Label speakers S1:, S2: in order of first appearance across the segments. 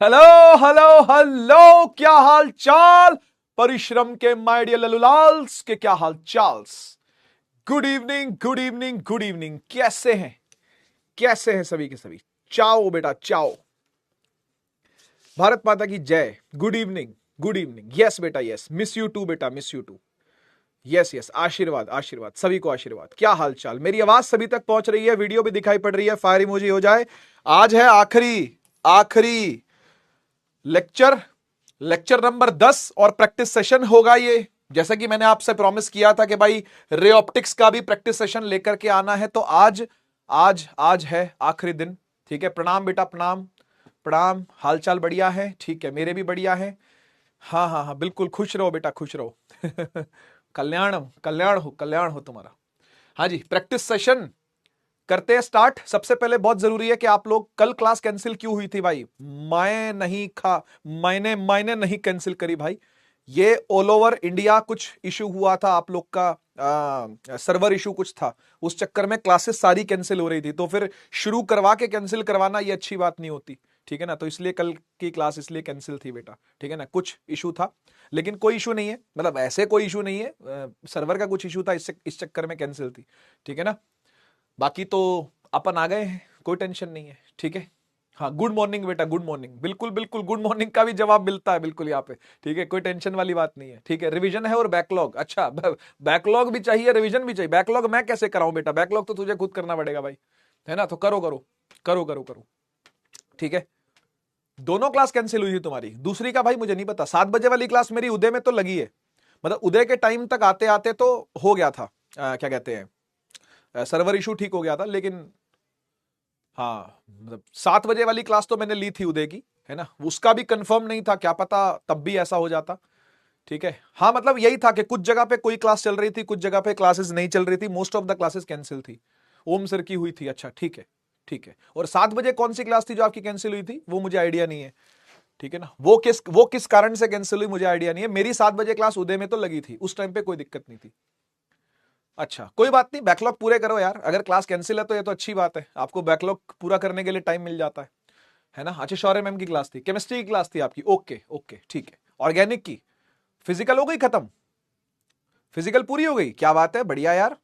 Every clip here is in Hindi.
S1: हेलो हेलो हेलो, क्या हाल चाल परिश्रम के माय डियर ललुलाल्स के क्या हाल चाल्स। Good evening good evening good evening. कैसे हैं, कैसे हैं सभी के सभी। चाओ बेटा चाओ। भारत माता की जय। Good evening good evening. Yes बेटा यस, मिस यू टू बेटा, miss you too. Yes yes, आशीर्वाद आशीर्वाद, सभी को आशीर्वाद। क्या हाल चाल, मेरी आवाज सभी तक पहुंच रही है, वीडियो भी दिखाई पड़ रही है, फायर इमोजी हो जाए। आज है आखिरी आखिरी लेक्चर, लेक्चर नंबर 10 और प्रैक्टिस सेशन होगा ये। जैसा कि मैंने आपसे प्रॉमिस किया था कि भाई रे ऑप्टिक्स का भी प्रैक्टिस सेशन लेकर के आना है, तो आज आज आज है आखिरी दिन। ठीक है, प्रणाम बेटा प्रणाम प्रणाम। हालचाल बढ़िया है? ठीक है, मेरे भी बढ़िया है। हाँ हाँ हाँ, बिल्कुल खुश रहो बेटा खुश रहो। कल्याण हो तुम्हारा। हाँ जी, प्रैक्टिस सेशन करते हैं स्टार्ट। सबसे पहले बहुत जरूरी है कि आप लोग, कल क्लास कैंसिल क्यों हुई थी भाई? मैंने नहीं कैंसिल करी भाई। ये ऑल ओवर इंडिया कुछ इशू हुआ था, आप लोग का सर्वर इशू कुछ था, उस चक्कर में क्लासेस सारी कैंसिल हो रही थी। तो फिर शुरू करवा के कैंसिल करवाना ये अच्छी बात नहीं होती, ठीक है ना। तो इसलिए कल की क्लास इसलिए कैंसिल थी बेटा, ठीक है ना। कुछ इशू था लेकिन कोई इशू नहीं है, मतलब ऐसे कोई इशू नहीं है, सर्वर का कुछ इशू था, इस चक्कर में कैंसिल थी, ठीक है ना। बाकी तो अपन आ गए हैं, कोई टेंशन नहीं है, ठीक है। हाँ, गुड मॉर्निंग बेटा, गुड मॉर्निंग। बिल्कुल बिल्कुल, गुड मॉर्निंग का भी जवाब मिलता है बिल्कुल यहाँ पे, ठीक है। कोई टेंशन वाली बात नहीं है, ठीक है। रिवीजन है और बैकलॉग, अच्छा बैकलॉग भी चाहिए, रिवीजन भी चाहिए। बैकलॉग मैं कैसे कराऊं बेटा? बैकलॉग तो तुझे खुद करना पड़ेगा भाई, है ना। तो करो करो करो करो करो, ठीक है। दोनों क्लास कैंसिल हुई थी तुम्हारी, दूसरी का भाई मुझे नहीं पता। 7 बजे वाली क्लास मेरी उदय में तो लगी है, मतलब उदय के टाइम तक आते आते तो हो गया था, क्या कहते हैं, सर्वर इशू ठीक हो गया था। लेकिन हाँ, मतलब 7 बजे वाली क्लास तो मैंने ली थी उदय की, है ना। उसका भी कंफर्म नहीं था, क्या पता तब भी ऐसा हो जाता, ठीक है। हाँ, मतलब यही था कि कुछ जगह पे कोई क्लास चल रही थी, कुछ जगह पे क्लासेस नहीं चल रही थी, most of the classes cancel थी। ओम सर की हुई थी, अच्छा ठीक है ठीक है। और 7 बजे कौन सी क्लास थी जो आपकी कैंसिल हुई थी, वो मुझे आइडिया नहीं है, ठीक है ना। वो किस कारण से कैंसिल हुई मुझे आइडिया नहीं है। मेरी 7 बजे क्लास उदय में तो लगी थी, उस टाइम पे कोई दिक्कत नहीं थी। अच्छा कोई बात नहीं, बैकलॉग पूरे करो यार। अगर क्लास कैंसिल है तो ये तो अच्छी बात है, आपको बैकलॉग पूरा करने के लिए टाइम मिल जाता है ना। अच्छा, शौर्य मैम की क्लास थी, केमिस्ट्री की क्लास थी आपकी, ओके ओके ठीक है। ऑर्गेनिक की, फिजिकल हो गई खत्म, फिजिकल पूरी हो गई, क्या बात है, बढ़िया यार,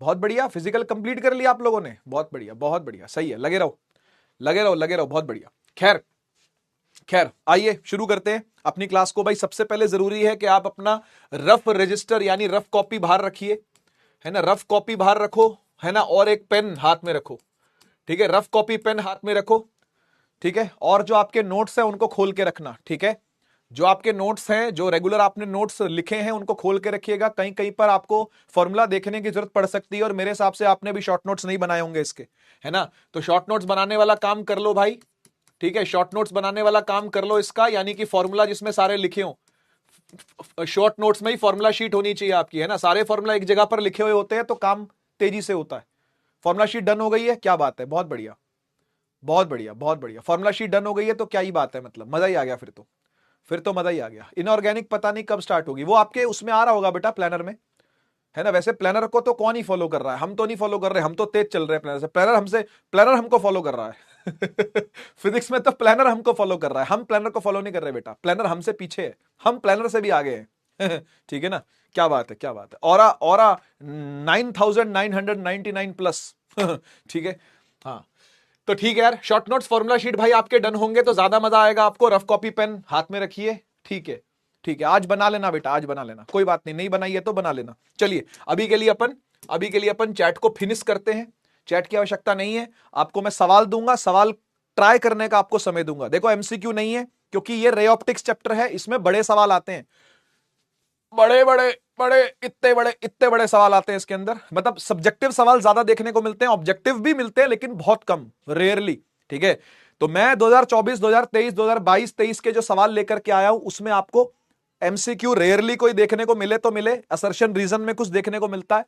S1: बहुत बढ़िया। फिजिकल कंप्लीट कर लिया आप लोगों ने, बहुत बढ़िया बहुत बढ़िया, सही है। लगे रहो लगे रहो लगे रहो, बहुत बढ़िया। खैर खैर, आइए शुरू करते हैं अपनी क्लास को। भाई सबसे पहले जरूरी है कि आप अपना रफ रजिस्टर यानी रफ कॉपी बाहर रखिए, है ना। रफ कॉपी बाहर रखो, है ना, और एक पेन हाथ में रखो, ठीक है। रफ कॉपी पेन हाथ में रखो, ठीक है। और जो आपके नोट्स हैं उनको खोल के रखना, ठीक है। जो आपके नोट्स हैं, जो रेगुलर आपने नोट्स लिखे हैं, उनको खोल के रखिएगा। कहीं कहीं पर आपको फॉर्मूला देखने की जरूरत पड़ सकती है, और मेरे हिसाब से आपने भी शॉर्ट नोट्स नहीं बनाए होंगे इसके, है ना। तो शॉर्ट नोट्स बनाने वाला काम कर लो भाई, ठीक है। शॉर्ट नोट्स बनाने वाला काम कर लो इसका, यानी कि फॉर्मूला जिसमें सारे लिखे हो। शॉर्ट नोट्स में ही फॉर्मूला शीट होनी चाहिए आपकी, है ना। सारे फॉर्मूला एक जगह पर लिखे हुए होते हैं तो काम तेजी से होता है। फॉर्मूला शीट डन हो गई है, क्या बात है, बहुत बढ़िया बहुत बढ़िया बहुत बढ़िया। फॉर्मूला शीट डन हो गई है तो क्या ही बात है, मतलब मजा ही आ गया फिर तो मजा ही आ गया। इनऑर्गेनिक पता नहीं कब स्टार्ट होगी, वो आपके उसमें आ रहा होगा बेटा, प्लानर में, है ना। वैसे प्लानर को तो कौन ही फॉलो कर रहा है, हम तो नहीं फॉलो कर रहे, हम तो तेज चल रहे हैं प्लानर से। प्लानर हमको फॉलो कर रहा है। फिजिक्स में तो प्लानर हमको फॉलो कर रहा है, हम प्लानर को फॉलो नहीं कर रहे बेटा। प्लानर हमसे पीछे है, हम प्लानर से भी आगे हैं। ठीक है ना, क्या बात है क्या बात है। Aura aura 9999 plus. ठीक है, हाँ। तो ठीक है यार, शॉर्ट नोट्स फॉर्मूला शीट भाई आपके डन होंगे तो ज्यादा मजा आएगा आपको। रफ कॉपी पेन हाथ में रखिए, ठीक है ठीक है। आज बना लेना बेटा, आज बना लेना, कोई बात नहीं, नहीं बनाई है तो बना लेना। चलिए, अभी के लिए अपन चैट को फिनिश करते हैं। चैट की आवश्यकता नहीं है, आपको मैं सवाल दूंगा, सवाल ट्राई करने का आपको समय दूंगा। देखो एमसीक्यू नहीं है, क्योंकि ये रे ऑप्टिक्स चैप्टर है, इसमें बड़े सवाल आते हैं, बड़े बड़े बड़े इतने बड़े सवाल आते हैं इसके अंदर। मतलब सब्जेक्टिव सवाल ज्यादा देखने को मिलते हैं, ऑब्जेक्टिव भी मिलते हैं लेकिन बहुत कम, रेयरली, ठीक है। तो मैं 2024 2023 2022 23 के जो सवाल लेकर के आया हूं, उसमें आपको एमसीक्यू रेयरली कोई देखने को मिले तो मिले, असर्शन रीजन में कुछ देखने को मिलता है,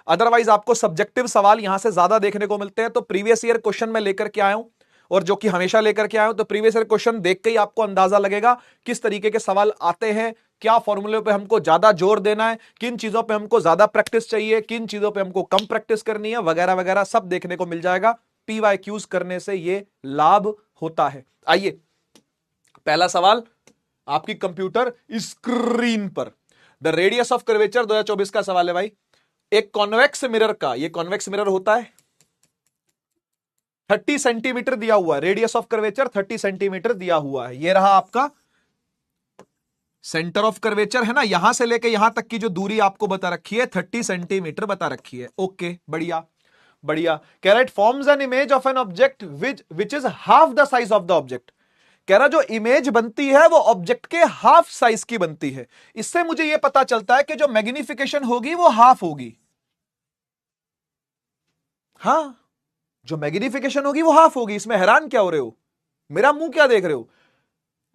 S1: अदरवाइज आपको सब्जेक्टिव सवाल यहां से ज्यादा देखने को मिलते हैं। तो प्रीवियस ईयर क्वेश्चन मैं लेकर के आया हूं, और जो कि हमेशा लेकर के आया हूं। तो प्रीवियस ईयर क्वेश्चन देख के ही आपको अंदाजा लगेगा किस तरीके के सवाल आते हैं, क्या फॉर्मूले पे हमको ज्यादा जोर देना है, किन चीजों पे हमको ज्यादा प्रैक्टिस चाहिए, किन चीजों पे हमको कम प्रैक्टिस करनी है, वगैरह वगैरह सब देखने को मिल जाएगा। पीवाईक्यूज करने से ये लाभ होता है। आइए पहला सवाल आपकी कंप्यूटर स्क्रीन पर। द रेडियस ऑफ कर्वेचर 2024 का सवाल है भाई। एक कॉन्वेक्स मिरर का, ये कॉन्वेक्स मिरर होता है, 30 सेंटीमीटर दिया हुआ है, रेडियस ऑफ कर्वेचर 30 सेंटीमीटर दिया हुआ है। ये रहा आपका सेंटर ऑफ कर्वेचर, है ना, यहां से लेके यहां तक की जो दूरी आपको बता रखी है 30 सेंटीमीटर बता रखी है। ओके, बढ़िया बढ़िया। कह रहा है it forms an image of an object which is half the size of the object. कह रहा जो इमेज बनती है वो ऑब्जेक्ट के हाफ साइज की बनती है। इससे मुझे यह पता चलता है कि जो मैग्निफिकेशन होगी वो हाफ होगी। हां, जो मैग्निफिकेशन होगी वो हाफ होगी। इसमें हैरान क्या हो रहे हो, मेरा मुंह क्या देख रहे हो?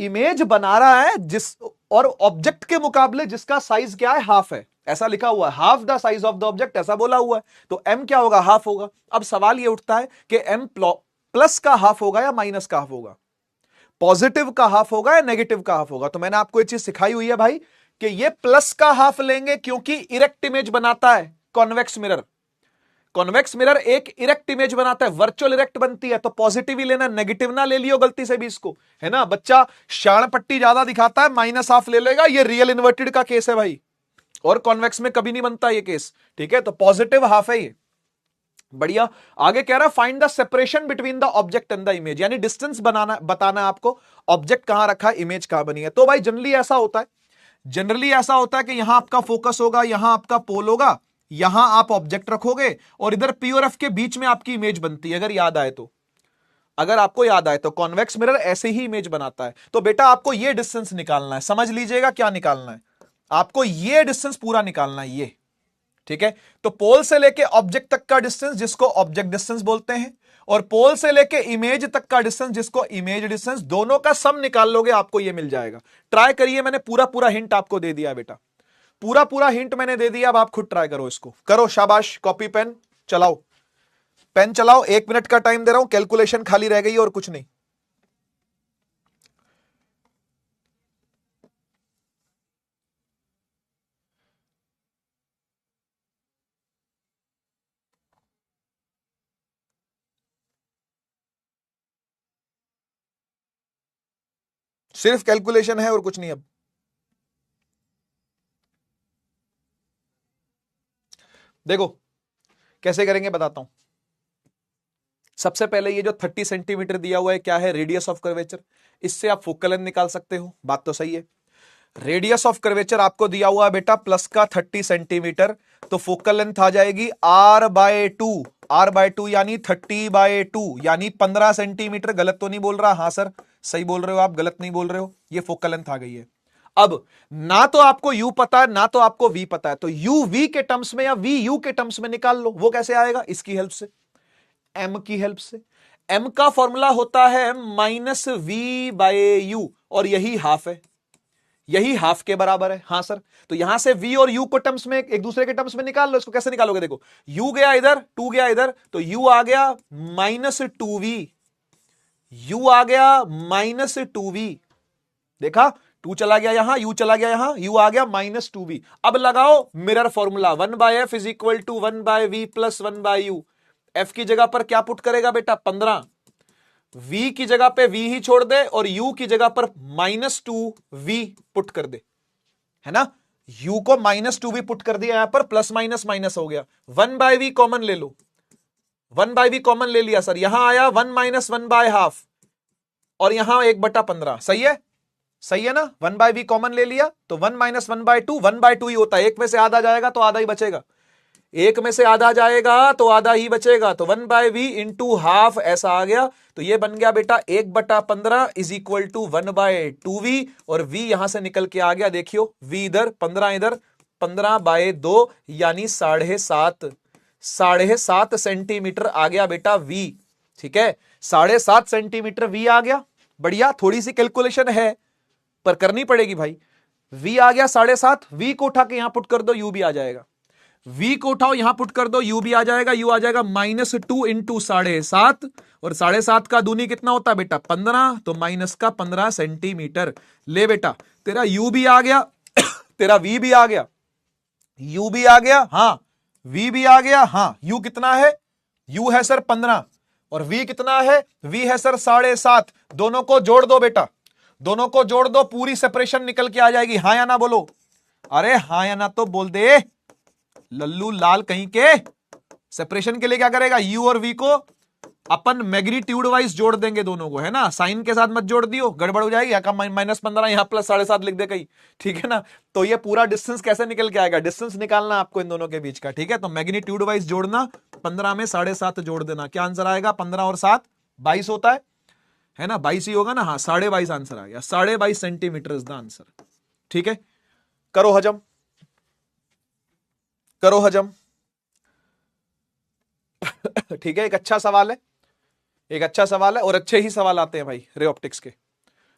S1: इमेज बना रहा है जिस और ऑब्जेक्ट के मुकाबले जिसका साइज क्या है, हाफ है, ऐसा लिखा हुआ है, half the size of the object ऐसा बोला हुआ है। तो m क्या होगा, हाफ होगा। अब सवाल ये उठता है कि m प्लस का हाफ होगा या माइनस का हाफ होगा, पॉजिटिव का हाफ होगा या नेगेटिव का हाफ होगा। तो मैंने आपको ये चीज सिखाई हुई है भाई कि ये प्लस का हाफ लेंगे क्योंकि इरेक्ट इमेज बनाता है कॉन्वेक्स मिरर। कॉन्वेक्स मिरर एक इरेक्ट इमेज बनाता है, वर्चुअल इरेक्ट बनती है, तो पॉजिटिव ही लेना, नेगेटिव ना ले लियो गलती से भी इसको, है ना। बच्चा शाण पट्टी ज्यादा दिखाता है, माइनस हाफ ले लेगा, ये रियल इन्वर्टेड का केस है भाई, और कॉन्वेक्स में कभी नहीं बनता ये केस, ठीक है। तो पॉजिटिव हाफ है ये, बढ़िया। आगे कह रहा है find the separation between the object and the image, यानी डिस्टेंस बनाना, बताना आपको ऑब्जेक्ट कहां रखा है, इमेज कहां बनी है। तो भाई जनरली ऐसा होता है, जनरली ऐसा होता है कि यहां आपका फोकस होगा, यहां आपका पोल होगा, यहां आप ऑब्जेक्ट रखोगे और इधर पी और एफ के बीच में आपकी इमेज बनती है। अगर याद आए तो, अगर आपको याद आए तो कॉन्वेक्स मिरर ऐसे ही इमेज बनाता है। तो बेटा आपको ये डिस्टेंस निकालना है, समझ लीजिएगा क्या निकालना है, आपको ये डिस्टेंस पूरा निकालना है ये, ठीक है। तो पोल से लेके ऑब्जेक्ट तक का डिस्टेंस जिसको ऑब्जेक्ट डिस्टेंस बोलते हैं, और पोल से लेके इमेज तक का डिस्टेंस जिसको इमेज डिस्टेंस, दोनों का सम निकाल लोगे आपको ये मिल जाएगा। ट्राई करिए, मैंने पूरा पूरा हिंट आपको दे दिया बेटा, पूरा पूरा हिंट मैंने दे दिया। अब आप खुद ट्राई करो इसको, करो, शाबाश। कॉपी पेन चलाओ, पेन चलाओ, 1 मिनट का टाइम दे रहा हूं, कैलकुलेशन खाली रह गई और कुछ नहीं। सिर्फ कैलकुलेशन है और कुछ नहीं। अब देखो कैसे करेंगे बताता हूं। सबसे पहले ये जो 30 सेंटीमीटर दिया हुआ है क्या है, रेडियस ऑफ कर्वेचर, इससे आप फोकल लेंथ निकाल सकते हो, बात तो सही है। रेडियस ऑफ कर्वेचर आपको दिया हुआ है बेटा प्लस का 30 सेंटीमीटर, तो फोकल लेंथ आ जाएगी r/2, r/2 यानी 30/2 यानी 15 सेंटीमीटर। गलत तो नहीं बोल रहा? हाँ सर सही बोल रहे हो आप, गलत नहीं बोल रहे हो। ये फोकल लेंथ आ गई है। अब ना तो आपको u पता है ना तो आपको v पता है, तो u v के टर्म्स में या v u के टर्म्स में निकाल लो। वो कैसे आएगा? इसकी हेल्प से, m की हेल्प से। m का फॉर्मूला होता है -v/u, और यही हाफ है, यही हाफ के बराबर है। हाँ सर, तो यहां से v और u को टर्म्स में, एक दूसरे के टर्म्स में निकाल लो। इसको कैसे निकालोगे? देखो, u गया इधर, 2 गया इधर, तो u आ गया -2v, u आ गया -2v। देखा, 2 चला गया यहां, u चला गया यहां, u आ गया -2v। अब लगाओ mirror formula, 1/f is equal to 1/v plus 1/u। f की जगह पर क्या पुट करेगा बेटा? 15। v की जगह पे v ही छोड़ दे और u की जगह पर -2v पुट कर दे, है ना। u को -2v पुट कर दिया, यहां पर प्लस माइनस माइनस हो गया। 1/v कॉमन ले लो, 1/v कॉमन ले लिया सर, यहां आया 1 - 1/2 और यहां 1/15। सही है, सही है ना। 1/v कॉमन ले लिया तो 1 - 1/2, 1/2 ही होता है। एक में से आधा जाएगा तो आधा ही बचेगा, एक में से आधा जाएगा तो आधा ही बचेगा, तो 1/v इंटू हाफ ऐसा आ गया। तो ये बन गया बेटा 1/15 इज इक्वल टू 1/2v, और v यहां से निकल के आ गया, देखियो v इधर, 15 इधर, 15/2 यानी 7.5 सेंटीमीटर आ गया बेटा v, ठीक है। 7.5 सेंटीमीटर v आ गया। बढ़िया, थोड़ी सी कैलकुलेशन है पर करनी पड़ेगी भाई। v आ गया 7.5, v को उठा के यहां पुट कर दो, u भी आ जाएगा। v को उठाओ यहां पुट कर दो, u भी आ जाएगा। u आ जाएगा -2 इंटू 7.5, और 7.5 का दूनी कितना होता है बेटा? 15, तो माइनस का 15 सेंटीमीटर। ले बेटा, तेरा u भी आ गया तेरा v भी आ गया, u भी आ गया, हाँ v भी आ गया, हाँ। u कितना है? u है सर 15, और v कितना है? v है सर 7.5। दोनों को जोड़ दो बेटा, दोनों को जोड़ दो, पूरी सेपरेशन निकल के आ जाएगी। हां या ना बोलो, अरे हां या ना तो बोल दे लल्लू लाल कहीं के। सेपरेशन के लिए क्या करेगा, यू और वी को अपन मैग्नीट्यूड वाइज जोड़ देंगे दोनों को, है ना। साइन के साथ मत जोड़ दियो, गड़बड़ हो जाएगी। यहां -15 यहां +7.5 लिख दे कहीं, ठीक है ना। तो ये पूरा डिस्टेंस कैसे निकल के आएगा, डिस्टेंस निकालना आपको इन दोनों के बीच का, ठीक है। तो मैग्नीट्यूड वाइज जोड़ना, 15 में 7.5 जोड़ देना, क्या आंसर आएगा, 15 और 7 22 होता है ना, 22 ही होगा ना। हाँ 22.5 आंसर आ गया, 22.5 सेंटीमीटर इज द आंसर, ठीक है। करो हजम, करो हजम। ठीक है, एक अच्छा सवाल है, एक अच्छा सवाल है, और अच्छे ही सवाल आते हैं भाई रे ऑप्टिक्स के।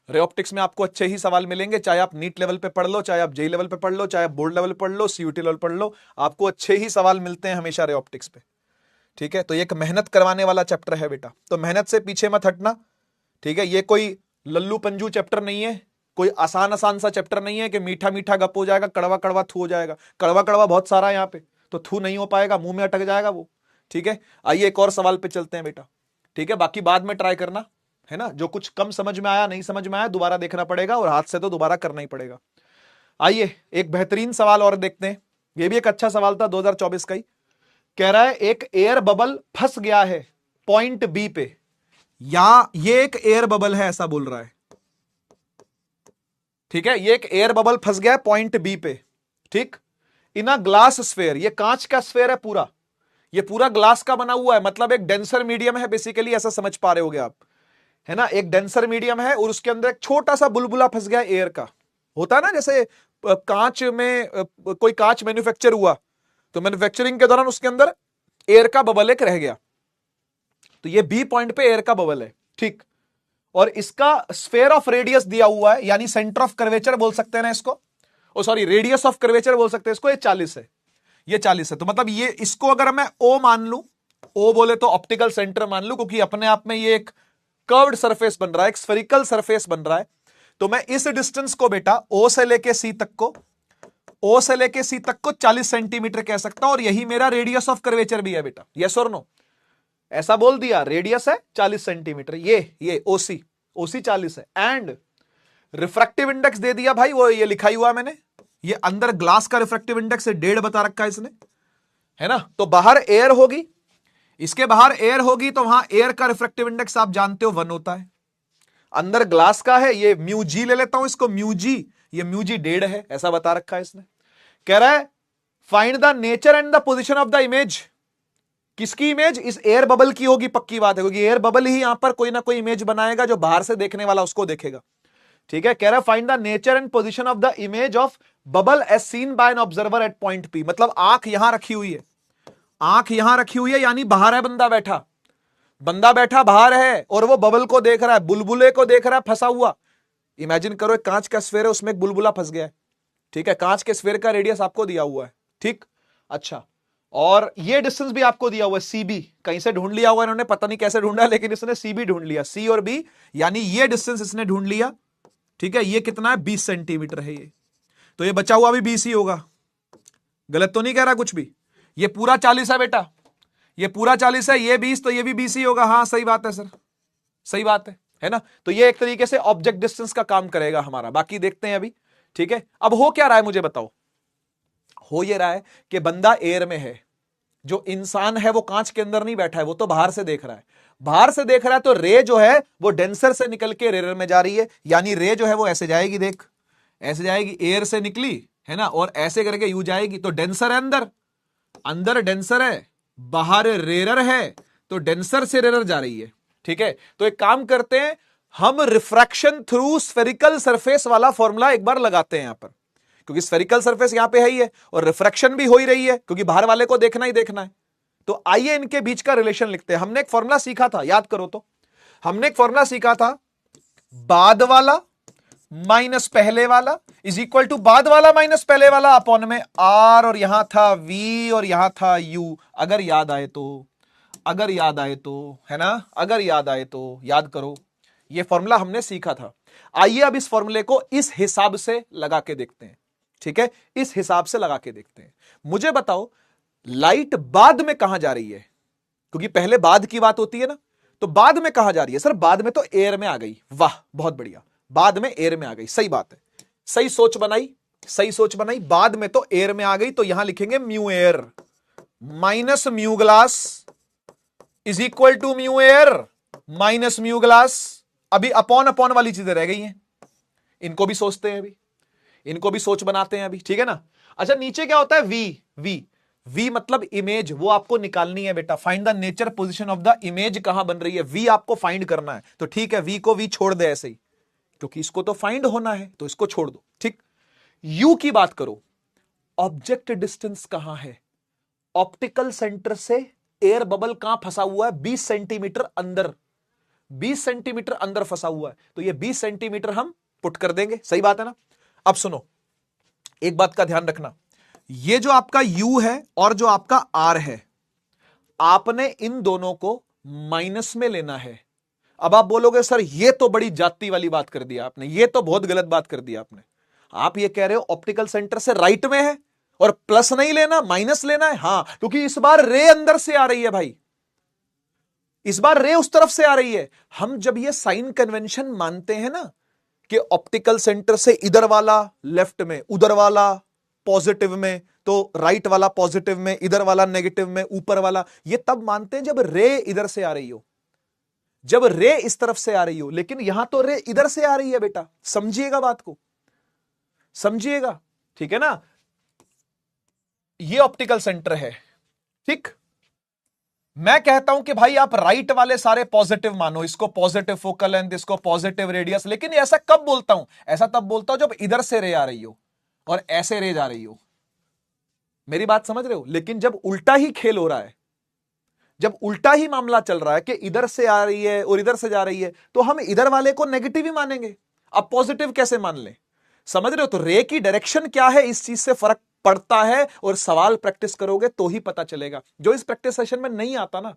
S1: रे ऑप्टिक्स में आपको अच्छे ही सवाल मिलेंगे, चाहे आप नीट लेवल पे पढ़ लो, चाहे आप जेई लेवल पे पढ़ लो, चाहे आप बोर्ड लेवल पे पढ़ लो, सीयूटी लेवल पढ़ लो, आपको अच्छे ही सवाल मिलते हैं हमेशा रे ऑप्टिक्स पे, ठीक है। तो ये एक मेहनत करवाने वाला चैप्टर है बेटा, तो मेहनत से पीछे मत हटना, ठीक है। ये कोई लल्लू पंजू चैप्टर नहीं है, कोई आसान आसान सा चैप्टर नहीं है कि मीठा मीठा गप हो जाएगा, कड़वा कड़वा थू हो जाएगा। कड़वा कड़वा बहुत सारा है यहाँ पे, तो थू नहीं हो पाएगा, मुंह में अटक जाएगा वो, ठीक है। आइए एक और सवाल पे चलते हैं बेटा, ठीक है। बाकी बाद में ट्राई करना, है ना। जो कुछ कम समझ में आया, नहीं समझ में आया, दोबारा देखना पड़ेगा, और हाथ से तो दोबारा करना ही पड़ेगा। आइए एक बेहतरीन सवाल और देखते हैं, ये भी एक अच्छा सवाल था 2024 का ही। कह रहा है एक एयर बबल फंस गया है पॉइंट बी पे, या ये एक एयर बबल है ऐसा बोल रहा है, ठीक है। ये एक एयर बबल फंस गया है पॉइंट बी पे, ठीक। इन अ ग्लास स्फेयर, ये कांच का स्फेयर है पूरा, ये पूरा ग्लास का बना हुआ है, मतलब एक डेंसर मीडियम है बेसिकली, ऐसा समझ पा रहे होगे आप, है ना। एक डेंसर मीडियम है और उसके अंदर एक छोटा सा बुलबुला फंस गया एयर का। होता है ना, जैसे कांच में कोई कांच मैन्युफैक्चर हुआ, तो मैन्युफैक्चरिंग के दौरान उसके अंदर एयर का बबल एक रह गया, तो ये बी पॉइंट पे एयर का बबल है, ठीक। और इसका स्फेयर ऑफ रेडियस दिया हुआ है, यानी सेंटर ऑफ कर्वेचर बोल सकते हैं ना इसको, ओ सॉरी रेडियस ऑफ कर्वेचर बोल सकते हैं इसको, ये 40 है, ये 40 है। तो मतलब ये, इसको अगर मैं ओ मान लूं, ओ बोले तो ऑप्टिकल सेंटर मान लूं, क्योंकि अपने आप में ये एक कर्व्ड सरफेस बन रहा है, एक स्फेरिकल सरफेस बन रहा है। तो मैं इस डिस्टेंस को बेटा ओ से लेके सी तक को, ओ से लेके सी तक को 40 सेंटीमीटर कह सकता हूं, और यही मेरा रेडियस ऑफ कर्वेचर भी है बेटा, यस और नो। ऐसा बोल दिया, रेडियस है 40 सेंटीमीटर, ये ओसी, ओसी 40 है। एंड रिफ्रैक्टिव इंडेक्स दे दिया भाई, वो ये लिखा ही हुआ मैंने, ये अंदर ग्लास का रिफ्रैक्टिव इंडेक्स 1.5 बता रखा है इसने, है ना। तो बाहर एयर होगी, इसके बाहर एयर होगी, तो वहां एयर का रिफ्रैक्टिव इंडेक्स आप जानते हो 1 होता है। अंदर ग्लास का है, ये म्यू जी ले लेता हूं इसको, म्यू जी, ये म्यू जी 1.5 है, ऐसा बता रखा है इसने। कह रहा है find the nature and the position of the image. किसकी इमेज, इस एयर बबल की होगी, पक्की बात है, क्योंकि एयर बबल ही यहां पर कोई ना कोई इमेज बनाएगा जो बाहर से देखने वाला उसको देखेगा, ठीक है। कह रहा है find the nature and position of the image of bubble as seen by an observer at point P. मतलब आंख यहां रखी हुई है, आंख यहां रखी हुई है, यानी बाहर है बंदा बैठा, बंदा बैठा बाहर है, और वो बबल को देख रहा है, बुलबुले को देख रहा है फंसा हुआ। इमेजिन करो एक कांच का स्फेयर है, उसमें एक बुलबुला फंस गया है, ठीक है। कांच के स्फेयर का रेडियस आपको दिया हुआ है, ठीक। अच्छा, और ये डिस्टेंस भी आपको दिया हुआ है सीबी, कहीं से ढूंढ लिया हुआ इन्होंने, पता नहीं कैसे ढूंढा, लेकिन इसने सीबी ढूंढ लिया, सी और बी, यानी ये डिस्टेंस इसने ढूंढ लिया, ठीक है। ये कितना है, 20 सेंटीमीटर है ये, तो ये बचा हुआ भी 20 ही होगा, गलत तो नहीं कह रहा कुछ भी। ये पूरा 40 है बेटा, ये पूरा 40 है, ये 20, तो ये भी 20 ही होगा। हाँ सही बात है सर, सही बात है ना। तो ये एक तरीके से ऑब्जेक्ट डिस्टेंस का काम करेगा हमारा, बाकी देखते हैं अभी, ठीक है। अब हो क्या रहा है मुझे बताओ, हो ये रहा है कि बंदा एयर में है, जो इंसान है वो कांच के अंदर नहीं बैठा है, वो तो बाहर से देख रहा है, बाहर से देख रहा है, तो रे जो है वो डेंसर से निकल के रेयर में जा रही है, यानी रे जो है वो ऐसे जाएगी, देख ऐसे जाएगी, एयर से निकली है ना, और ऐसे करके यू जाएगी, तो डेंसर है अंदर, अंदर डेंसर है, बाहर रेयर है, तो डेंसर से रेयर जा रही है, ठीक है। तो एक काम करते हैं, हम रिफ्रैक्शन थ्रू स्फेरिकल सरफेस वाला फॉर्मूला एक बार लगाते हैं यहां पर, क्योंकि स्फेरिकल सरफेस यहां पे है ही है, और रिफ्रैक्शन भी हो ही रही है, क्योंकि बाहर वाले को देखना ही देखना है। तो आइए इनके बीच का रिलेशन लिखते हैं। हमने एक फॉर्मूला सीखा था, याद करो तो, हमने एक फॉर्मूला सीखा था, बाद वाला माइनस पहले वाला इज इक्वल टू बाद वाला माइनस पहले वाला अपॉन में आर, और यहां था वी और यहां था यू, अगर याद आए तो, अगर याद आए तो, है ना, अगर याद आए तो याद करो, ये फॉर्मूला हमने सीखा था। आइए अब इस फॉर्मूले को इस हिसाब से लगा के देखते हैं, ठीक है, इस हिसाब से लगा के देखते हैं। मुझे बताओ लाइट बाद में कहां जा रही है, क्योंकि पहले बाद की बात होती है ना, तो बाद में कहां जा रही है, सर बाद में तो एयर में आ गई, वाह बहुत बढ़िया, बाद में एयर में आ गई, सही बात है, सही सोच बनाई, सही सोच बनाई, बाद में तो एयर में आ गई, तो यहां लिखेंगे mu air minus mu glass is equal to mu air minus mu glass. अभी अपॉन अपॉन वाली चीजें रह गई हैं, इनको भी सोचते हैं अभी, इनको भी सोच बनाते हैं अभी, ठीक है ना। अच्छा नीचे क्या होता है, वी, वी, वी मतलब इमेज, वो आपको निकालनी है बेटा, find the nature position of the image, कहां बन रही है, वी आपको फाइंड करना है। तो ठीक है, वी को वी छोड़ दे ऐसे ही, क्योंकि इसको तो फाइंड होना है, तो इसको छोड़ दो, ठीक। यू की बात करो, ऑब्जेक्ट डिस्टेंस कहां है, ऑप्टिकल सेंटर से एयर बबल कहां फंसा हुआ है, 20 सेंटीमीटर अंदर, 20 सेंटीमीटर अंदर फंसा हुआ है, तो ये 20 सेंटीमीटर हम पुट कर देंगे, सही बात है ना। अब सुनो, एक बात का ध्यान रखना, ये जो आपका U है और जो आपका R है, आपने इन दोनों को माइनस में लेना है। अब आप बोलोगे सर ये तो बड़ी जाती वाली बात कर दिया आपने, ये तो बहुत गलत बात कर दिया आपने। आप ये कह रहे हो ऑप्टिकल सेंटर से राइट में है और प्लस नहीं लेना, माइनस लेना है। हां, क्योंकि इस बार रे अंदर से आ रही है भाई, इस बार रे उस तरफ से आ रही है। हम जब ये साइन कन्वेंशन मानते हैं ना कि ऑप्टिकल सेंटर से इधर वाला लेफ्ट में, उधर वाला पॉजिटिव में, तो राइट वाला पॉजिटिव में, इधर वाला नेगेटिव में, ऊपर वाला, ये तब मानते हैं जब रे इधर से आ रही हो, जब रे इस तरफ से आ रही हो। लेकिन यहां तो रे इधर से आ रही है बेटा, समझिएगा बात को, समझिएगा, ठीक है ना। ये ऑप्टिकल सेंटर है, ठीक। मैं कहता हूं कि भाई आप राइट वाले सारे पॉजिटिव मानो, इसको पॉजिटिव फोकल लेंथ, इसको पॉजिटिव रेडियस, लेकिन ऐसा कब बोलता हूं, ऐसा तब बोलता हूं जब इधर से रे आ रही हो और ऐसे रे जा रही हो, मेरी बात समझ रहे हो। लेकिन जब उल्टा ही खेल हो रहा है, जब उल्टा ही मामला चल रहा है कि इधर से आ रही है और इधर से जा रही है, तो हम इधर वाले को नेगेटिव ही मानेंगे, अब पॉजिटिव कैसे मान लें, समझ रहे हो। तो रे की डायरेक्शन क्या है, इस चीज से फर्क पड़ता है, और सवाल प्रैक्टिस करोगे तो ही पता चलेगा। जो इस प्रैक्टिस सेशन में नहीं आता ना,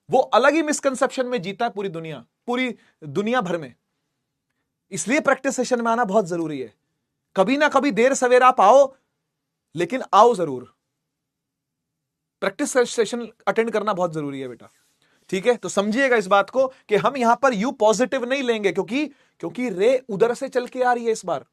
S1: वो अलग ही मिसकंसेप्शन में जीता है पूरी दुनिया भर में। इसलिए प्रैक्टिस सेशन में आना बहुत जरूरी है। कभी ना कभी देर सवेर आप आओ, लेकिन आओ जरूर। प्रैक्टिस सेशन अटेंड करना बहुत जरूरी है बेटा, ठीक है। तो समझिएगा इस बात को कि हम यहां पर यू पॉजिटिव नहीं लेंगे, क्योंकि रे उधर से चल के आ रही है। इस बार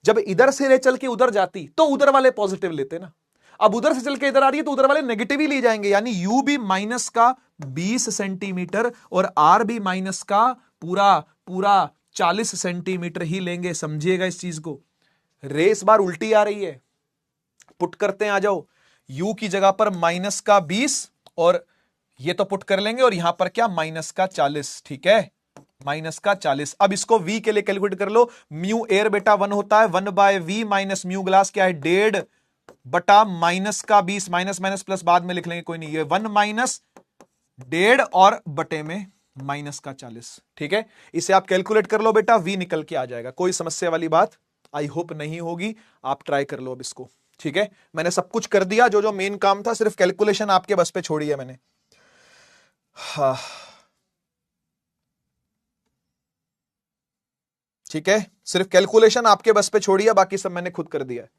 S1: जब इधर से रे चल के उधर जाती तो उधर वाले पॉजिटिव लेते ना, अब उधर से चल के इधर आ रही है तो उधर वाले नेगेटिव ही ले जाएंगे, यानी यू भी माइनस का 20 सेंटीमीटर और आर भी माइनस का पूरा 40 सेंटीमीटर ही लेंगे। समझिएगा इस चीज को। रे इस बार उल्टी आ रही है, पुट करते हैं, आ जाओ। यू की जगह पर माइनस का 20 और ये तो पुट कर लेंगे, और यहां पर क्या माइनस का 40, ठीक है, माइनस का 40। अब इसको v के लिए कैलकुलेट कर लो। म्यू एयर बेटा 1 होता है, 1/v माइनस म्यू ग्लास क्या है 1.5 बटा माइनस का 20, माइनस माइनस प्लस बाद में लिख लेंगे, कोई नहीं, ये 1 माइनस 1.5 और बटे में माइनस का 40, ठीक है। इसे आप कैलकुलेट कर लो बेटा, v निकल के आ जाएगा। कोई समस्या वाली बात आई होप नहीं होगी, आप ट्राई कर लो अब इसको, ठीक है। मैंने सब कुछ कर दिया, जो मेन काम था, सिर्फ कैलकुलेशन आपके बस पे छोड़ी है मैंने। हाँ ठीक है, सिर्फ कैलकुलेशन आपके बस पे छोड़ी है, बाकी सब मैंने खुद कर दिया है।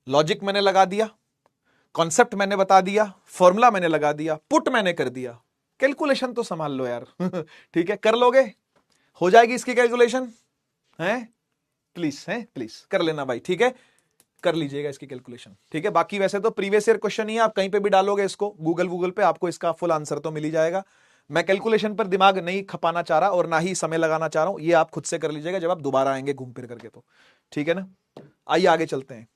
S1: लॉजिक मैंने लगा दिया, कॉन्सेप्ट मैंने बता दिया, फॉर्मूला मैंने लगा दिया, पुट मैंने कर दिया, कैलकुलेशन तो संभाल लो यार ठीक है, कर लोगे, हो जाएगी इसकी कैलकुलेशन, है प्लीज कर लेना भाई, ठीक है, कर लीजिएगा इसकी कैलकुलेशन, ठीक है। बाकी वैसे तो प्रीवियस ईयर क्वेश्चन ही है, आप कहीं पे भी डालोगे इसको गूगल पे, आपको इसका फुल आंसर तो मिल ही जाएगा। मैं कैलकुलेशन पर दिमाग नहीं खपाना चाह रहा और ना ही समय लगाना चाह रहा हूं, ये आप खुद से कर लीजिएगा जब आप दोबारा आएंगे घूम फिर करके, तो ठीक है ना। आइए आगे चलते हैं।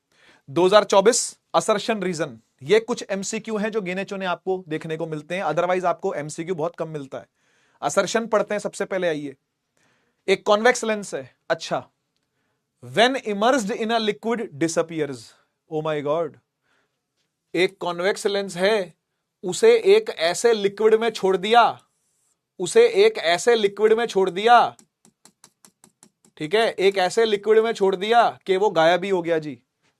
S1: 2024 असर्शन रीजन, ये कुछ एमसीक्यू हैं जो गिने चुने आपको देखने को मिलते हैं, अदरवाइज आपको एमसीक्यू बहुत कम मिलता है। असर्शन पढ़ते हैं सबसे पहले। आइए, एक कॉन्वेक्स लेंस है, अच्छा, when immersed in a liquid disappears, oh my god, एक कॉन्वेक्स लेंस है, उसे एक ऐसे लिक्विड में छोड़ दिया, उसे एक ऐसे लिक्विड में छोड़ दिया, ठीक है, एक ऐसे लिक्विड में छोड़ दिया कि वो गायब ही हो गया जी,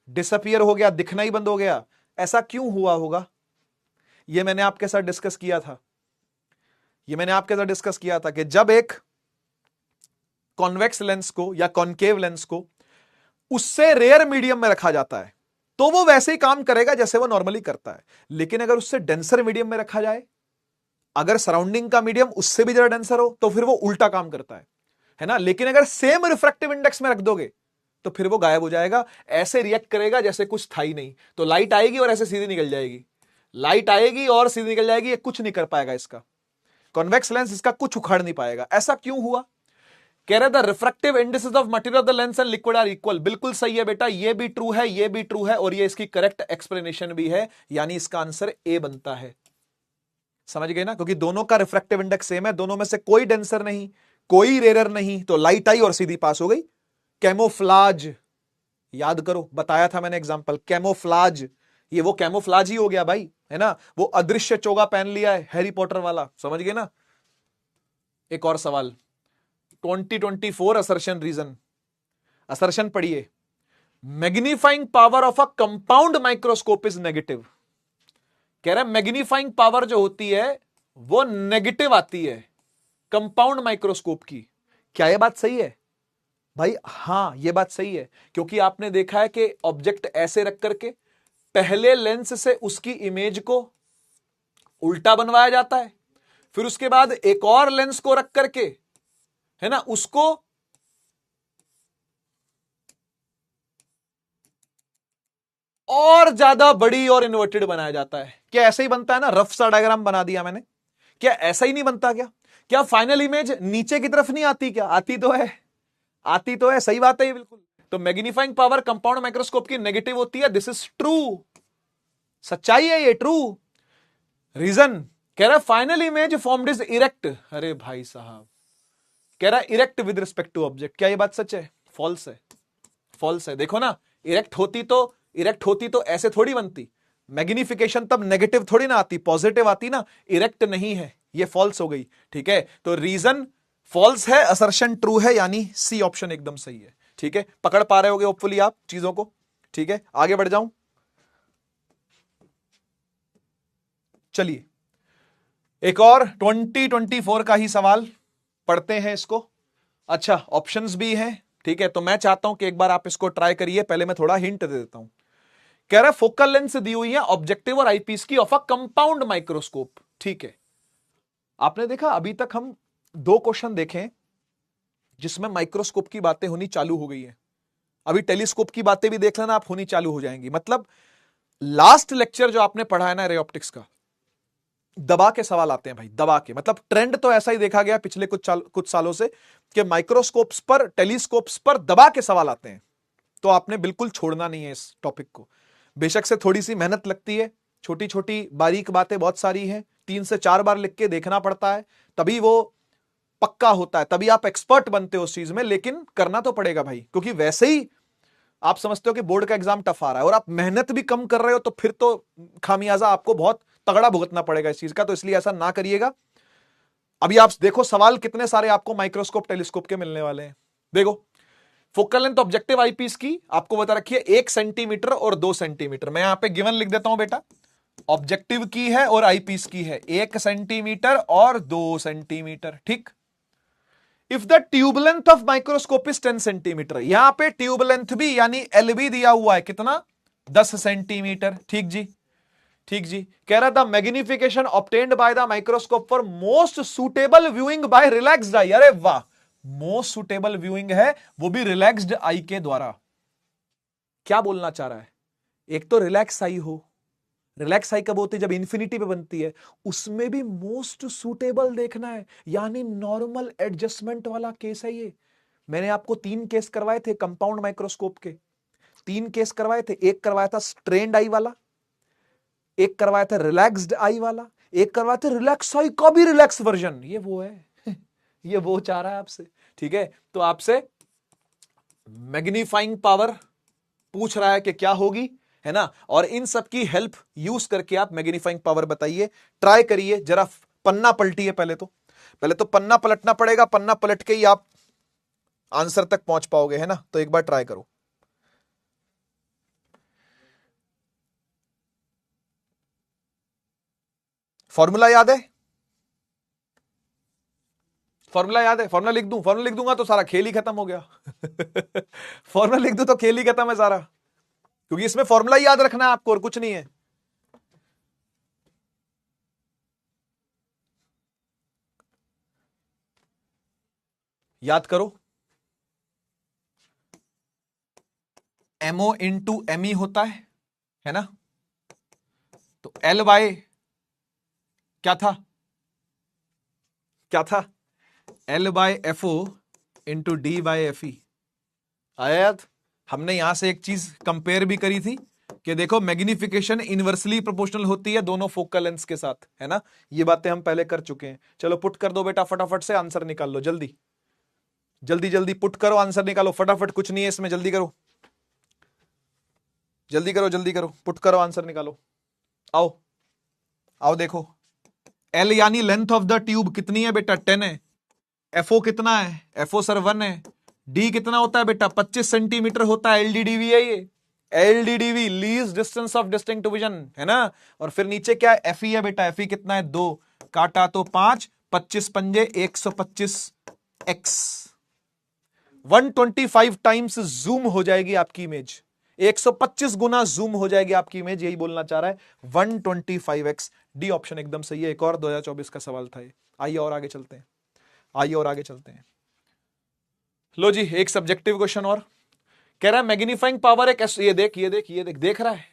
S1: डिसअपियर हो गया, दिखना ही बंद हो गया। ऐसा क्यों हुआ होगा, ये मैंने आपके साथ डिस्कस किया था, ये मैंने आपके साथ डिस्कस किया था कि जब एक कॉन्वेक्स लेंस को या कॉनकेव लेंस को उससे रेयर मीडियम में रखा जाता है तो वो वैसे ही काम करेगा जैसे वो नॉर्मली करता है, लेकिन अगर उससे डेंसर मीडियम में रखा जाए, अगर सराउंडिंग का मीडियम उससे भी ज्यादा डेंसर हो, तो फिर वो उल्टा काम करता है। है ना। लेकिन अगर सेम रिफ्रैक्टिव इंडेक्स में रख दोगे तो फिर वो गायब हो जाएगा, ऐसे रिएक्ट करेगा जैसे कुछ था ही नहीं। तो लाइट आएगी और ऐसे सीधी निकल जाएगी, लाइट आएगी और सीधी निकल जाएगी, ये कुछ नहीं कर पाएगा इसका। कॉन्वेक्स लेंस इसका कुछ उखाड़ नहीं पाएगा। ऐसा क्यों हुआ? कह रहे the refractive indices of material of the lens and liquid are equal. बिल्कुल सही है बेटा, ये भी ट्रू है, ये भी ट्रू है, और ये इसकी करेक्ट एक्सप्लेनेशन भी है, यानी इसका आंसर ए बनता है। समझ गए ना, क्योंकि दोनों का रिफ्रैक्टिव इंडेक्स सेम है, दोनों में से कोई डेंसर नहीं, कोई रेयर नहीं, तो लाइट आई और सीधी पास हो गई। कैमोफ्लाज, याद करो, बताया था मैंने एग्जांपल, कैमोफ्लाज, ये वो कैमोफ्लाज ही हो गया भाई, है ना। वो अदृश्य चोगा पहन लिया है हैरी पॉटर वाला, समझ गए ना। एक और सवाल, 2024 असर्शन रीजन, असर्शन पढ़िए। Magnifying power of a compound microscope is negative. कह रहा है मैग्नीफाइंग पावर जो होती है वो नेगेटिव आती है कंपाउंड माइक्रोस्कोप की। क्या यह बात सही है भाई? हां यह बात सही है, क्योंकि आपने देखा है कि ऑब्जेक्ट ऐसे रख करके पहले लेंस से उसकी इमेज को उल्टा बनवाया जाता है, फिर उसके बाद एक और लेंस को रख करके, है ना, उसको और ज्यादा बड़ी और इन्वर्टेड बनाया जाता है। क्या ऐसा ही बनता है ना? रफ सा डायग्राम बना दिया मैंने, क्या ऐसा ही नहीं बनता क्या? क्या फाइनल इमेज नीचे की तरफ नहीं आती? क्या आती तो है, आती तो है, सही बात है ये बिल्कुल। तो मैग्नीफाइंग पावर कंपाउंड माइक्रोस्कोप की नेगेटिव होती है, दिस इज ट्रू, सच्चाई है ये, ट्रू। रीजन कह रहा है final image formed is erect. अरे भाई साहब, कह रहा है erect with respect to object. क्या ये बात सच है? फॉल्स है, फॉल्स है। देखो ना, इरेक्ट होती तो ऐसे थोड़ी बनती, मैग्निफिकेशन तब नेगेटिव थोड़ी ना आती, पॉजिटिव आती ना, इरेक्ट नहीं है, ये फॉल्स हो गई। ठीक है, तो रीजन फॉल्स है, असर्शन ट्रू है, यानी सी ऑप्शन एकदम सही है। ठीक है, पकड़ पा रहे होगे होपफुली आप चीजों को। ठीक है, आगे बढ़ जाऊं, चलिए एक और 2024 का ही सवाल पढ़ते हैं इसको। अच्छा, ऑप्शंस भी हैं, ठीक है, तो मैं चाहता हूं कि एक बार आप इसको ट्राई करिए। पहले मैं थोड़ा हिंट दे देता हूं। कह रहा है फोकल लेंथ दी हुई है ऑब्जेक्टिव और आईपीस की ऑफ अ कंपाउंड माइक्रोस्कोप। ठीक है, आपने देखा अभी तक हम दो क्वेश्चन देखें जिसमें माइक्रोस्कोप की बातें होनी चालू हो गई है। अभी टेलीस्कोप की बातें भी देख लेना आप, होनी चालू हो जाएंगी। मतलब लास्ट लेक्चर जो आपने पढ़ा है ना रे ऑप्टिक्स का, दबा के सवाल आते हैं भाई, दबा के। मतलब ट्रेंड तो ऐसा ही देखा गया पिछले कुछ सालों से कि माइक्रोस्कोप्स पर, टेलीस्कोप्स पर दबा के सवाल आते हैं। तो आपने बिल्कुल छोड़ना नहीं है इस टॉपिक को। बेशक से थोड़ी सी मेहनत लगती है, छोटी छोटी बारीक बातें बहुत सारी हैं, 3 से 4 बार लिख के देखना पड़ता है, तभी वो पक्का होता है, तभी आप एक्सपर्ट बनते हो उस चीज में। लेकिन करना तो पड़ेगा भाई, क्योंकि वैसे ही आप समझते हो कि बोर्ड का एग्जाम टफ आ रहा है और आप मेहनत भी कम कर रहे हो, तो फिर तो खामियाजा आपको बहुत तगड़ा भुगतना पड़ेगा इस चीज का। तो इसलिए ऐसा ना करिएगा। अभी आप देखो सवाल कितने सारे आपको माइक्रोस्कोप टेलीस्कोप के मिलने वाले हैं। देखो, फोकल लेंथ ऑब्जेक्टिव आईपीस की आपको बता रखी है 1 सेंटीमीटर और 2 सेंटीमीटर। मैं यहां पे गिवन लिख देता हूं बेटा, ऑब्जेक्टिव की है और आईपीस की है 1 सेंटीमीटर और 2 सेंटीमीटर। ठीक, if the tube length of microscope is 10 centimetre, यहां पे ट्यूब लेंथ भी यानी एलबी दिया हुआ है कितना, 10 सेंटीमीटर। ठीक जी, ठीक जी। कह रहा था magnification obtained by the microscope for most suitable viewing by relaxed eye. अरे वाह, मोस्ट सुटेबल व्यूइंग है वो भी रिलैक्स्ड आई के द्वारा। क्या बोलना चाह रहा है? एक तो रिलैक्स आई हो, रिलैक्स आई कब होती है? जब इंफिनिटी पे बनती है, उसमें भी मोस्ट सुटेबल देखना है, यानी नॉर्मल एडजस्टमेंट वाला केस है ये। मैंने आपको 3 केस करवाए थे कंपाउंड माइक्रोस्कोप के, 3 केस करवाए थे। एक करवाया था स्ट्रेन्ड आई वाला, एक करवाया था रिलैक्स्ड आई वाला, एक करवाया था रिलैक्स आई का भी रिलैक्स वर्जन। ये वो है ये वो चाह रहा है आपसे। ठीक है, तो आपसे मैग्नीफाइंग पावर पूछ रहा है कि क्या होगी, है ना। और इन सब की हेल्प यूज करके आप मैग्नीफाइंग पावर बताइए, ट्राई करिए। जरा पन्ना पलटिए, पहले तो पन्ना पलटना पड़ेगा, पन्ना पलट के ही आप आंसर तक पहुंच पाओगे, है ना। तो एक बार ट्राई करो। फॉर्मूला याद है? फॉर्मूला याद है? फॉर्मूला लिख दूं? फॉर्मूला लिख दूंगा तो सारा खेल ही खत्म हो गया फॉर्मूला लिख दूं तो खेल ही खत्म है सारा, क्योंकि इसमें फॉर्मूला ही याद रखना है आपको और कुछ नहीं है। याद करो, एमओ इंटू एमई होता है ना। तो एल बाय क्या था, क्या था, L by F O into D by F E. आया याद। हमने यहां से एक चीज कंपेयर भी करी थी कि देखो मैग्निफिकेशन इनवर्सली प्रोपोर्शनल होती है दोनों फोकल लेंथ के साथ, है ना। ये बातें हम पहले कर चुके हैं। चलो पुट कर दो बेटा, फटाफट से आंसर निकाल लो, जल्दी जल्दी जल्दी पुट करो, आंसर निकालो फटाफट, कुछ नहीं है इसमें, जल्दी करो जल्दी करो जल्दी करो, पुट करो आंसर निकालो। आओ आओ देखो, एल यानी लेंथ ऑफ द ट्यूब कितनी है बेटा, 10 है। एफओ कितना है, एफओ सर 1 है। डी कितना होता है बेटा, 25 सेंटीमीटर होता है, एलडीडीवी है ये, LDDV least distance of distinct division, है ना। और फिर नीचे क्या है, एफई है बेटा, एफई कितना है 2, काटा तो 5, 25 पंजे 125 एक्स, 125 टाइम्स जूम हो जाएगी आपकी इमेज, 125 गुना जूम हो जाएगी आपकी इमेज, यही बोलना चाह रहा है 125x। डी ऑप्शन एकदम सही है। एक और 2024 का सवाल था ये। आइए और आगे चलते हैं, आइए और आगे चलते हैं। लो जी, एक सब्जेक्टिव क्वेश्चन और कह रहा है मैग्नीफाइंग पावर एक, ये देख ये देख ये देख, देख रहा है,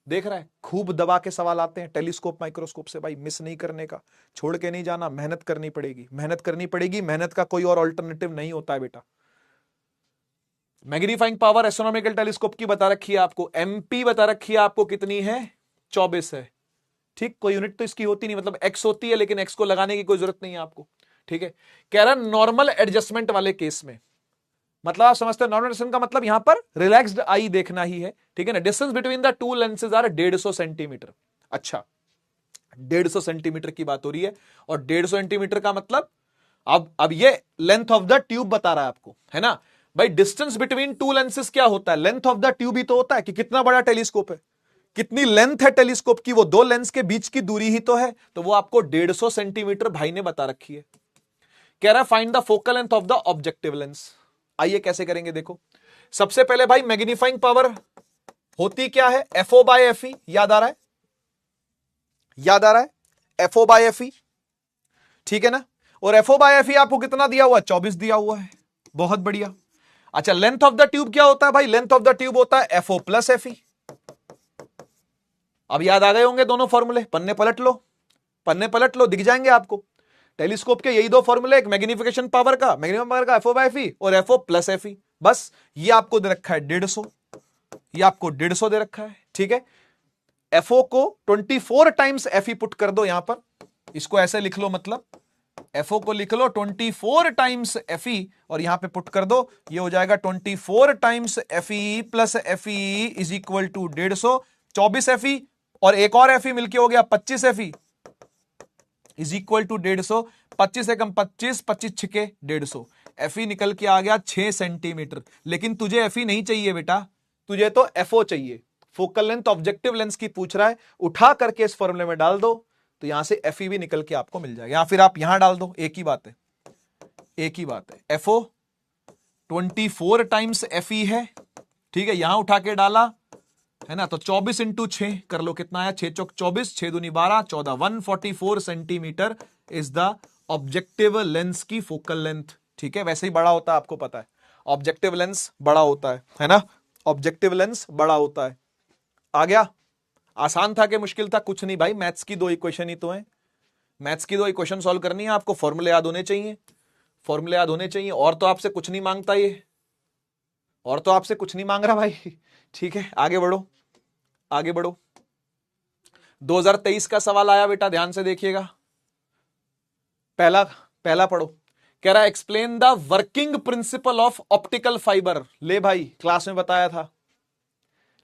S1: देख रहा है, खूब दबा के सवाल आते हैं टेलीस्कोप माइक्रोस्कोप से, भाई मिस नहीं करने का, छोड़ के नहीं जाना, मेहनत करनी पड़ेगी, मेहनत करनी पड़ेगी, मेहनत का कोई और ऑल्टरनेटिव नहीं होता है बेटा। मैग्नीफाइंग पावर एस्ट्रोनॉमिकल टेलीस्कोप की बता रखी है आपको, एमपी बता रखी है आपको, कितनी है 24 है, ठीक। कोई यूनिट तो इसकी होती नहीं, मतलब एक्स होती है, लेकिन एक्स को लगाने की कोई जरूरत नहीं है आपको, ठीक है। कह रहा नॉर्मल एडजस्टमेंट वाले केस में, मतलब आप समझते हैं नॉर्मल एडजस्टमेंट का मतलब यहां पर रिलैक्स्ड आई देखना ही है, ठीक है ना। Distance between the two lenses are 150 centimetre. अच्छा, 150 सेंटीमीटर की बात हो रही है, और 150 सेंटीमीटर का मतलब अब ये लेंथ ऑफ द ट्यूब बता रहा है आपको, है ना। भाई डिस्टेंस बिटवीन टू लेंसेज क्या होता है, लेंथ ऑफ द ट्यूब ही तो होता है कि कितना बड़ा टेलीस्कोप है, कितनी लेंथ है टेलीस्कोप की, वो दो लेंस के बीच की दूरी ही तो है, तो वो आपको 150 सेंटीमीटर भाई ने बता रखी है। कह रहा है find the focal length of the objective lens. आइए कैसे करेंगे, देखो सबसे पहले भाई मैग्नीफाइंग पावर होती क्या है, एफओ बाय एफई, याद आ रहा है, याद आ रहा है, एफओ बाय एफई, ठीक है ना। और एफओ बाय एफई आपको कितना दिया हुआ है, 24 दिया हुआ है, बहुत बढ़िया। अच्छा, लेंथ ऑफ द ट्यूब क्या होता है भाई, लेंथ ऑफ द ट्यूब होता है एफओ प्लस एफई। अब याद आ गए होंगे दोनों फॉर्मूले, पन्ने पलट लो, पन्ने पलट लो, दिख जाएंगे आपको। टेलीस्कोप के यही दो फॉर्मूले, एक मैग्निफिकेशन पावर का, मैग्निफिकेशन पावर का एफओ बाय एफई, और एफओ प्लस एफई, बस। ये आपको दे रखा है 150, ये आपको 150 दे रखा है, ठीक है। एफओ को 24 टाइम्स एफई पुट कर दो यहां पर, इसको ऐसे लिख लो, मतलब एफओ को लिख लो 24 टाइम्स एफई, और यहां पे पुट कर दो, ये हो जाएगा 24 times FE plus FE is equal to 150, 24 FE और एक और एफई मिलके हो गया 25 एफई इज इक्वल टू 150, 25 एकम 25, 25 छिके 150, एफई निकल के आ गया 6 सेंटीमीटर। लेकिन तुझे एफई नहीं चाहिए बेटा, तुझे तो एफओ चाहिए, फोकल लेंथ ऑब्जेक्टिव लेंस की पूछ रहा है, उठा करके इस फॉर्मूले में डाल दो, तो यहां से एफई भी निकल के आपको मिल जाएगा, या फिर आप यहां डाल दो, एक ही बात है, एक ही बात है। एफओ 24 टाइम्स एफई है, ठीक है, यहां उठा के डाला, है ना, तो 24 इंटू 6 कर लो, कितना आया, 6 चौक 24, 6 दूनी 12, 14, 144 centimetre is the objective lens की फोकल लेंथ, ठीक है। वैसे ही बड़ा होता है, आपको पता है, ऑब्जेक्टिव लेंस बड़ा होता है ना, ऑब्जेक्टिव लेंस बड़ा होता है। आ गया, आसान था कि मुश्किल था, कुछ नहीं भाई, मैथ्स की दो इक्वेशन ही तो है, मैथ्स की दो इक्वेशन सॉल्व करनी है आपको, फॉर्मूले याद होने चाहिए, फॉर्मूले याद होने चाहिए, और तो आपसे कुछ नहीं मांगता ये, और तो आपसे कुछ नहीं मांग रहा भाई, ठीक है। आगे बढ़ो, आगे बढ़ो। 2023 का सवाल आया बेटा, ध्यान से देखिएगा, पहला पहला पढ़ो। कह रहा है explain the working principle of optical fibre. ले भाई, क्लास में बताया था,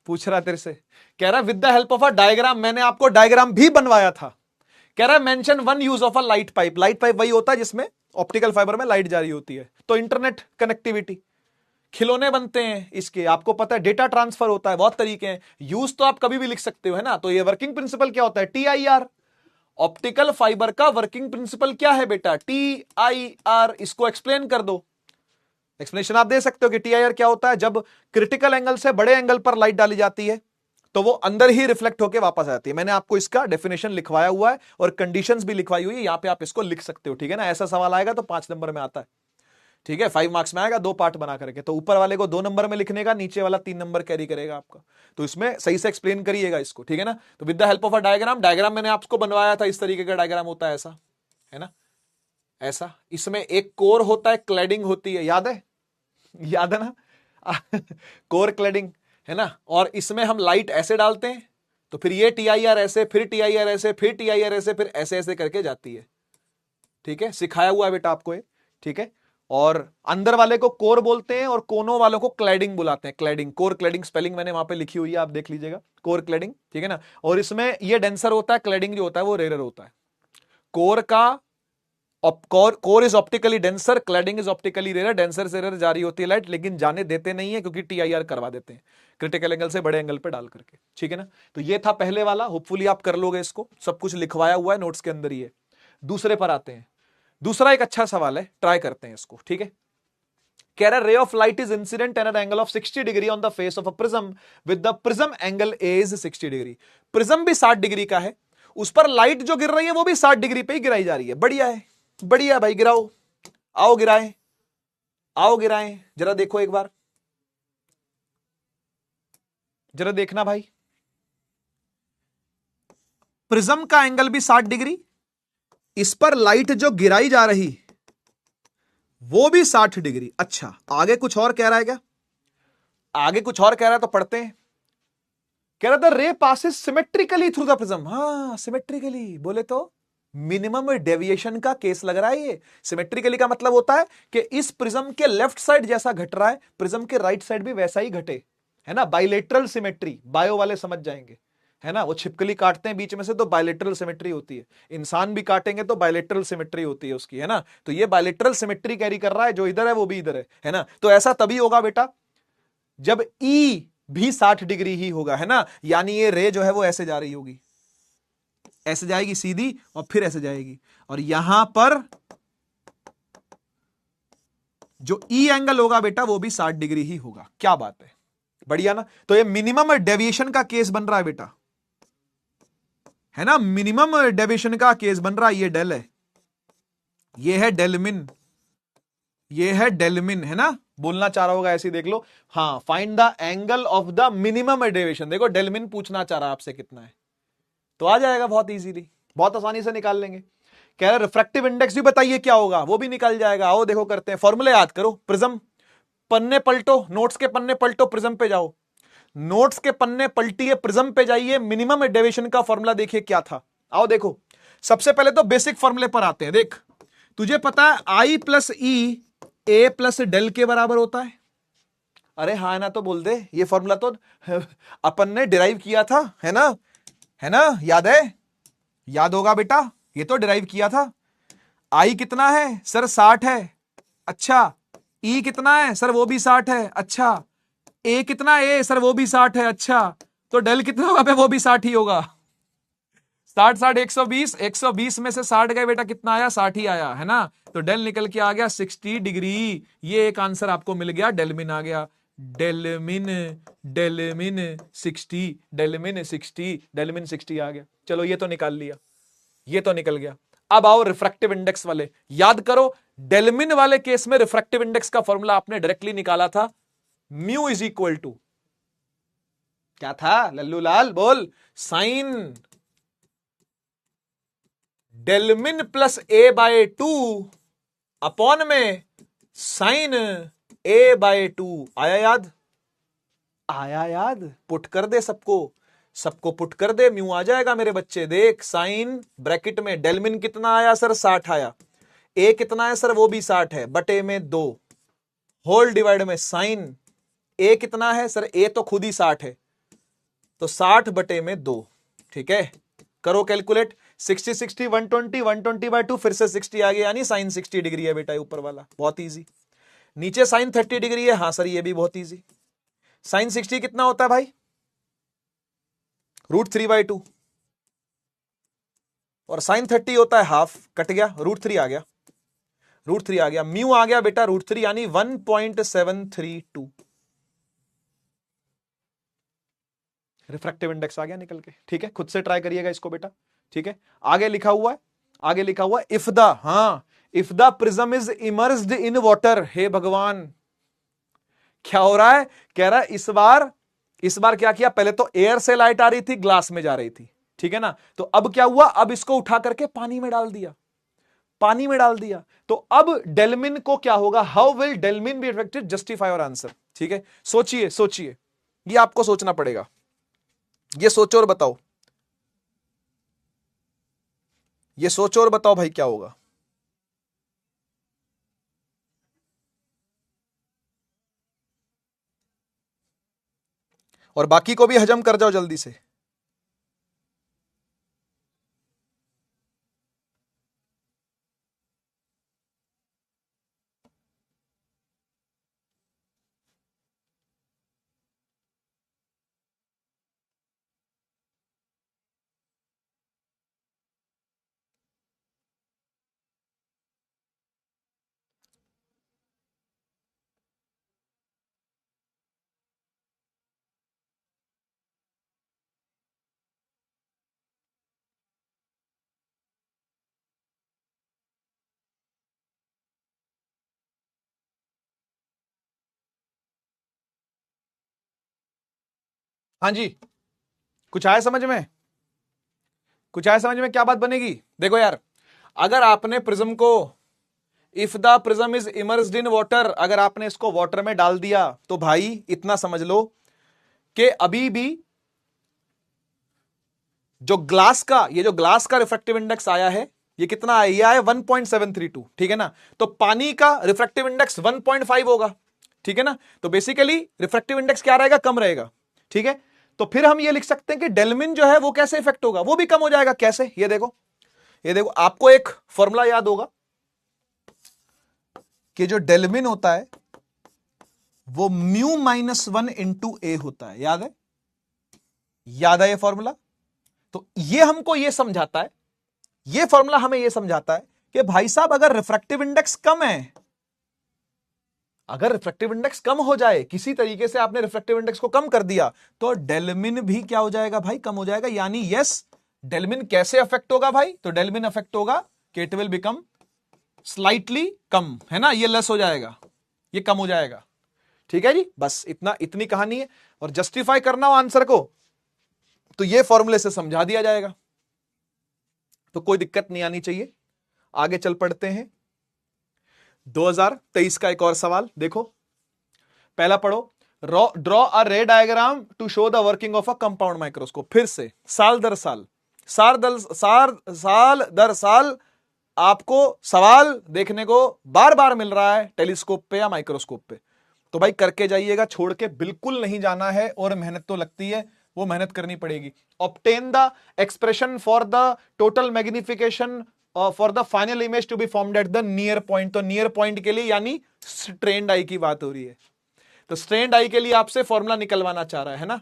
S1: पूछ रहा तेरे से, कह रहा है with the help of a diagram, मैंने आपको डायग्राम भी बनवाया था। कह रहा है mention one use of a light pipe, light pipe वही होता है जिसमें ऑप्टिकल फाइबर में लाइट जा रही होती है, तो इंटरनेट कनेक्टिविटी, खिलौने बनते हैं इसके, आपको पता है, डेटा ट्रांसफर होता है, बहुत तरीके हैं, यूज तो आप कभी भी लिख सकते हो, है ना। तो ये वर्किंग प्रिंसिपल क्या होता है, TIR, ऑप्टिकल फाइबर का वर्किंग प्रिंसिपल क्या है बेटा, TIR, इसको एक्सप्लेन कर दो। एक्सप्लेनेशन आप दे सकते हो कि TIR क्या होता है, जब क्रिटिकल एंगल से बड़े एंगल पर लाइट डाली जाती है तो वो अंदर ही रिफ्लेक्ट होकर वापस आती है। मैंने आपको इसका डेफिनेशन लिखवाया हुआ है और कंडीशंस भी लिखवाई हुई है, यहां पे आप इसको लिख सकते हो, ठीक है ना। ऐसा सवाल आएगा तो 5 नंबर में आता है, ठीक है, 5 मार्क्स में आएगा, 2 पार्ट बना करके। तो ऊपर वाले को 2 नंबर में लिखने का, नीचे वाला 3 नंबर कैरी करेगा आपका। तो इसमें सही से एक्सप्लेन करिएगा इसको, ठीक है ना। तो with the help of a diagram, diagram मैंने आपको बनवाया था, इस तरीके का डायग्राम होता है, ऐसा है ना, ऐसा। इसमें एक कोर होता है, क्लैडिंग होती है, याद है, याद है ना कोर क्लैडिंग, है ना। और इसमें हम लाइट ऐसे डालते हैं, तो फिर ये TIR ऐसे, फिर TIR ऐसे, फिर TIR ऐसे, फिर ऐसे ऐसे करके जाती है, ठीक है। सिखाया हुआ है बेटा आपको ये, ठीक है। और अंदर वाले को कोर बोलते हैं और कोनों वालों को क्लैडिंग बुलाते हैं, क्लैडिंग, कोर क्लैडिंग स्पेलिंग मैंने वहां पे लिखी हुई है, आप देख लीजिएगा, कोर क्लैडिंग, ठीक है ना। और इसमें ये डेंसर होता है, क्लैडिंग जो होता है वो रेयर होता है। कोर का core is optically denser, cladding is optically rare. Denser से रेयर जारी होती है लाइट, लेकिन जाने देते नहीं है क्योंकि TIR करवा देते हैं क्रिटिकल एंगल से बड़े एंगल पे डाल करके, ठीक है ना। तो ये था पहले वाला, होपफुली आप कर लोगे इसको, सब कुछ लिखवाया हुआ है नोट्स के अंदर ही है। दूसरे पर आते हैं। दूसरा एक अच्छा सवाल है, ट्राई करते हैं इसको, ठीक है। कह रहा रे of light is incident at an angle of 60 degree on the face of a prism with the prism angle is 60 degree. Prism भी 60 डिग्री का है, उस पर लाइट जो गिर रही है वो भी 60 डिग्री पे ही गिराई जा रही है। बढ़िया है, बढ़िया भाई, गिराओ, आओ गिराएं, आओ गिराएं, जरा देखो एक बार, जरा देखना भाई, प्रिज्म का एंगल भी 60 डिग्री, इस पर लाइट जो गिराई जा रही वो भी 60 डिग्री। अच्छा, आगे कुछ और कह रहा है क्या, आगे कुछ और कह रहा है, तो पढ़ते हैं। कह रहा था ray passes symmetrically through the prism. हाँ, सिमेट्रिकली बोले तो मिनिमम डेविएशन का केस लग रहा है ये। सिमेट्रिकली का मतलब होता है कि इस प्रिज्म के लेफ्ट साइड जैसा घट रहा है, प्रिज्म के राइट साइड भी वैसा ही घटे, है ना। बाइलेटरल सिमेट्री, बायो वाले समझ जाएंगे, है ना। वो छिपकली काटते हैं बीच में से तो बाइलेटरल सिमेट्री होती है, इंसान भी काटेंगे तो बाइलेटरल सिमेट्री होती है उसकी, है ना। तो ये बाइलेटरल सिमेट्री कैरी कर रहा है, जो इधर है वो भी इधर है ना। तो ऐसा तभी होगा बेटा जब E भी 60 डिग्री ही होगा, है ना। यानी ये रे जो है वो ऐसे जा रही होगी, ऐसे जाएगी सीधी और फिर ऐसे जाएगी, और यहां पर जो E एंगल होगा बेटा वो भी 60 डिग्री ही होगा। क्या बात है, बढ़िया ना। तो ये मिनिमम डेविएशन का केस बन रहा है बेटा, है ना, मिनिमम डेविएशन का केस बन रहा है। ये डेल है, ये है डेलमिन, ये है डेलमिन, है ना। बोलना चाह रहा होगा ऐसे ही देख लो, हाँ, find the angle of the minimum deviation. देखो डेलमिन पूछना चाह रहा है आपसे कितना है, तो आ जाएगा बहुत इजीली, बहुत आसानी से निकाल लेंगे। कह रहे रिफ्रैक्टिव इंडेक्स भी बताइए क्या होगा, वो भी निकल जाएगा। आओ देखो करते हैं, फॉर्मूले याद करो। प्रिज्म, पन्ने पलटो, नोट्स के पन्ने पलटो, प्रिज्म पे जाओ, नोट्स के पन्ने पलटिए, प्रिज्म पे जाइए, मिनिमम डेविएशन का फॉर्मूला देखिए क्या था। आओ देखो, सबसे पहले तो बेसिक फॉर्मूले पर आते हैं। देख, तुझे पता है I plus E A plus del के बराबर होता है। अरे हाँ ना, तो बोल दे, ये फॉर्मूला तो अपन ने डिराइव किया था, है ना, है ना, याद है, याद होगा बेटा, ये तो डिराइव किया था। I कितना है सर, 60 है। अच्छा, E कितना है सर, वो भी 60 है। अच्छा, A कितना है सर, वो भी 60 है। अच्छा, तो डेल कितना होगा, वो भी 60 ही होगा। 60 60 120, 120 में से 60 गए बेटा, कितना आया, 60 ही आया, है ना। तो डेल निकल के आ गया 60 डिग्री। ये एक आंसर आपको मिल गया, डेलमिन आ गया, डेलमिन, डेलमिन 60, डेलमिन 60, डेलमिन 60 आ गया। चलो ये तो निकाल लिया, ये तो निकल गया। अब आओ रिफ्रैक्टिव इंडेक्स वाले, याद करो, डेलमिन वाले केस में रिफ्रैक्टिव इंडेक्स का फॉर्मूला आपने डायरेक्टली निकाला था, म्यू इज इक्वल टू क्या था लल्लू लाल, बोल, साइन डेलमिन प्लस A/2 अपॉन में साइन A/2। आया याद, आया याद, पुट कर दे सबको, सबको पुट कर दे, म्यू आ जाएगा मेरे बच्चे। देख, साइन ब्रैकेट में डेलमिन कितना आया सर, 60 आया। ए कितना है सर, वो भी 60 है, बटे में 2, होल डिवाइड में साइन ए कितना है सर, ए तो खुद ही 60 है, तो 60 बटे में 2, ठीक है। करो कैलकुलेट, 60 60 120, 120/2, फिर से 60 आ गया, यानी साइन 60 डिग्री है बेटा ऊपर वाला, बहुत इजी। नीचे साइन 30 डिग्री है, हाँ सर ये भी बहुत इजी। साइन 60 कितना होता है भाई, √3/2, और साइन 30 होता है हाफ, कट गया, √3 आ गया, √3 आ गया, म्यू आ गया बेटा √3, यानी 1.732 रिफ्रैक्टिव इंडेक्स आ गया निकल के, ठीक है। खुद से ट्राई करिएगा इसको बेटा, ठीक है। आगे लिखा हुआ है, आगे लिखा हुआ है, इफ द, हाँ, if the prism is immersed in water, हे भगवान क्या हो रहा है, कह रहा है इस बार क्या किया, पहले तो एयर से लाइट आ रही थी, ग्लास में जा रही थी, ठीक है ना, तो अब क्या हुआ, अब इसको उठा करके पानी में डाल दिया, पानी में डाल दिया, तो अब डेल्मिन को क्या होगा, how will delta min be affected, justify your answer, ठीक है, सोचिए सोचिए, ये आपको सोचना पड़ेगा, ये सोचो और बताओ, ये सोचो और बताओ भाई क्या होगा। और बाकी को भी हजम कर जाओ जल्दी से। हाँ जी, कुछ आया समझ में, कुछ आया समझ में, क्या बात बनेगी, देखो यार, अगर आपने प्रिज्म को, if the prism is immersed in water, अगर आपने इसको वाटर में डाल दिया, तो भाई इतना समझ लो कि अभी भी जो ग्लास का, ये जो ग्लास का रिफ्रैक्टिव इंडेक्स आया है, ये कितना आया, ये आया 1.732, ठीक है ना, तो पानी का रिफ्रैक्टिव इंडेक्स 1.5 होगा, ठीक है ना, तो बेसिकली रिफ्रैक्टिव इंडेक्स क्या रहेगा, कम रहेगा, ठीक है, तो फिर हम ये लिख सकते हैं कि डेल्मिन जो है वो कैसे इफेक्ट होगा, वो भी कम हो जाएगा, कैसे, ये देखो, ये देखो, आपको एक फॉर्मूला याद होगा कि जो डेल्मिन होता है वो μ-1 इंटू ए होता है, याद है, याद है ये फॉर्मूला, तो ये हमको ये समझाता है, ये फॉर्मूला हमें ये समझाता है कि भाई साहब अगर रिफ्रैक्टिव इंडेक्स कम है, अगर रिफ्रैक्टिव इंडेक्स कम हो जाए, किसी तरीके से आपने रिफ्रैक्टिव इंडेक्स को कम कर दिया, तो डेल्मिन भी क्या हो जाएगा भाई, कम हो जाएगा, यानी यस, डेल्मिन कैसे अफेक्ट होगा भाई, तो डेल्मिन अफेक्ट होगा कि इट विल बिकम स्लाइटली कम, है ना, ये लेस हो जाएगा, ये कम हो जाएगा, ठीक है जी, बस इतना, इतनी कहानी है, और जस्टिफाई करना हो आंसर को तो ये फॉर्मूले से समझा दिया जाएगा, तो कोई दिक्कत नहीं आनी चाहिए। आगे चल पड़ते हैं, 2023 का एक और सवाल देखो, पहला पढ़ो, draw a ray diagram to show the working of a compound microscope, फिर से साल दर साल, साल दर साल आपको सवाल देखने को बार बार मिल रहा है टेलीस्कोप पे या माइक्रोस्कोप पे, तो भाई करके जाइएगा, छोड़ के बिल्कुल नहीं जाना है, और मेहनत तो लगती है, वो मेहनत करनी पड़ेगी। Obtain the expression for the total magnification for the final image to be formed at the near point, तो नियर पॉइंट के लिए यानी स्ट्रेन्ड आई की बात हो रही है, तो स्ट्रेन्ड आई के लिए आपसे फॉर्मूला निकलवाना चाह रहा है ना,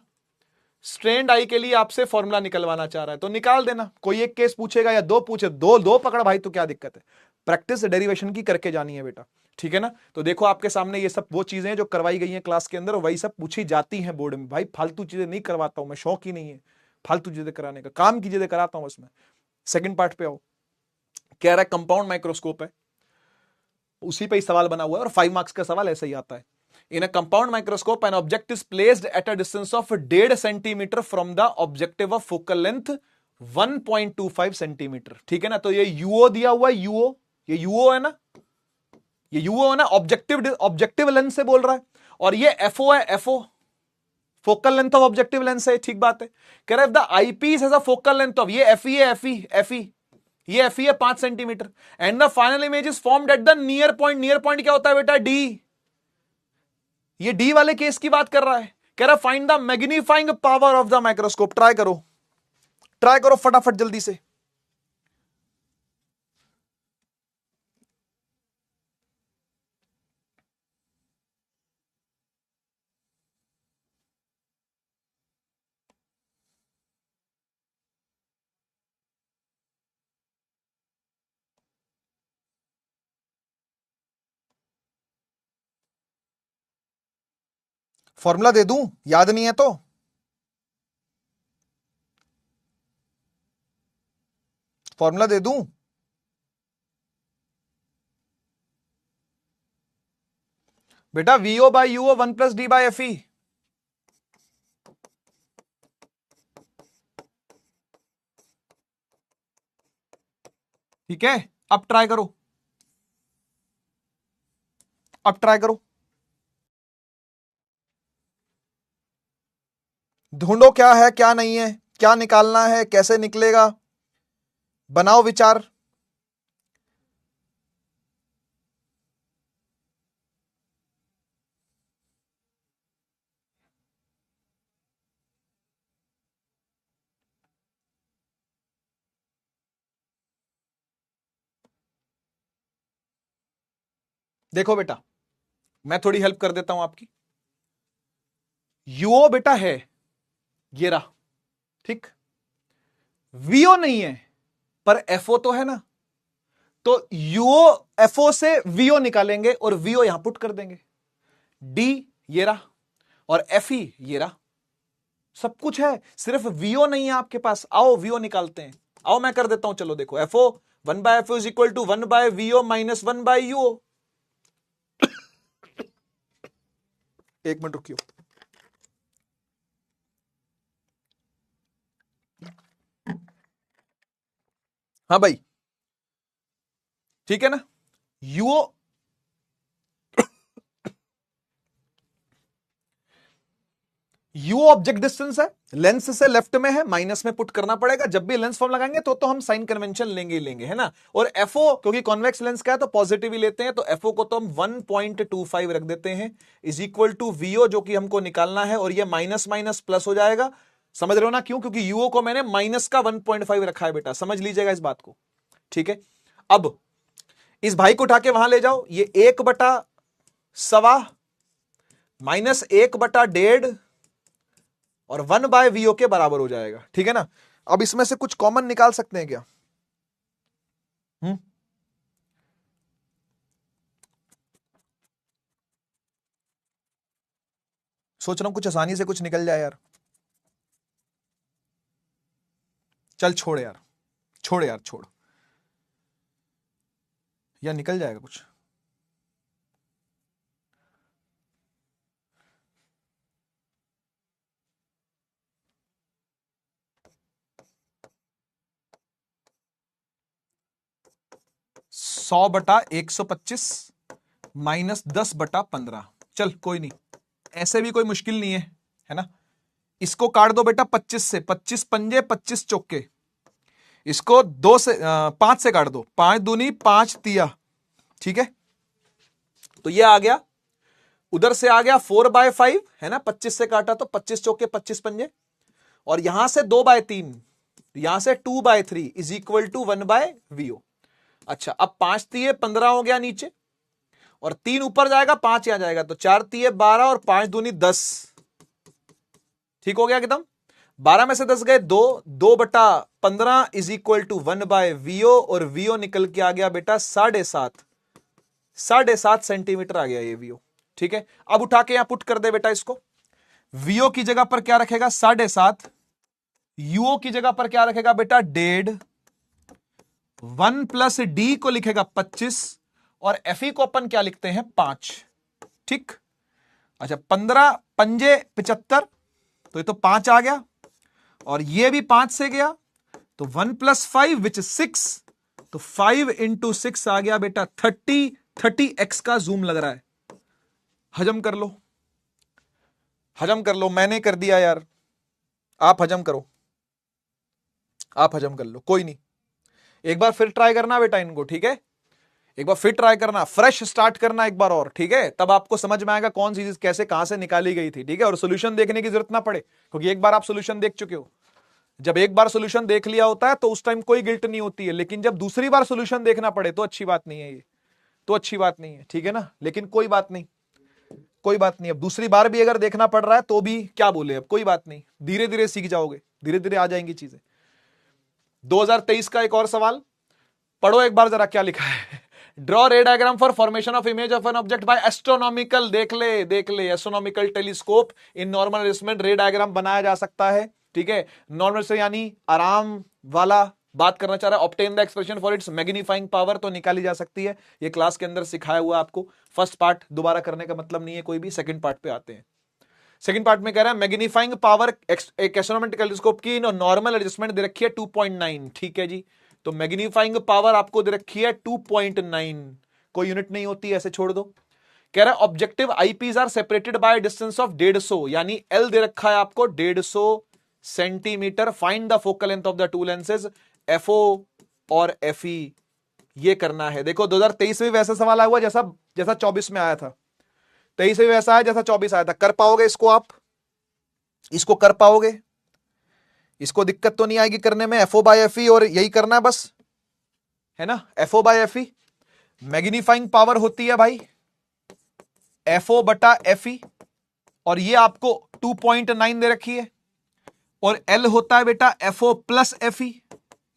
S1: स्ट्रेन्ड आई के लिए आपसे फॉर्मूला निकलवाना चाह रहा है, तो निकाल देना, कोई एक केस पूछेगा या दो पूछे, दो दो पकड़ भाई, तो क्या दिक्कत है, प्रैक्टिस डेरिवेशन की करके जानी है बेटा, ठीक है ना, तो देखो आपके सामने ये सब वो चीजें जो करवाई गई हैं क्लास के अंदर, वही सब पूछी जाती हैं बोर्ड में, भाई फालतू चीजें नहीं करवाता हूं मैं, शौक ही नहीं है फालतू चीजें कराने का, काम की चीजें कराता हूं उसमें। सेकंड पार्ट पे आओ, कह रहा है कंपाउंड माइक्रोस्कोप है, उसी पे ही सवाल बना हुआ है, और 5 मार्क्स का सवाल ऐसे ही आता है। In a compound microscope, an object is placed at a distance of 1.5 centimeter from the objective of focal length 1.25 centimetre, ठीक है ना, तो ये यूओ दिया हुआ है, यूओ, ये यूओ है ना, ये यूओ है ना, ऑब्जेक्टिव लेंस से बोल रहा है, और ये एफओ है, FO focal length of objective lens है, ठीक बात है, कह रहा है the eyepiece has a focal length of, ये एफई है, एफई, ये एफई है 5 centimetre, and the final image is formed at the near point, near point क्या होता है बेटा, डी, ये डी वाले केस की बात कर रहा है, कह रहा find the magnifying power of the microscope, try करो फटाफट जल्दी से। फॉर्मूला दे दूं, याद नहीं है तो, फॉर्मूला दे दूं, बेटा VO by UO 1 plus D by F E. ठीक है, अब ट्राई करो, अब ट्राई करो, ढूंढो क्या है क्या नहीं है, क्या निकालना है, कैसे निकलेगा, बनाओ विचार। देखो बेटा, मैं थोड़ी हेल्प कर देता हूं आपकी। यूओ बेटा है ये रहा, ठीक, वीओ नहीं है पर एफओ तो है ना, तो यूओ एफओ से वीओ निकालेंगे और वीओ यहां पुट कर देंगे। डी ये रहा और एफ ई ये रहा, सब कुछ है, सिर्फ वीओ नहीं है आपके पास। आओ वीओ निकालते हैं, आओ मैं कर देता हूं। चलो देखो, FO 1 by FO is equal to 1 by VO minus 1 by UO. एक मिनट रुकियो, हाँ भाई, ठीक है ना। यूओ यूओ ऑब्जेक्ट डिस्टेंस है, लेंस से लेफ्ट में है, माइनस में पुट करना पड़ेगा। जब भी लेंस फॉर्म लगाएंगे तो हम साइन कन्वेंशन लेंगे ही लेंगे, है ना। और एफओ क्योंकि कॉन्वेक्स लेंस का है तो पॉजिटिव ही लेते हैं, तो एफओ को तो हम 1.25 रख देते हैं, इज इक्वल टू वीओ जो कि हमको निकालना है, और ये माइनस माइनस प्लस हो जाएगा। समझ रहे हो ना क्यों? क्योंकि यूओ को मैंने माइनस का 1.5 रखा है बेटा, समझ लीजिएगा इस बात को, ठीक है। अब इस भाई को उठा के वहां ले जाओ, ये 1/1.25 माइनस 1/1.5 और 1 बाय वीओ के बराबर हो जाएगा, ठीक है ना। अब इसमें से कुछ कॉमन निकाल सकते हैं क्या? सोच रहा हूं कुछ आसानी से कुछ निकल जाए यार। चल छोड़ यार, छोड़ यार, छोड़ या निकल जाएगा कुछ। $100/125 माइनस 10/15। चल कोई नहीं, ऐसे भी कोई मुश्किल नहीं है ना। इसको काट दो बेटा 25 से, 25 पंजे 25 चौके, इसको 5 से काट दो, 5 दूनी 5 तिया, ठीक है। तो ये आ गया, उधर से आ गया 4/5, है ना, 25 से काटा तो 25 चौके 25 पंजे, और यहां से 2/3, यहां से 2/3 is equal to 1 by VO. अच्छा, अब 5 तिये 15 हो गया नीचे, और 3 ऊपर जाएगा 5 यहां जाएगा, तो 4 तिये 12 और 5 दूनी 10, ठीक हो गया एकदम। 12 में से 10 गए 2, 2/15 is equal to 1 by VO, और वीओ निकल के आ गया बेटा 7.5 सेंटीमीटर आ गया ये वीओ, ठीक है। अब उठा के यहां पुट कर दे बेटा इसको, वीओ की जगह पर क्या रखेगा 7.5, यूओ की जगह पर क्या रखेगा बेटा 1.5, 1 प्लस डी को लिखेगा 25, और एफ ई को अपन क्या लिखते हैं 5, ठीक। अच्छा, 15 पंजे 75, तो ये तो 5 आ गया, और ये भी 5 से गया, तो 1 + 5 विच 6, तो 5 × 6 आ गया बेटा 30x का जूम लग रहा है। हजम कर लो, हजम कर लो, मैंने कर दिया यार, आप हजम करो, आप हजम कर लो, कोई नहीं। एक बार फिर ट्राई करना बेटा इनको, ठीक है। एक बार फिर ट्राई करना, फ्रेश स्टार्ट करना एक बार और, ठीक है। तब आपको समझ में आएगा कौन सी चीज कैसे कहां से निकाली गई थी, ठीक है। और सोल्यूशन देखने की जरूरत ना पड़े, क्योंकि एक बार आप सोल्यूशन देख चुके हो। जब एक बार सोल्यूशन देख लिया होता है तो उस टाइम कोई गिल्ट नहीं होती है, लेकिन जब दूसरी बार सोल्यूशन देखना पड़े तो अच्छी बात नहीं है, ये तो अच्छी बात नहीं है, ठीक है ना। लेकिन कोई बात नहीं, कोई बात नहीं, अब दूसरी बार भी अगर देखना पड़ रहा है तो भी क्या बोले, अब कोई बात नहीं, धीरे धीरे सीख जाओगे, धीरे धीरे आ जाएंगी चीजें। 2023 का एक और सवाल पढ़ो एक बार जरा, क्या लिखा है। ड्रॉ रे diagram for formation of image of an object by astronomical, देख ले देख ले, astronomical telescope in normal arrangement रे डायग्राम बनाया जा सकता है, ठीक है। नॉर्मल से यानी आराम वाला बात करना चाह रहा है obtain the expression for its magnifying power, तो निकाली जा सकती है, ये क्लास के अंदर सिखाया हुआ आपको। फर्स्ट पार्ट दोबारा करने का मतलब नहीं है कोई भी, सेकंड पार्ट पे आते हैं। सेकंड पार्ट में कह रहा है मैग्नीफाइंग पावर एक एस्ट्रोनॉमेट्रिक टेलीस्कोप की नॉर्मल एडजस्टमेंट दे रखी है 2.9, ठीक है जी। तो मैग्नीफाइंग पावर आपको दे रखी है 2.9, कोई यूनिट नहीं होती, ऐसे छोड़ दो। कह रहा है objective eyepieces are separated by distance of 150, यानी एल दे रखा है आपको 150 centimetre. Find the focal length of the two lenses FO और एफई, ये करना है। देखो 2023 में वैसा सवाल आया हुआ जैसा 24 में आया था, 23 में वैसा है जैसा 24 आया था। कर पाओगे इसको आप? इसको कर पाओगे? इसको दिक्कत तो नहीं आएगी करने में? एफओ बाय एफई और यही करना है बस, है ना। FO by FE magnifying power होती है भाई एफओ बटा एफई, और ये आपको 2.9 दे रखी है, और एल होता है बेटा एफओ प्लस एफई,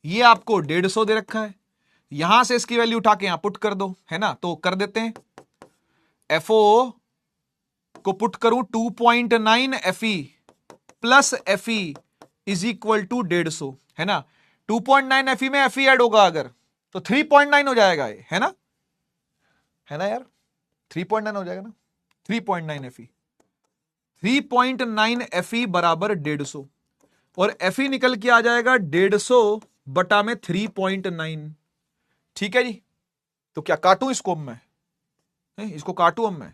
S1: ये आपको 150 दे रखा है। यहां से इसकी वैल्यू उठा के यहां पुट कर दो, है ना। तो कर देते हैं, एफओ को पुट करूं 2.9 FE plus FE is equal to 150, है ना। 2.9 एफई में एफई ऐड होगा अगर, तो 3.9 हो जाएगा ये, है ना, है ना यार, 3.9 हो जाएगा ना। 3.9 एफई, 3.9 एफई बराबर 150, और एफई निकल के आ जाएगा 150 बटा में 3.9, ठीक है जी। तो क्या काटूं इसको अब मैं? इसको काटूं अब मैं?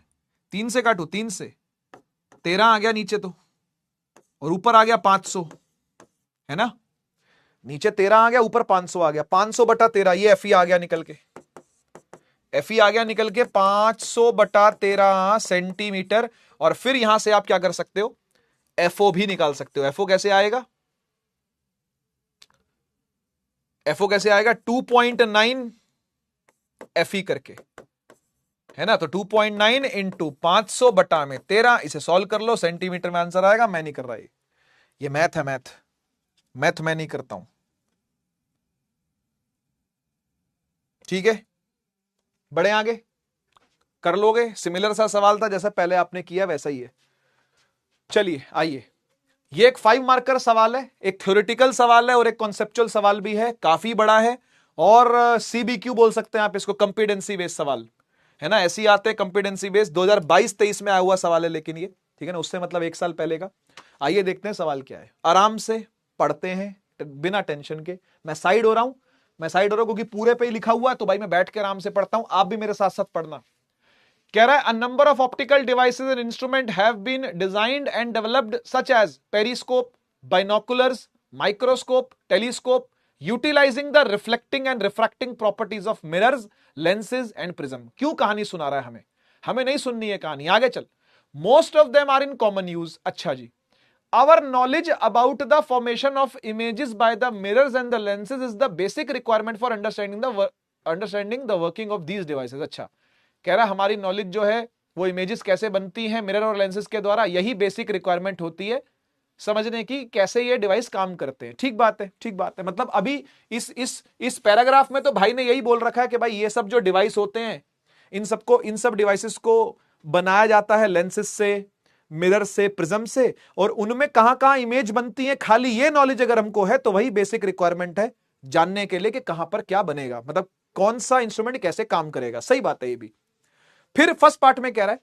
S1: 3 से काटूं, 3 से 13 आ गया नीचे तो, और ऊपर आ गया 500, है ना। नीचे 13 आ गया, ऊपर 500 आ गया, 500 बटा 13, ये एफई आ गया निकल के, एफई आ गया निकल के 500 बटा 13 सेंटीमीटर। और फिर यहां से आप क्या कर सकते हो, एफओ भी निकाल सकते हो। एफओ कैसे आएगा? एफओ कैसे आएगा? 2.9 एफई करके, है ना। तो 2.9 इंटू 500 बटा में 13, इसे सॉल्व कर लो, सेंटीमीटर में आंसर आएगा। मैं नहीं कर रहा, ये मैथ है, मैथ मैं नहीं करता हूं, ठीक है। बड़े आगे कर लोगे, सिमिलर सा सवाल था जैसा पहले आपने किया वैसा ही है। चलिए आइए, ये एक 5 मार्कर सवाल है, एक थ्योरेटिकल सवाल है और एक कॉन्सेप्चुअल सवाल भी है, काफी बड़ा है, और सीबीक्यू बोल सकते हैं आप इसको, कंपिटेंसी बेस्ड सवाल, है ना। ऐसे ही आते हैं कंपिटेंसी बेस्ड, 2022-23 में आया हुआ सवाल है लेकिन ये, ठीक है ना, उससे मतलब 1 साल पहले का। आइए देखते हैं सवाल क्या है, आराम से पढ़ते हैं बिना टेंशन के। मैं साइड हो रहा हूं, क्योंकि पूरे पे ही लिखा हुआ है, तो भाई मैं बैठ के आराम से पढ़ता हूं, आप भी मेरे साथ साथ पढ़ना। कह रहा है a number of optical devices and instrument have been designed and developed such as periscope, binoculars, microscope, telescope, utilising the reflecting and refracting properties of mirrors, lenses and prism. क्यों कहानी सुना रहा है हमें नहीं सुननी है कहानी, आगे चल। Most of them are in common use, अच्छा जी। Our knowledge about the formation of images by the mirrors and the lenses is the basic requirement for understanding the working of these devices. अच्छा, कह रहा हमारी नॉलेज जो है वो इमेजेस कैसे बनती हैं मिरर और लेंसेज के द्वारा, यही बेसिक रिक्वायरमेंट होती है समझने की कैसे ये डिवाइस काम करते हैं। ठीक बात है, ठीक बात है। मतलब अभी इस पैराग्राफ में तो भाई ने यही बोल रखा है कि भाई ये सब जो डिवाइस होते हैं इन सब डिवाइसेस को बनाया जाता है लेंसेज से, मिरर से, प्रिज्म से, और उनमें कहां कहां इमेज बनती है, खाली ये नॉलेज अगर हमको है तो वही बेसिक रिक्वायरमेंट है जानने के लिए कि कहां पर क्या बनेगा, मतलब कौन सा इंस्ट्रूमेंट कैसे काम करेगा। सही बात है ये भी। फिर फर्स्ट पार्ट में कह रहा है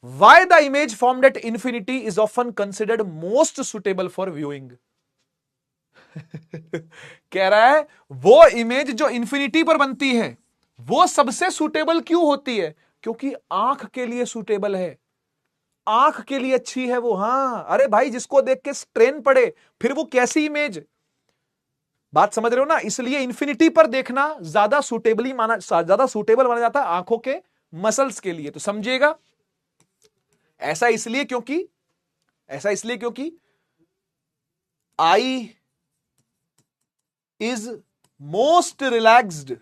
S1: why the image formed at infinity is often considered most suitable for viewing. कह रहा है वो इमेज जो इंफिनिटी पर बनती है वो सबसे सुटेबल क्यों होती है? क्योंकि आंख के लिए सुटेबल है, आंख के लिए अच्छी है वो। हां, अरे भाई जिसको देख के स्ट्रेन पड़े, फिर वो कैसी इमेज, बात समझ रहे हो ना। इसलिए इंफिनिटी पर देखना ज्यादा सुटेबल माना जाता है आंखों के मसल्स के लिए। तो समझिएगा, ऐसा इसलिए क्योंकि eye is most relaxed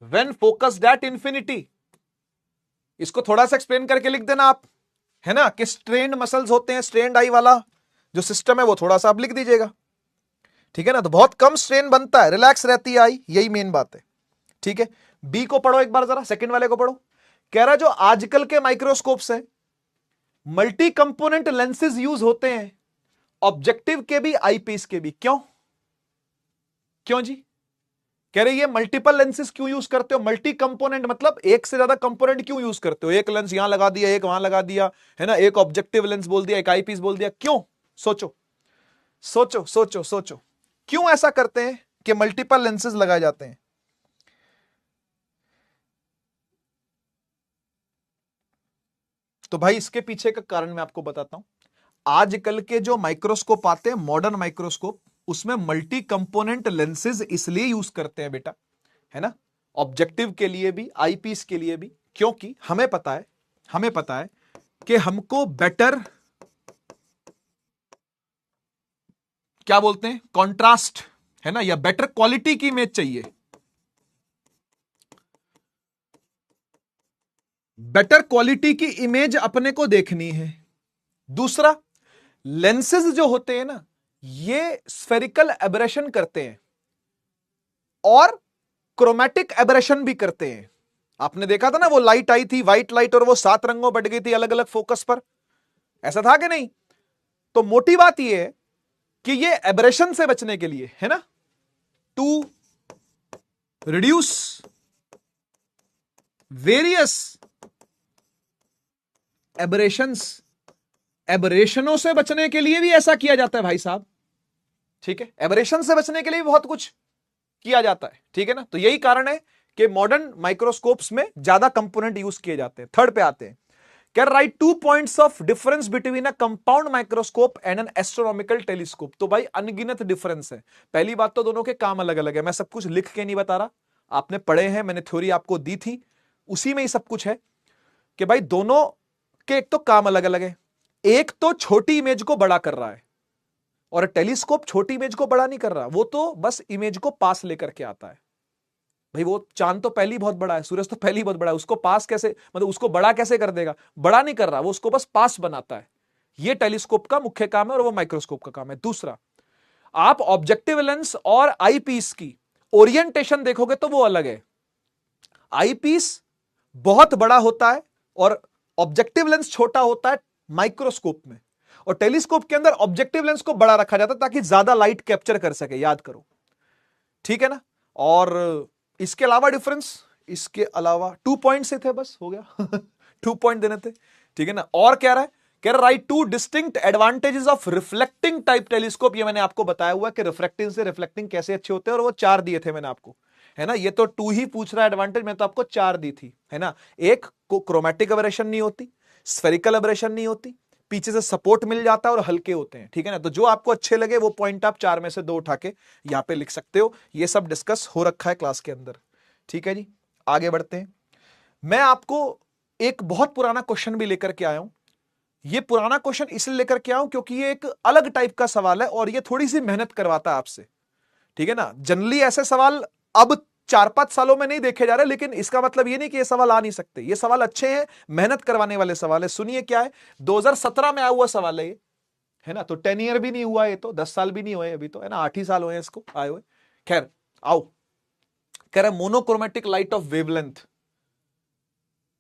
S1: when focused at infinity. इसको थोड़ा सा एक्सप्लेन करके लिख देना आप, है ना, कि स्ट्रेन्ड मसल्स होते हैं, स्ट्रेन्ड आई वाला जो सिस्टम है वो थोड़ा सा आप लिख दीजिएगा, ठीक है ना। तो बहुत कम स्ट्रेन बनता है, रिलैक्स रहती है आई, यही मेन बात है, ठीक है। बी को पढ़ो एक बार जरा, सेकंड वाले को पढ़ो। कह रहा जो आजकल के माइक्रोस्कोप्स है मल्टी कंपोनेंट लेंसेज यूज होते हैं ऑब्जेक्टिव के भी, आईपीस के भी। क्यों? क्यों जी? कह रहे ये मल्टीपल लेंसेज क्यों यूज करते हो? मल्टी कंपोनेंट मतलब एक से ज्यादा कंपोनेंट क्यों यूज करते हो? एक लेंस यहां लगा दिया, एक वहां लगा दिया, है ना, एक ऑब्जेक्टिव लेंस बोल दिया, एक आईपीस बोल दिया। क्यों? सोचो सोचो सोचो सोचो, क्यों ऐसा करते हैं कि मल्टीपल लेंसेज लगाए जाते हैं? तो भाई इसके पीछे का कारण मैं आपको बताता हूं। आजकल के जो माइक्रोस्कोप आते हैं, मॉडर्न माइक्रोस्कोप, उसमें मल्टी कंपोनेंट लेंसेज इसलिए यूज करते हैं बेटा, है ना, ऑब्जेक्टिव के लिए भी, आईपीस के लिए भी, क्योंकि हमें पता है कि हमको बेटर, क्या बोलते हैं, कॉन्ट्रास्ट, है ना, या बेटर क्वालिटी की इमेज चाहिए। बेटर क्वालिटी की इमेज अपने को देखनी है। दूसरा, लेंसेज जो होते हैं ना, ये स्फेरिकल एबरेशन करते हैं और क्रोमैटिक एबरेशन भी करते हैं। आपने देखा था ना, वो लाइट आई थी, व्हाइट लाइट, और वो 7 रंगों बढ़ गई थी अलग अलग फोकस पर, ऐसा था कि नहीं? तो मोटी बात यह है कि ये एबरेशन से बचने के लिए, है ना, टू रिड्यूस वेरियस एबरेशंस, एबरेशनों से बचने के लिए भी ऐसा किया जाता है भाई साहब, ठीक है, एबरेशन से बचने के लिए भी बहुत कुछ किया जाता है, ठीक है ना। तो यही कारण है कि मॉडर्न माइक्रोस्कोप्स में ज्यादा कंपोनेंट यूज किए जाते हैं। थर्ड पे आते हैं, can write 2 points of difference between a compound microscope and N astronomical telescope. तो भाई अनगिनत डिफरेंस है। पहली बात तो दोनों के काम अलग अलग है, मैं सब कुछ लिख के नहीं बता रहा, आपने पढ़े हैं, मैंने थ्योरी आपको दी थी, उसी में ही सब कुछ है कि भाई दोनों के एक तो काम अलग अलग है। एक तो छोटी इमेज को बड़ा कर रहा है और टेलीस्कोप छोटी इमेज को बड़ा नहीं कर रहा, वो तो बस इमेज को पास लेकर के आता है। भाई वो चांद तो पहले ही बहुत बड़ा है, सूरज तो पहले ही बहुत बड़ा है, उसको पास कैसे, मतलब उसको बड़ा कैसे कर देगा? बड़ा नहीं कर रहा, वो उसको बस पास बनाता है। ये टेलीस्कोप का मुख्य काम है और वो माइक्रोस्कोप का काम है। दूसरा, आप ऑब्जेक्टिव लेंस और आईपीस की ओरिएंटेशन देखोगे तो वो अलग है। आईपीस बहुत बड़ा होता है और ऑब्जेक्टिव लेंस छोटा होता है माइक्रोस्कोप में, और टेलीस्कोप के अंदर ऑब्जेक्टिव लेंस को बड़ा रखा जाता है ताकि ज्यादा लाइट कैप्चर कर सके, याद करो, ठीक है ना। और इसके अलावा डिफरेंस, इसके अलावा 2 पॉइंट से थे, बस हो गया 2 पॉइंट देने थे, ठीक है ना। और क्या रहा है, कह रहा right 2 distinct advantages of reflecting type telescope. ये मैंने आपको बताया हुआ कि रिफ्रैक्टिंग से रिफ्लेक्टिंग कैसे अच्छे होते हैं, और वो 4 दिए थे मैंने आपको, है ना। ये तो 2 ही पूछ रहा है एडवांटेज, मैं तो आपको 4 दी थी, है ना। एक को क्रोमैटिक एबरेशन नहीं होती, स्फेरिकल एबरेशन नहीं होती, पीछे से सपोर्ट मिल जाता है और हल्के होते हैं, ठीक है ना। तो जो आपको अच्छे लगे वो पॉइंट आप 4 में से 2 उठा के यहां पे लिख सकते हो। ये सब डिस्कस हो रखा है क्लास के अंदर, ठीक है जी। आगे बढ़ते हैं, मैं आपको एक बहुत पुराना क्वेश्चन भी लेकर के आया हूं। ये पुराना क्वेश्चन इसलिए लेकर के आया हूं क्योंकि ये एक अलग टाइप का सवाल है और ये थोड़ी सी मेहनत करवाता है आपसे, ठीक है ना। जनरली ऐसे सवाल अब 4-5 सालों में नहीं देखे जा रहे, लेकिन इसका मतलब ये नहीं कि ये सवाल आ नहीं सकते। ये सवाल अच्छे हैं, मेहनत करवाने वाले सवाल है। सुनिए क्या है, 2017 में आया हुआ सवाल है ये, है ना। तो 10 ईयर भी नहीं हुआ, ये तो 10 साल भी नहीं हुए अभी तो, है ना, 8 ही साल हुए इसको आए हुए। खैर आओ, कह रहा है monochromatic light of wavelength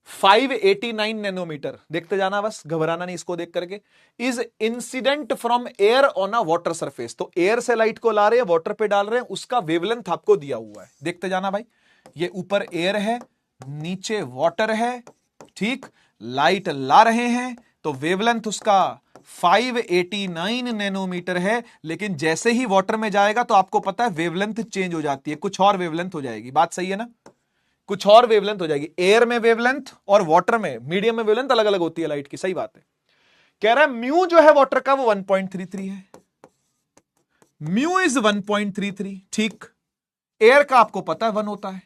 S1: 589 nanometre, देखते जाना बस, घबराना नहीं इसको देख करके, is incident from air on a water surface. तो एयर से लाइट को ला रहे हैं, वाटर पे डाल रहे हैं, उसका वेवलेंथ आपको दिया हुआ है, देखते जाना भाई। ये ऊपर एयर है, नीचे वाटर है, ठीक, लाइट ला रहे हैं, तो वेवलेंथ उसका 589 नैनोमीटर है। लेकिन जैसे ही वाटर में जाएगा तो आपको पता है वेवलेंथ चेंज हो जाती है, कुछ और वेवलेंथ हो जाएगी, बात सही है ना, कुछ और वेवलेंथ हो जाएगी। एयर में वेवलेंथ और वाटर में, मीडियम में वेवलेंथ अलग अलग होती है लाइट की, सही बात है। कह रहा है म्यू जो है वाटर का वो 1.33 है, म्यू इज 1.33, ठीक। एयर का आपको पता है 1 होता है,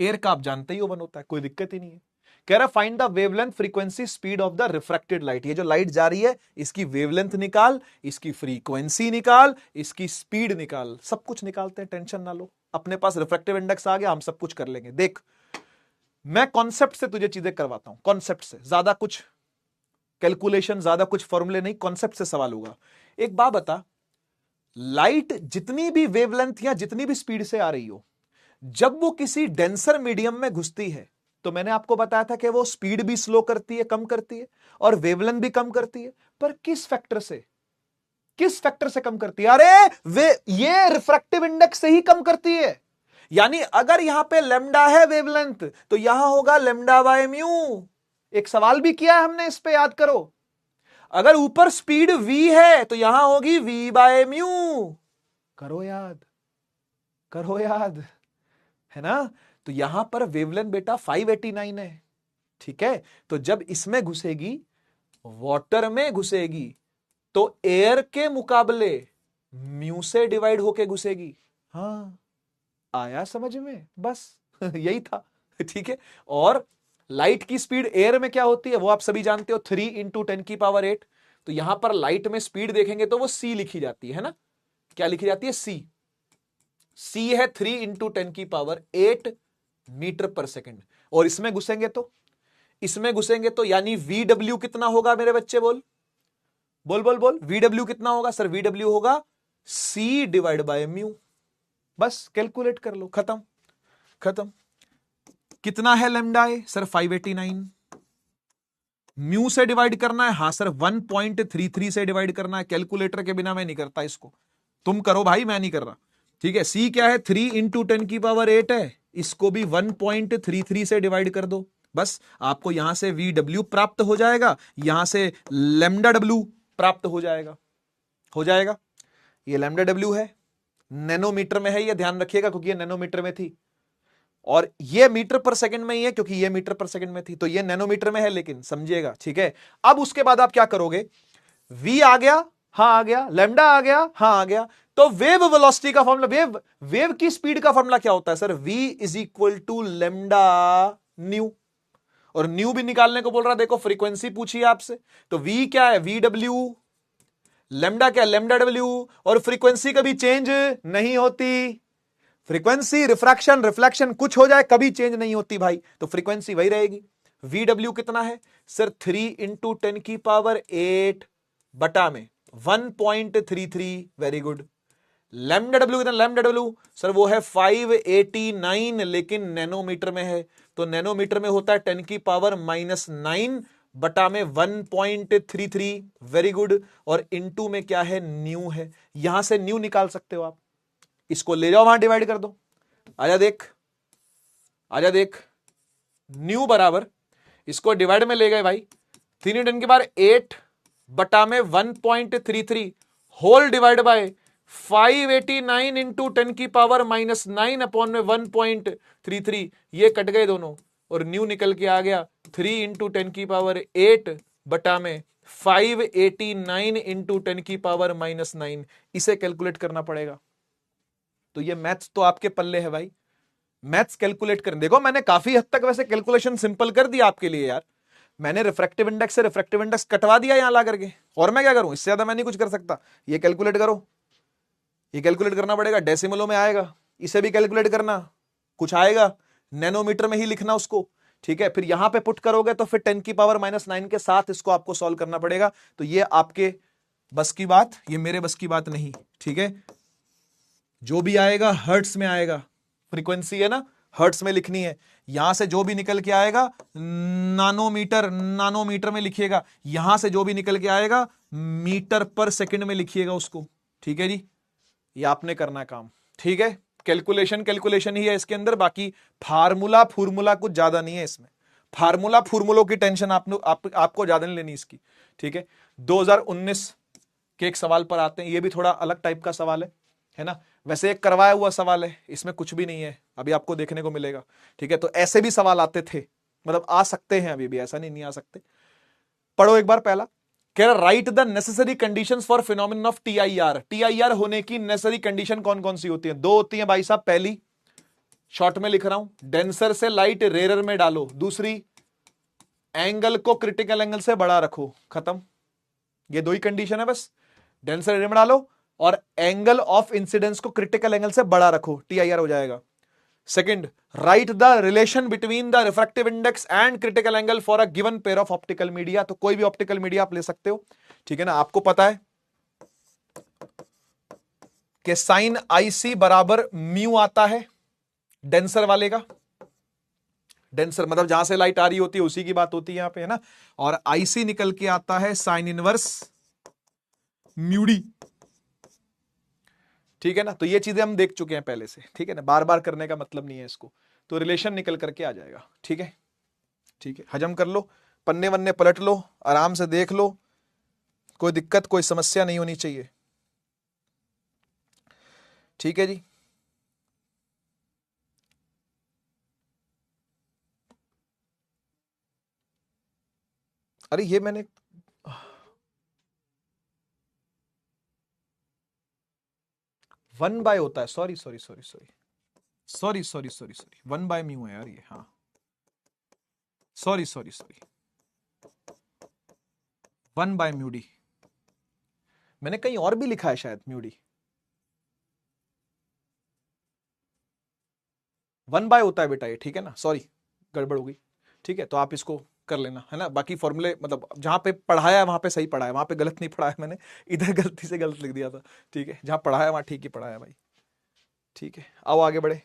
S1: एयर का आप जानते ही हो 1 होता है, कोई दिक्कत ही नहीं है। कह रहा find the wavelength frequency speed of the refracted light. ये जो लाइट जा रही है इसकी वेवलेंथ निकाल, इसकी फ्रीक्वेंसी निकाल, इसकी स्पीड निकाल, सब कुछ निकालते हैं, टेंशन ना लो, अपने पास रिफ्रैक्टिव इंडेक्स आ गया, हम सब कुछ कर लेंगे। देख, मैं कॉन्सेप्ट से तुझे चीजें करवाता हूं, कॉन्सेप्ट से, ज्यादा कुछ कैलकुलेशन, ज्यादा कुछ फॉर्मूले नहीं, कॉन्सेप्ट से सवाल होगा। एक बात बता, लाइट जितनी भी वेवलेंथ या जितनी भी स्पीड से आ रही हो, जब वो किसी डेंसर मीडियम में घुसती है तो मैंने आपको बताया था कि वो स्पीड भी स्लो करती है, कम करती है, और वेवलेंथ भी कम करती है। पर किस फैक्टर से, किस फैक्टर से कम करती है? अरे वे ये रिफ्रैक्टिव इंडेक्स से ही कम करती है। यानी अगर यहां पे लेमडा है वेवलेंथ, तो यहां होगा लेमडा बाय म्यू। एक सवाल भी किया है हमने, इस पे याद करो। अगर ऊपर स्पीड v है तो यहां होगी v बाय म्यू। करो याद, करो याद, है ना? तो यहां पर वेवलेंथ बेटा 589 है, ठीक है? तो जब इसमें घुसेगी, वाटर में घुसेगी, तो एयर के मुकाबले म्यू से डिवाइड होके घुसेगी। हाँ, आया समझ में? बस यही था, ठीक है? और लाइट की स्पीड एयर में क्या होती है वो आप सभी जानते हो, 3 × 10⁸। तो यहां पर लाइट में स्पीड देखेंगे तो वो c लिखी जाती है ना? क्या लिखी जाती है? c है 3 × 10⁸ मीटर पर सेकेंड। और इसमें घुसेंगे तो, इसमें घुसेंगे तो यानी VW कितना होगा मेरे बच्चे? बोल बोल बोल बोल, VW कितना होगा? सर VW होगा c डिवाइड बाय म्यू। बस कैलकुलेट कर लो, खत्म खत्म। कितना है लेमडा ए? सर 589। म्यू से डिवाइड करना है? हां सर 1.33 से डिवाइड करना है। कैलकुलेटर के बिना मैं नहीं करता इसको, तुम करो भाई, मैं नहीं कर रहा, ठीक है? सी क्या है? 3 × 10⁸ है, इसको भी 1.33 से डिवाइड कर दो। बस आपको यहां से VW प्राप्त हो जाएगा, यहां से लेमडा डब्ल्यू प्राप्त हो जाएगा, हो जाएगा। ये लेमडा डब्ल्यू है, नैनोमीटर में है, ये ध्यान रखिएगा क्योंकि ये नैनोमीटर में थी, और ये मीटर पर सेकंड में ही है क्योंकि ये मीटर पर सेकंड में थी, तो ये नैनोमीटर में है, लेकिन समझिएगा, ठीक है? अब उसके बाद आप क्या करोगे? v आ गया, हां आ गया, लैम्डा आ गया, हां आ गया, तो वेव वेलोसिटी का फॉर्मूला, वेव की स्पीड का फॉर्मूला क्या होता है? Sir v = lambda new. और न्यू भी निकालने को बोल रहा, देखो फ्रीक्वेंसी पूछी है आपसे, तो v क्या है? VW। लैम्डा क्या? Lambda W. और फ्रीक्वेंसी कभी चेंज नहीं होती। फ्रीक्वेंसी, रिफ्रैक्शन, रिफ्लेक्शन कुछ हो जाए, कभी चेंज नहीं होती भाई, तो फ्रीक्वेंसी वही रहेगी। VW कितना है? सर 3 × 10⁸ बटा में 1.33। Very good. लैम्डा डब्ल्यू कितना? लैम्डा डब्ल्यू सर वो है 589, लेकिन नैनोमीटर में है, तो नैनोमीटर में होता है 10⁻⁹ बटा में 1.33। Very good. और इनटू में क्या है? न्यू है। यहां से न्यू निकाल सकते हो आप, इसको ले जाओ वहां डिवाइड कर दो। आजा देख, आजा देख, न्यू बराबर, इसको डिवाइड में ले गए भाई, 3 × 10⁸ बटा में 1.33 होल डिवाइड बाय 589 × 10⁻⁹ अपॉन में 1.33, ये कट गए दोनों और न्यू निकल के आ गया 3 × 10⁸ बटा में 589 × 10⁻⁹। इसे कैलकुलेट करना पड़ेगा। तो ये मैथ्स तो आपके पल्ले है भाई, मैथ्स कैलकुलेट करें। देखो मैंने काफी हद तक वैसे कैलकुलेशन सिंपल कर दिया आपके लिए यार, मैंने रिफ्रैक्टिव इंडेक्स से रिफ्रैक्टिव इंडेक्स कटवा दिया यहां ला करके, और मैं क्या करूं? इससे ज्यादा मैं नहीं कुछ कर सकता। ये कैलकुलेट करो, ये कैलकुलेट करना पड़ेगा, डेसिमलों में आएगा, इसे भी कैलकुलेट करना, कुछ आएगा नैनोमीटर में ही लिखना उसको, ठीक है? फिर यहां पे पुट करोगे तो फिर 10⁻⁹ के साथ इसको आपको सॉल्व करना पड़ेगा। तो ये आपके बस की बात, ये मेरे बस की बात नहीं, ठीक है? जो भी आएगा हर्ट्स में आएगा, फ्रीक्वेंसी है ना, हर्ट्स में लिखनी है। यहां से जो भी निकल के आएगा नानोमीटर, नानोमीटर में लिखिएगा। यहां से जो भी निकल के आएगा मीटर पर सेकंड में लिखिएगा उसको, ठीक है जी? ये आपने करना काम, ठीक है? कैलकुलेशन कैलकुलेशन ही है इसके अंदर, बाकी फार्मूला फॉर्मूला कुछ ज्यादा नहीं है इसमें। फार्मूला फॉर्मूलों की टेंशन आपको ज्यादा नहीं लेनी इसकी, ठीक है? 2019 के एक सवाल पर आते हैं, ये भी थोड़ा अलग टाइप का सवाल है ना? वैसे एक करवाया हुआ सवाल है, इसमें कुछ भी नहीं है, अभी आपको देखने को मिलेगा, ठीक है? तो ऐसे भी सवाल आते थे, मतलब आ सकते हैं अभी भी, ऐसा नहीं आ सकते। पढ़ो एक बार पहला, कह रहा right the necessary conditions for phenomenon of TIR. TIR होने की नेसेसरी कंडीशन कौन कौन सी होती है? दो होती है भाई साहब। पहली, शॉर्ट में लिख रहा हूं, डेंसर से लाइट रेयर में डालो। दूसरी, एंगल को क्रिटिकल एंगल से बड़ा रखो। खत्म, ये दो ही कंडीशन है बस। डेंसर रेयर में डालो और एंगल ऑफ इंसिडेंस को क्रिटिकल एंगल से बड़ा रखो, टीआईआर हो जाएगा। Second, right the relation between the refractive index and critical angle for a given pair of optical media. तो कोई भी ऑप्टिकल मीडिया आप ले सकते हो, ठीक है ना? आपको पता है कि साइन आईसी बराबर म्यू आता है डेंसर वाले का, डेंसर मतलब जहां से लाइट आ रही होती है उसी की बात होती है यहां पे, है ना। और आईसी निकल के आता है साइन इनवर्स म्यूडी, ठीक है ना। तो ये चीजें हम देख चुके हैं पहले से, ठीक है ना, बार बार करने का मतलब नहीं है इसको। तो रिलेशन निकल करके आ जाएगा, ठीक है। ठीक है, हजम कर लो, पन्ने वन्ने पलट लो, आराम से देख लो, कोई दिक्कत कोई समस्या नहीं होनी चाहिए, ठीक है जी। अरे ये मैंने वन बाय होता है, sorry sorry sorry sorry sorry sorry sorry sorry, one by mu है यार ये, हाँ sorry sorry sorry, one by mu D, मैंने कहीं और भी लिखा है शायद म्यूडी, वन बाय होता है बेटा ये, ठीक है ना, सॉरी गड़बड़ हो गई, ठीक है। तो आप इसको कर लेना, है ना। बाकी फॉर्मूले मतलब जहां पे पढ़ाया है वहां पे सही पढ़ाया, वहां पे गलत नहीं पढ़ाया मैंने, इधर गलती से गलत लिख दिया था, ठीक है। जहां पढ़ाया वहां ठीक ही पढ़ाया भाई, ठीक है। आओ आगे बढ़े।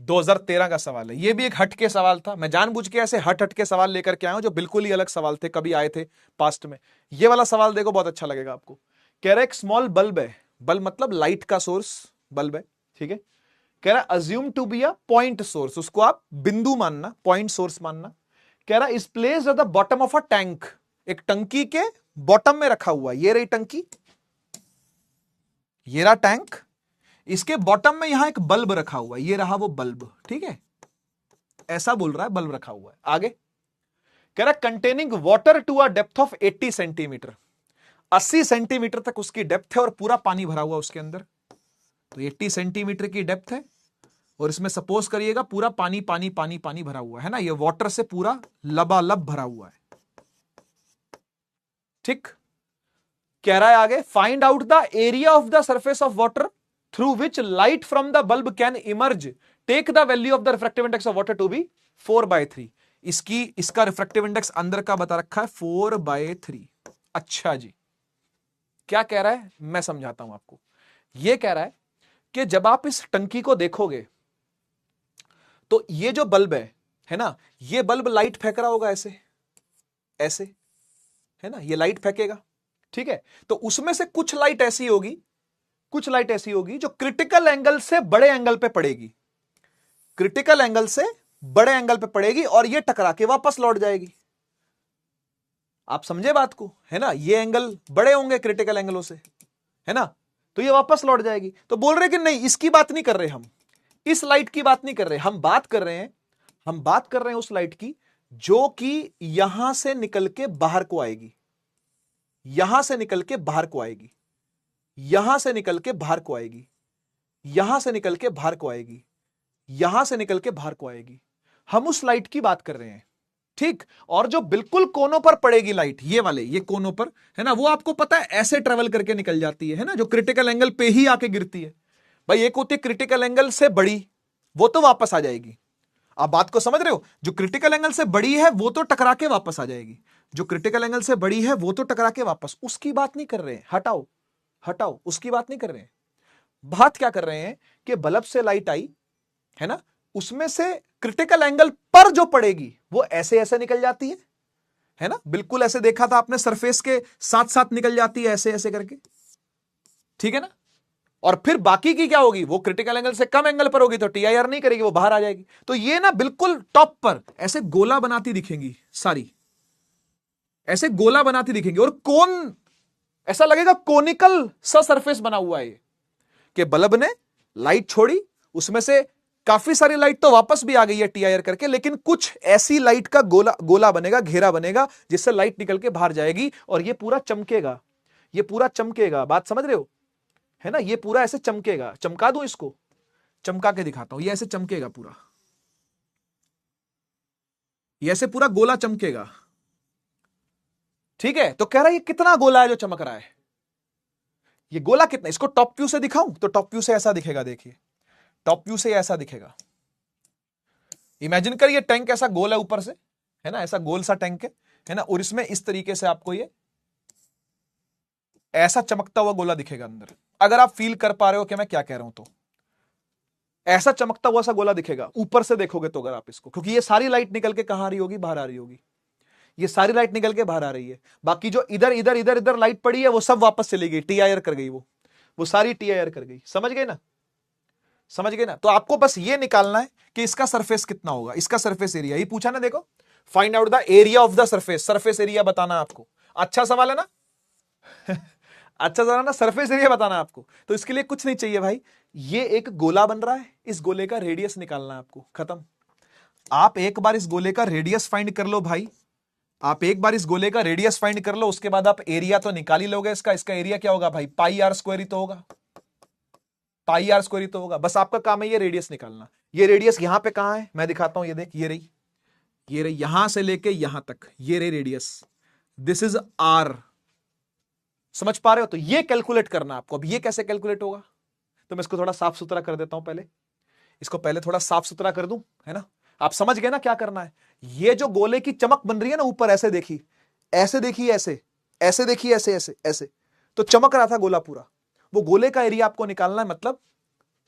S1: 2013 का सवाल है, ये भी एक हट के सवाल था, मैं जानबूझ के ऐसे हट हट के सवाल लेकर के आया हूं जो बिल्कुल ही अलग सवाल थे, कभी आए थे पास्ट में। ये वाला सवाल देखो, बहुत अच्छा लगेगा आपको। कह रहा है एक स्मॉल बल्ब है, बल्ब मतलब लाइट का सोर्स बल्ब है, ठीक है। कह रहा है assume to be a point source, उसको आप बिंदु मानना, पॉइंट सोर्स मानना। कह रहा है is placed at the bottom of a tank, एक टंकी के बॉटम में रखा हुआ, ये रही टंकी, ये रहा टैंक, इसके बॉटम में यहां एक बल्ब रखा हुआ है, ये रहा वो बल्ब, ठीक है। ऐसा बोल रहा है, बल्ब रखा हुआ है। आगे कह रहा है containing water to a depth of 80 centimetre, 80 centimetre तक उसकी डेप्थ है और पूरा पानी भरा हुआ उसके अंदर। तो 80 सेंटीमीटर की डेप्थ है और इसमें सपोज करिएगा पूरा पानी पानी पानी पानी भरा हुआ है ना, ये वाटर से पूरा लबालब भरा हुआ है, ठीक। कह रहा है आगे find out the area of the surface of water through which light from the bulb can emerge, take the value of the refractive index of water to be 4/3। इसका रिफ्रैक्टिव इंडेक्स अंदर का बता रखा है 4/3। अच्छा जी, क्या कह रहा है मैं समझाता हूं आपको। यह कह रहा है कि जब आप इस टंकी को देखोगे तो ये जो बल्ब है ना, ये बल्ब लाइट फेंक रहा होगा ऐसे ऐसे, है ना, ये लाइट फेंकेगा, ठीक है। तो उसमें से कुछ लाइट ऐसी होगी, कुछ लाइट ऐसी होगी जो क्रिटिकल एंगल से बड़े एंगल पे पड़ेगी, क्रिटिकल एंगल से बड़े एंगल पे पड़ेगी और ये टकरा के वापस लौट जाएगी। आप समझे बात को, है ना, ये एंगल बड़े होंगे क्रिटिकल एंगलों से, है ना, तो ये वापस लौट जाएगी। तो बोल रहे कि नहीं, इसकी बात नहीं कर रहे हम, इस लाइट की बात नहीं कर रहे, हम बात कर रहे हैं उस लाइट की जो कि यहां से निकल के बाहर को आएगी, यहां से निकल के बाहर को आएगी, यहां से निकल के बाहर को आएगी, यहां से निकल के बाहर को आएगी, यहां से निकल के बाहर को आएगी। हम उस लाइट की बात कर रहे हैं, ठीक। और जो बिल्कुल कोनों पर पड़ेगी लाइट, ये वाले, ये कोनों पर, है ना, वो आपको पता है ऐसे ट्रेवल करके निकल जाती है ना, जो क्रिटिकल एंगल पे ही आके गिरती है। भाई एक होती है क्रिटिकल एंगल से बड़ी, वो तो वापस आ जाएगी। आप बात को समझ रहे हो, जो क्रिटिकल एंगल से बड़ी है वो तो टकरा के वापस आ जाएगी, जो क्रिटिकल एंगल से बड़ी है वो तो टकरा के वापस, उसकी बात नहीं कर रहे हैं, हटाओ हटाओ, उसकी बात नहीं कर रहे हैं। बात क्या कर रहे हैं कि बल्ब से लाइट आई, है ना, उसमें से क्रिटिकल एंगल पर जो पड़ेगी वो ऐसे ऐसे निकल जाती है ना, बिल्कुल ऐसे देखा था आपने, सरफेस के साथ साथ निकल जाती है ऐसे ऐसे करके, ठीक है ना। और फिर बाकी की क्या होगी, वो क्रिटिकल एंगल से कम एंगल पर होगी तो टीआईआर नहीं करेगी, वो बाहर आ जाएगी। तो ये ना बिल्कुल टॉप पर ऐसे गोला बनाती दिखेंगी सारी, ऐसे गोला बनाती दिखेंगी, और कोन ऐसा लगेगा कोनिकल सा सरफेस बना हुआ है ये, कि बल्ब ने लाइट छोड़ी, उसमें से काफी सारी लाइट तो वापस भी आ गई है टीआईआर करके, लेकिन कुछ ऐसी लाइट का गोला गोला बनेगा, घेरा बनेगा, जिससे लाइट निकल के बाहर जाएगी और ये पूरा चमकेगा, ये पूरा चमकेगा। बात समझ रहे हो, है ना, ये पूरा ऐसे चमकेगा। चमका दूं इसको, चमका के दिखाता हूं, ये ऐसे चमकेगा पूरा, ये ऐसे पूरा गोला चमकेगा, ठीक है। तो कह रहा है ये कितना गोला है जो चमक रहा है, ये गोला कितना, इसको टॉप व्यू से दिखाऊं तो टॉप व्यू से ऐसा दिखेगा, देखिए टॉप व्यू से ऐसा दिखेगा। इमेजिन कर ये टैंक ऐसा गोल है ऊपर से, है ना, ऐसा गोल सा टैंक है ना, और इसमें इस तरीके से आपको ये ऐसा चमकता हुआ गोला दिखेगा अंदर, अगर आप फील कर पा रहे हो कि मैं क्या कह रहा हूं तो। ऐसा चमकता हुआ सा गोला दिखेगा ऊपर से देखोगे तो अगर आप इसको, क्योंकि ये सारी लाइट निकल के कहां आ रही होगी, बाहर आ रही होगी, ये सारी लाइट निकल के बाहर आ रही है। बाकी जो इधर इधर इधर इधर लाइट पड़ी है वो सब वापस चली गई, टीआईआर कर गई, वो सारी टीआईआर कर गई। समझ गए ना, समझ गए ना। तो आपको बस ये निकालना है कि इसका सरफेस कितना होगा, इसका सरफेस एरिया ही पूछा ना, देखो find out the area of the surface, surface area बताना आपको। अच्छा सवाल है ना अच्छा सवाल है ना, सरफेस एरिया बताना आपको। तो इसके लिए कुछ नहीं चाहिए भाई, ये एक गोला बन रहा है, इस गोले का रेडियस निकालना है आपको, खत्म। आप एक बार इस गोले का रेडियस फाइंड कर लो भाई, आप एक बार इस गोले का रेडियस फाइंड कर लो, उसके बाद आप एरिया तो निकाल ही लोगे इसका। इसका एरिया क्या होगा भाई, पाई आर स्क्वायर ही तो होगा, पाई आर स्क्वायर ही तो होगा। बस आपका काम है ये रेडियस निकालना। ये रेडियस यहां पे कहां है मैं दिखाता हूं, ये देख, ये रही, ये रही, यहां से लेके यहां तक, ये रही रेडियस, दिस इज आर। समझ पा रहे हो? तो ये कैलकुलेट करना आपको। अब ये कैसे कैलकुलेट होगा, तो मैं इसको थोड़ा साफ सुथरा कर देता हूं पहले, इसको पहले थोड़ा साफ सुथरा कर दूं, है ना। आप समझ गए ना क्या करना है। ये जो गोले की चमक बन रही है ना ऊपर, ऐसे देखी, ऐसे देखी, ऐसे ऐसे देखी, ऐसे ऐसे ऐसे, तो चमक रहा था गोला पूरा, वो गोले का एरिया आपको निकालना है। मतलब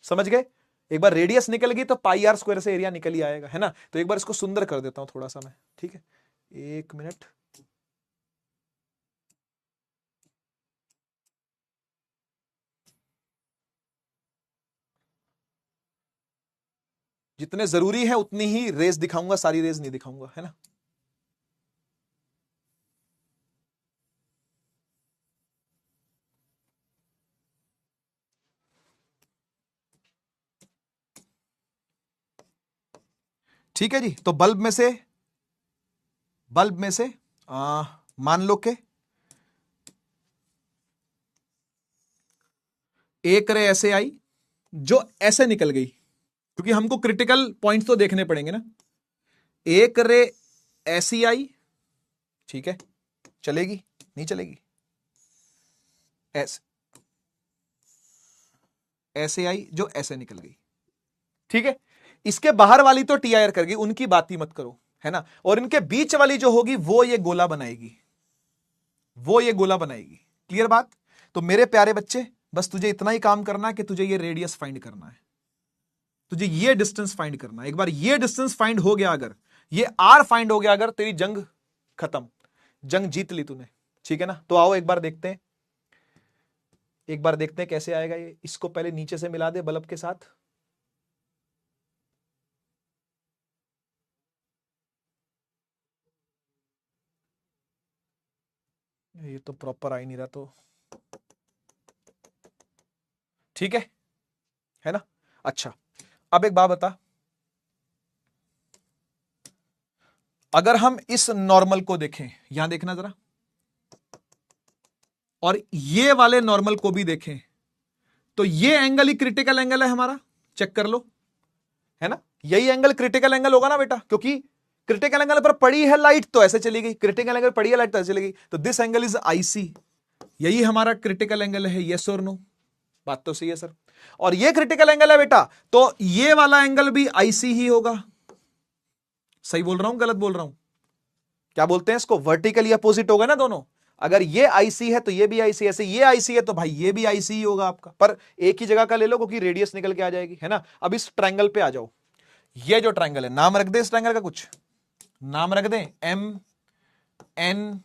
S1: समझ गए, एक बार रेडियस निकल गई तो पाई आर स्क्वायर से एरिया निकल ही आएगा, है ना। तो एक बार इसको सुंदर कर देता हूं थोड़ा सा मैं, ठीक है, एक मिनट। जितने जरूरी है उतनी ही रेस दिखाऊंगा, सारी रेस नहीं दिखाऊंगा, है ना। ठीक है जी। तो बल्ब में से मान लो के एक रे ऐसे आई जो ऐसे निकल गई, क्योंकि हमको क्रिटिकल पॉइंट्स तो देखने पड़ेंगे ना। एक रे ऐसी आई, ठीक है, चलेगी नहीं चलेगी, ऐसे ऐसे आई जो ऐसे निकल गई, ठीक है। इसके बाहर वाली तो टीआईआर कर गई, उनकी बात ही मत करो, है ना। और इनके बीच वाली जो होगी वो ये गोला बनाएगी, वो ये गोला बनाएगी। क्लियर बात। तो मेरे प्यारे बच्चे, बस तुझे इतना ही काम करना है कि तुझे ये रेडियस फाइंड करना है, तुझे ये डिस्टेंस फाइंड करना है। एक बार ये डिस्टेंस फाइंड हो गया, अगर ये आर फाइंड हो गया, अगर तेरी जंग खत्म, जंग जीत ली तूने, ठीक है ना। तो आओ एक बार देखते हैं, एक बार देखते हैं कैसे आएगा ये। इसको पहले नीचे से मिला दे बल्ब के साथ, ये तो प्रॉपर आ ही नहीं रहा, तो ठीक है ना। अच्छा, अब एक बात बता, अगर हम इस नॉर्मल को देखें, यहां देखना जरा, और ये वाले नॉर्मल को भी देखें, तो ये एंगल ही क्रिटिकल एंगल है हमारा, चेक कर लो, है ना। यही एंगल क्रिटिकल एंगल होगा ना बेटा, क्योंकि क्रिटिकल एंगल पर पड़ी है लाइट तो ऐसे चली गई, क्रिटिकल एंगल पड़ी है लाइट तो ऐसे चली गई, तो दिस एंगल इज आईसी, यही हमारा क्रिटिकल एंगल है। यस और नो, बात तो सही है सर। और ये क्रिटिकल एंगल है बेटा, तो ये वाला एंगल भी आईसी ही होगा। सही बोल रहा हूं गलत बोल रहा हूं, क्या बोलते हैं इसको, वर्टिकली अपोजिट होगा ना दोनों। अगर ये आईसी है तो ये भी आईसी, ऐसे ये आईसी है तो भाई ये भी आईसी ही होगा आपका, पर एक ही जगह का ले लो क्योंकि रेडियस निकल के आ जाएगी, है ना। अब इस ट्रायंगल पे आ जाओ, ये जो ट्रायंगल है, नाम रख दे इस ट्रायंगल का, कुछ नाम रख दे, एम एन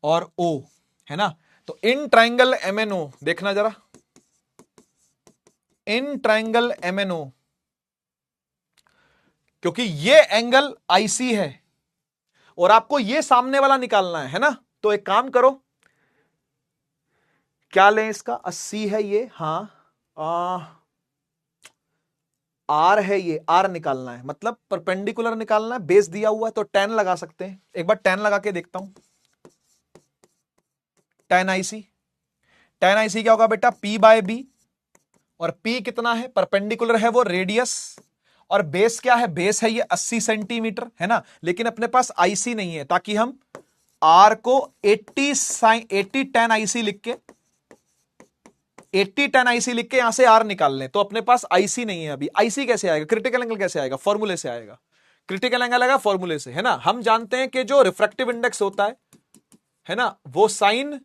S1: और ओ, है ना। तो in triangle M N O देखना जरा, in triangle M N O, क्योंकि ये एंगल आईसी है और आपको ये सामने वाला निकालना है ना। तो एक काम करो, क्या लें इसका, 80 है ये, हाँ, आर है ये, आर निकालना है, मतलब परपेंडिकुलर निकालना है, बेस दिया हुआ है तो tan लगा सकते हैं। एक बार tan लगा के देखता हूं, tan आईसी, tan आईसी क्या होगा बेटा, P बाय बी, और P कितना है, परपेंडिकुलर है वो रेडियस, और बेस क्या है, बेस है ये 80 सेंटीमीटर, है ना। लेकिन अपने पास आईसी नहीं है, ताकि हम आर को 80 tan आईसी लिख के, 80 tan आईसी लिख के यहां से आर निकाल लें, तो अपने पास आईसी नहीं है अभी। आईसी कैसे आएगा, क्रिटिकल एंगल कैसे आएगा, फॉर्मूले से आएगा, क्रिटिकल एंगल आएगा फॉर्मूले से, है ना। हम जानते हैं कि जो रिफ्रैक्टिव इंडेक्स होता है ना, वो साइन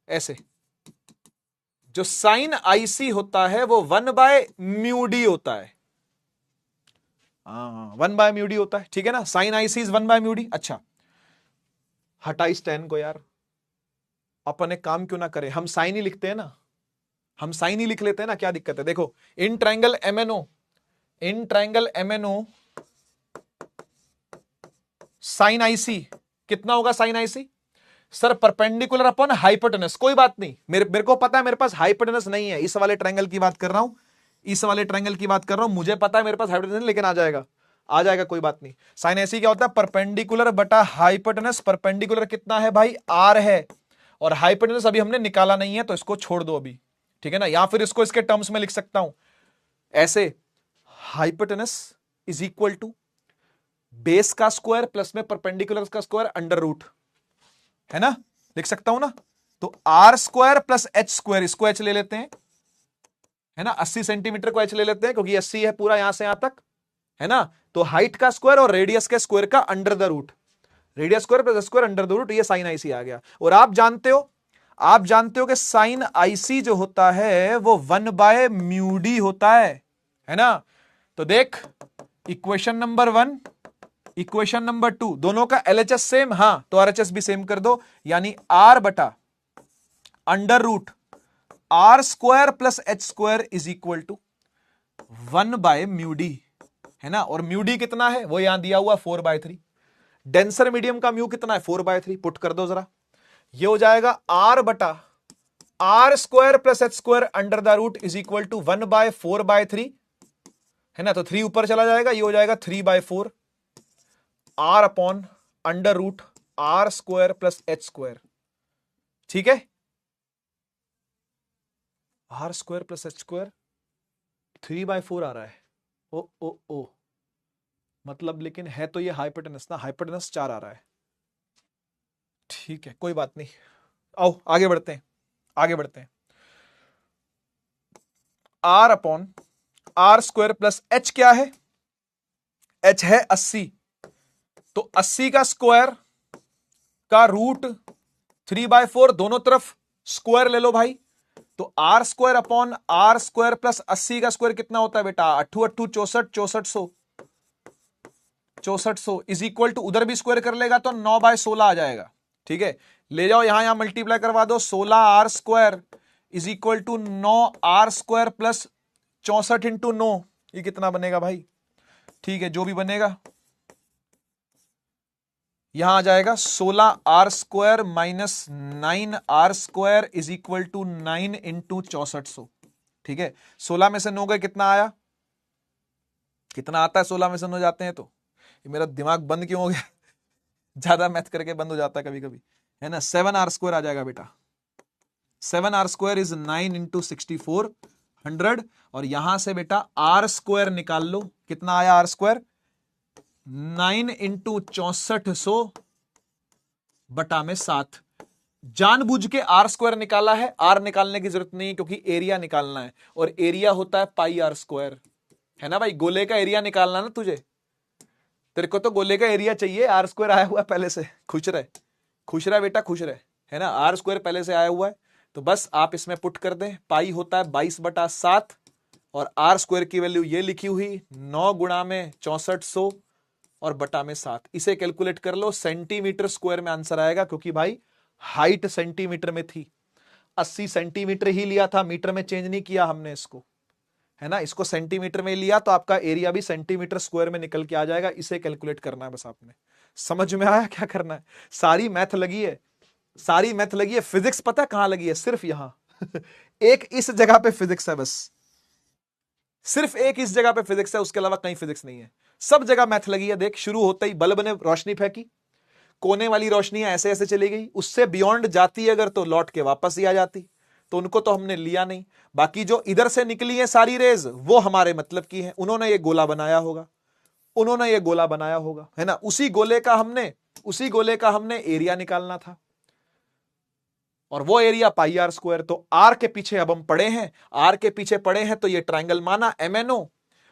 S1: ऐसे, जो साइन आईसी होता है वो 1/μd होता है। 1/μd होता है, ठीक है ना। Sign IC is 1/μd। अच्छा, हटा इस tan को यार, अपन एक काम क्यों ना करें, हम साइन ही लिखते हैं ना, हम साइन ही लिख लेते हैं ना, क्या दिक्कत है। देखो in triangle MNO sign IC कितना होगा, sign IC sir perpendicular upon hypotenuse. कोई बात नहीं, मेरे को पता है मेरे पास हाइपोटेनस नहीं है, इस वाले ट्रायंगल की बात कर रहा हूं, इस वाले ट्रायंगल की बात कर रहा हूं, मुझे पता है मेरे पास हाइपोटेनस, लेकिन आ जाएगा कोई बात नहीं। साइन आईसी क्या होता है, परपेंडिकुलर बटा हाइपोटेनस। परपेंडिकुलर कितना है भाई, आर है, और हाइपोटेनस अभी हमने निकाला नहीं है, तो इसको छोड़ दो अभी, ठीक है ना। या फिर इसको इसके टर्म्स में लिख सकता हूं ऐसे, hypotenuse is equal to base का स्क्वायर प्लस में परपेंडिकुलर का स्क्वायर अंडर रूट, है ना, लिख सकता हूं ना। तो R square plus H square, इसको एच ले लेते हैं, है ना, 80 सेंटीमीटर को एच ले लेते हैं, क्योंकि 80 है पूरा यहां से यहां तक, है ना। तो हाइट का स्क्वायर और रेडियस के स्क्वायर का under the root, radius square plus square under the root, ये साइन आईसी आ गया। और आप जानते हो कि साइन आईसी जो होता है वो 1/μd होता है ना। तो देख इक्वेशन नंबर 1, इक्वेशन नंबर 2, दोनों का एलएचएस सेम, हां तो आरएचएस भी सेम कर दो, यानी आर बटा under root R square plus H square is equal to 1/μd, है ना। और म्यू डी कितना है वो यहां दिया हुआ 4/3। डेंसर मीडियम का म्यू कितना है, 4/3, पुट कर दो जरा, ये हो जाएगा आर बटा R square plus H square under the root is equal to 1/4/3, है ना। तो 3 ऊपर चला जाएगा, ये हो जाएगा 3/4 R upon under root R square plus H square, ठीक है। R square plus H square 3/4 आ रहा है, ओ मतलब, लेकिन है तो ये हाइपोटेनस ना, हाइपोटेनस 4 आ रहा है, ठीक है कोई बात नहीं। आओ आगे बढ़ते हैं। R upon R square plus H क्या है, एच है 80, तो 80 का स्क्वायर का रूट 3/4, दोनों तरफ स्क्वायर ले लो भाई। तो R square upon R square plus 80 का स्क्वायर कितना होता है बेटा, 8 8 64, 6400 इज इक्वल टू, उधर भी स्क्वायर कर लेगा तो 9/16 आ जाएगा, ठीक है। ले जाओ यहां मल्टीप्लाई करवा दो, 16 R square is equal to 9 R square plus 64 into 9, ये कितना बनेगा भाई, ठीक है जो भी बनेगा, यहां आ जाएगा 16 R square minus 9 R square is equal to 9 into 6400, ठीक है। 16 में से 9 गए, कितना आया, कितना आता है 16 में से 9 जाते हैं तो, ये मेरा दिमाग बंद क्यों हो गया ज्यादा मैथ करके बंद हो जाता है कभी कभी, है ना। 7 आर स्क्वायर आ जाएगा बेटा, 7 आर स्क्वायर इज 9 इंटू 64 100, और यहां से बेटा आर स्क्वायर निकाल लो, कितना आया आर स्क्वायर, 9 इंटू 6400 बटा में 7। जानबूझ के आर स्क्वायर निकाला है, आर निकालने की जरूरत नहीं क्योंकि एरिया निकालना है, और एरिया होता है पाई आर स्क्वायर, है ना भाई। गोले का एरिया निकालना ना तुझे, तेरे को तो गोले का एरिया चाहिए, आर स्क्वायर आया हुआ है पहले से, खुश रहे बेटा, खुश रहे, है ना। आर स्क्वायर पहले से आया हुआ है, तो बस आप इसमें पुट कर दें, पाई होता है 22/7, और आर स्क्वायर की वैल्यू ये लिखी हुई 9 गुणा में 6400 और बटा में 7, इसे कैलकुलेट कर लो, सेंटीमीटर स्क्वायर में आंसर आएगा, क्योंकि भाई हाइट सेंटीमीटर में थी, 80 सेंटीमीटर ही लिया था, मीटर में चेंज नहीं किया हमने इसको, है ना। इसको सेंटीमीटर में लिया तो आपका एरिया भी सेंटीमीटर स्क्वायर में निकल के आ जाएगा, इसे कैलकुलेट करना है बस आपने। समझ में आया क्या करना है, सारी मैथ लगी है, फिजिक्स पता है कहां लगी है, सिर्फ यहां एक इस जगह पे फिजिक्स है, बस सिर्फ एक इस जगह पे फिजिक्स है, उसके अलावा कहीं फिजिक्स नहीं है, सब जगह मैथ लगी है। देख शुरू होते ही बल्ब ने रोशनी फेंकी, कोने वाली रोशनी ऐसे ऐसे चली गई, उससे बियॉन्ड जाती अगर तो लौट के वापस ही आ जाती, तो उनको तो हमने लिया नहीं। बाकी जो इधर से निकली है सारी रेज वो हमारे मतलब की है, उन्होंने ये गोला बनाया होगा, है ना। उसी गोले का हमने एरिया निकालना था, और वो एरिया पाई आर स्क्वायर। तो आर के पीछे अब हम पड़े हैं, तो ये ट्रायंगल माना MNO,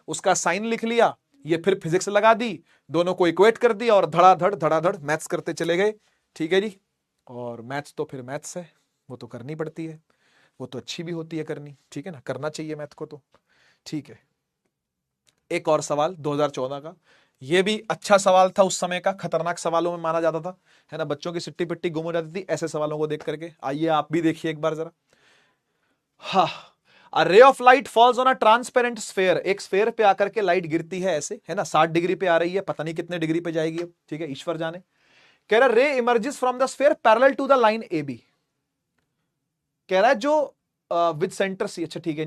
S1: उसका साइन लिख लिया, ये फिर फिजिक्स लगा दी, दोनों को इक्वेट कर दिया, और धड़ाधड़ मैथ्स करते चले गए, ठीक है जी। और मैथ्स तो फिर मैथ्स है, वो तो करनी पड़ती है। वो तो अच्छी भी होती है करनी, ठीक है ना, करना चाहिए मैथ को तो, ठीक है। एक और सवाल 2014 का, ये भी अच्छा सवाल था उस समय का, खतरनाक सवालों में माना जाता था, है ना, बच्चों की सिट्टी पिट्टी गुम हो जाती थी ऐसे सवालों को देख करके। आइए आप भी देखिए एक बार जरा। हाँ, a ray of light falls on a transparent sphere, एक स्फेयर पे आकर के लाइट गिरती है ऐसे, है ना, 60 डिग्री पे आ रही है, पता नहीं कितने डिग्री पे जाएगी अब, ठीक है, ईश्वर जाने। कह रहा ray emerges from the sphere parallel to the line A B, कह रहा है जो विद सेंटर सी, अच्छा ठीक है,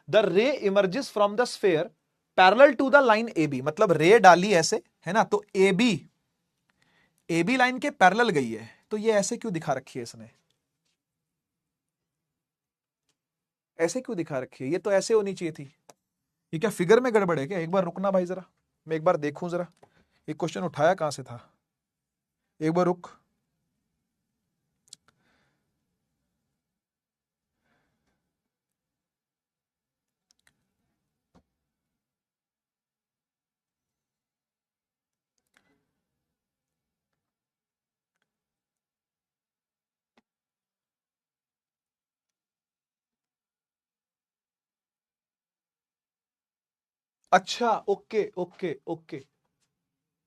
S1: the ray emerges from the sphere parallel to the line A B, मतलब रे डाली ऐसे, है ना, तो ए बी लाइन के पैरेलल गई है, तो ये ऐसे क्यों दिखा रखी है इसने, ऐसे क्यों दिखा रखी है, ये तो ऐसे होनी चाहिए थी, ये क्या फिगर में गड़बड़ है क्या, एक बार रुकना भाई जरा, मैं एक बार देखूं जरा, ये क्वेश्चन उठाया कहां से था, एक बार रुक। अच्छा, okay okay okay,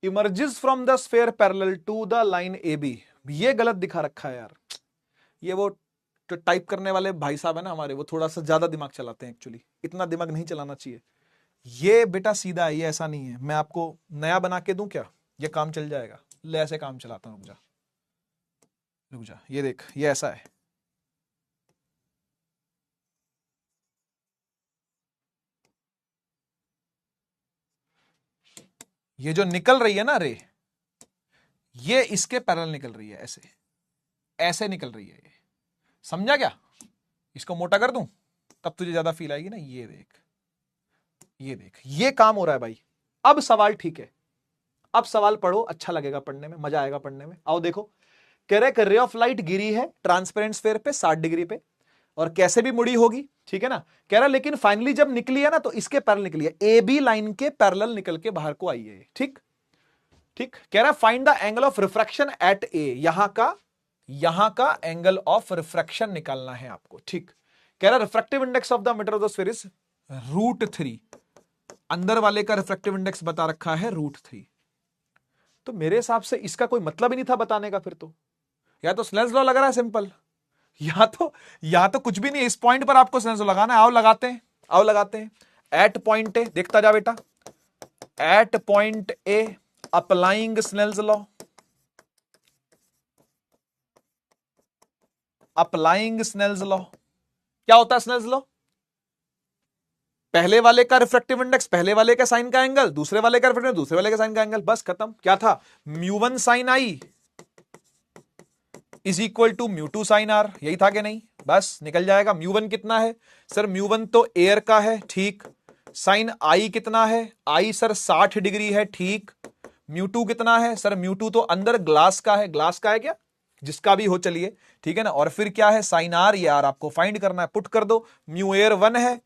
S1: emerges from the sphere parallel to the line A B, ये गलत दिखा रखा है यार, ये वो जो टाइप करने वाले भाई साहब है ना हमारे, वो थोड़ा सा ज्यादा दिमाग चलाते हैं एक्चुअली, इतना दिमाग नहीं चलाना चाहिए। ये बेटा सीधा है, ये ऐसा नहीं है, मैं आपको नया बना के दूं क्या, ये काम चल जाएगा, ले ऐसे काम चलाता हूं, रुक जा रुक जा, ये देख ये ऐसा है, ये जो निकल रही है ना रे, ये इसके पैरेलल निकल रही है ऐसे, ऐसे निकल रही है ये, समझा क्या, इसको मोटा कर दूं तब तुझे ज्यादा फील आएगी ना, ये देख ये देख, ये काम हो रहा है भाई। अब सवाल ठीक है, अब सवाल पढ़ो, अच्छा लगेगा पढ़ने में, मजा आएगा पढ़ने में, आओ देखो। कह रहे रे ऑफ लाइट गिरी है ट्रांसपेरेंट स्फेयर पे 60 डिग्री पे, और कैसे भी मुड़ी होगी, ठीक है ना, कह रहा लेकिन फाइनली जब निकली है ना तो इसके पैरेलल निकली है, ए बी लाइन के पैरेलल निकल के बाहर को आई है, ठीक ठीक। कह रहा find the angle of refraction at A, यहां का एंगल ऑफ रिफ्रैक्शन निकालना है आपको, ठीक। कह रहा refractive index of the metre of the sphere is √3, अंदर वाले का रिफ्रैक्टिव इंडेक्स बता रखा है √3, तो मेरे हिसाब से इसका कोई मतलब ही नहीं था बताने का फिर तो, या तो स्नेल्स लॉ लग रहा है सिंपल, या तो कुछ भी नहीं, इस पॉइंट पर आपको स्नेल्स लॉ लगाना है, आओ लगाते हैं, एट पॉइंट ए, देखता जा बेटा, at point A applying Snell's law, applying Snell's law, क्या होता है स्नेल्स लॉ, पहले वाले का रिफ्रैक्टिव इंडेक्स पहले वाले का साइन का एंगल, दूसरे वाले का रिफ्रैक्टिव दूसरे वाले का साइन का एंगल, बस खत्म। क्या था, μ1 sine i is equal to μ2 sine r, यही था कि नहीं, बस निकल जाएगा। μ1 कितना है सर, μ1 तो एयर का है, ठीक। साइन आई कितना है, आई सर 60 डिग्री है, ठीक। μ2 कितना है सर, μ2 तो अंदर ग्लास का है, ग्लास का है क्या, जिसका भी हो चलिए, ठीक है ना। और फिर क्या है साइन आर, ये आर आपको फाइंड करना है, पुट कर दो। म्यू एयर 1 है,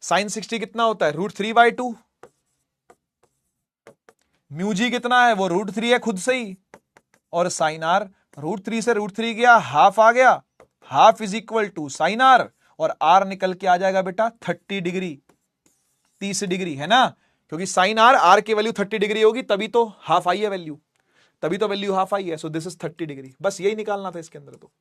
S1: साइन 60 कितना होता है √3/2, म्यू जी कितना है वो √3 है खुद से ही, और साइन आर √3 से √3 गया, हाफ आ गया, half is equal to sine R, और आर निकल के आ जाएगा बेटा 30 डिग्री, 30 डिग्री, है ना, क्योंकि साइन आर की वैल्यू 30 डिग्री होगी तभी तो हाफ आई है वैल्यू, तभी तो वैल्यू हाफ आई है, सो दिस इज 30 डिग्री, बस यही निकालना था इसके अंदर तो,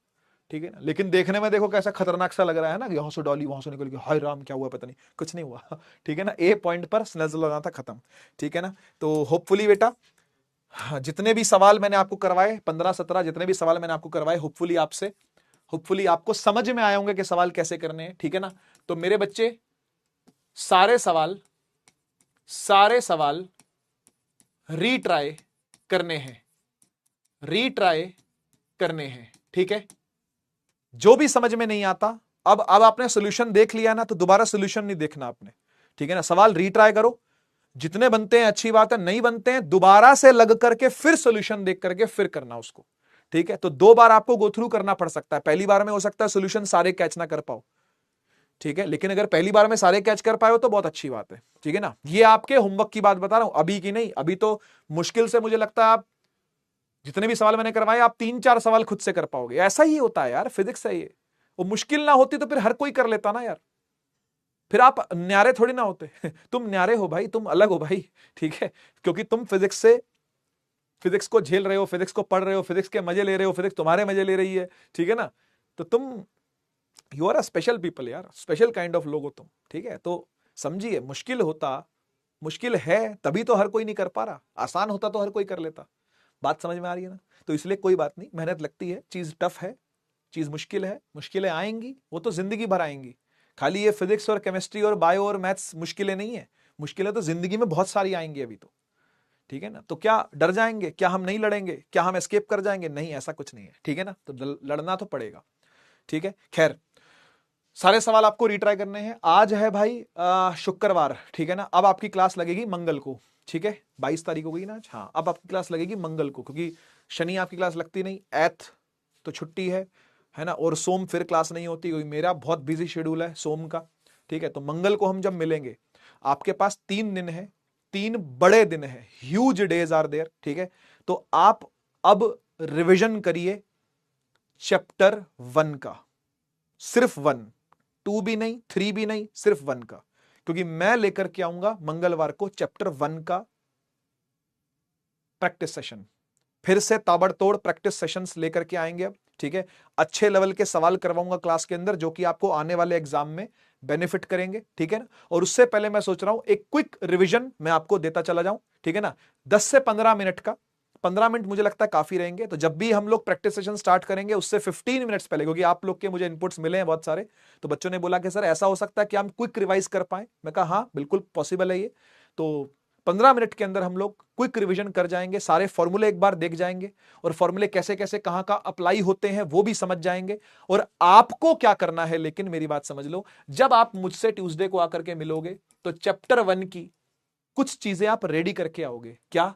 S1: ठीक है ना। लेकिन देखने में देखो कैसा खतरनाक सा लग रहा है ना, यहां से डॉली वहां से निकल के, हाय राम क्या हुआ पता नहीं, कुछ नहीं हुआ, ठीक है ना, ए पॉइंट पर स्नेल्स लॉ लगाना था, खत्म, ठीक है ना। तो होपफुली बेटा जितने भी सवाल मैंने आपको करवाए 15-17 जितने भी सवाल मैंने आपको करवाए, होपफुली आपको समझ में आए होंगे कि सवाल कैसे करने हैं, ठीक है ना। तो मेरे बच्चे सारे सवाल रीट्राई करने हैं, ठीक है। जो भी समझ में नहीं आता, अब आपने सोल्यूशन देख लिया ना, तो दोबारा सोल्यूशन नहीं देखना आपने, ठीक है ना। सवाल रीट्राई करो, जितने बनते हैं अच्छी बात है, नहीं बनते हैं दोबारा से लग करके फिर सोल्यूशन देख करके फिर करना उसको, ठीक है। तो 2 बार आपको गो थ्रू करना पड़ सकता है, पहली बार में हो सकता है सोल्यूशन सारे कैच ना कर पाओ, ठीक है, लेकिन अगर पहली बार में सारे कैच कर पाए हो तो बहुत अच्छी बात है, ठीक है ना। ये आपके होमवर्क की बात बता रहा हूं, अभी की नहीं, अभी तो मुश्किल से मुझे लगता है आप जितने भी सवाल मैंने करवाए आप 3-4 सवाल खुद से कर पाओगे, ऐसा ही होता है यार, फिजिक्स है ये, वो मुश्किल ना होती तो फिर हर कोई कर लेता ना यार, फिर आप न्यारे थोड़ी ना होते। तुम न्यारे हो भाई, तुम अलग हो भाई, ठीक है, क्योंकि तुम फिजिक्स को झेल रहे हो, फिजिक्स को पढ़ रहे हो, फिजिक्स के मजे ले रहे हो, फिजिक्स तुम्हारे मजे ले रही है, ठीक है ना। तो तुम, you are a special people यार, स्पेशल काइंड ऑफ लोग हो तुम, ठीक है। तो समझिए, मुश्किल है तभी तो हर कोई नहीं कर पा रहा, आसान होता तो हर कोई कर लेता। बात समझ में आ रही है ना। तो इसलिए कोई बात नहीं, मेहनत लगती है, चीज टफ है, चीज मुश्किल है, मुश्किलें आएंगी, वो तो जिंदगी भर आएंगी। खाली ये फिजिक्स और केमिस्ट्री और बायो और मैथ्स मुश्किलें नहीं है, मुश्किलें तो जिंदगी में बहुत सारी आएंगी अभी तो, ठीक है ना। तो क्या डर जाएंगे, क्या हम नहीं लड़ेंगे, क्या हम एस्केप कर जाएंगे, नहीं, ऐसा कुछ नहीं है, ठीक है ना। तो लड़ना तो पड़ेगा, ठीक है। खैर, सारे सवाल आपको रिट्राई करने हैं। आज है भाई शुक्रवार, ठीक है ना। अब आपकी क्लास लगेगी मंगल को, ठीक है, 22 तारीख हो गई ना आज, हाँ। अब आपकी क्लास लगेगी मंगल को, क्योंकि शनि आपकी क्लास लगती नहीं, ऐथ तो छुट्टी है ना, और सोम फिर क्लास नहीं होती, क्योंकि मेरा बहुत बिजी शेड्यूल है सोम का, ठीक है। तो मंगल को हम जब मिलेंगे, आपके पास 3 दिन है, 3 बड़े दिन है, ह्यूज डेज आर देयर, ठीक है। तो आप अब रिवीजन करिए चैप्टर 1 का, सिर्फ 1, 2 भी नहीं, 3 भी नहीं, सिर्फ 1 का, क्योंकि मैं लेकर के आऊंगा मंगलवार को चैप्टर 1 का प्रैक्टिस सेशन, फिर से ताबड़तोड़ प्रैक्टिस सेशंस लेकर के आएंगे अब, ठीक है। अच्छे लेवल के सवाल करवाऊंगा क्लास के अंदर, जो कि आपको आने वाले एग्जाम में बेनिफिट करेंगे, ठीक है ना। और उससे पहले मैं सोच रहा हूं एक क्विक रिवीजन मैं आपको देता चला जाऊं, ठीक है ना, 10 से 15 मिनट का। 15 मिनट मुझे लगता है काफी रहेंगे। तो जब भी हम लोग प्रैक्टिस सेशन स्टार्ट करेंगे, उससे 15 मिनट्स पहले, क्योंकि आप लोग के मुझे इनपुट्स मिले हैं बहुत सारे, तो बच्चों ने बोला कि सर ऐसा हो सकता है कि हम क्विक रिवाइज कर पाए। मैं कहा हाँ बिल्कुल पॉसिबल है ये। तो 15 मिनट के अंदर हम लोग क्विक रिवीजन कर जाएंगे, सारे फॉर्मूले एक बार देख जाएंगे, और फॉर्मूले कैसे कैसे कहां का अप्लाई होते हैं वो भी समझ जाएंगे। और आपको क्या करना है, लेकिन मेरी बात समझ लो, जब आप मुझसे ट्यूसडे को आकर के मिलोगे, तो चैप्टर 1 की कुछ चीजें आप रेडी करके आओगे। क्या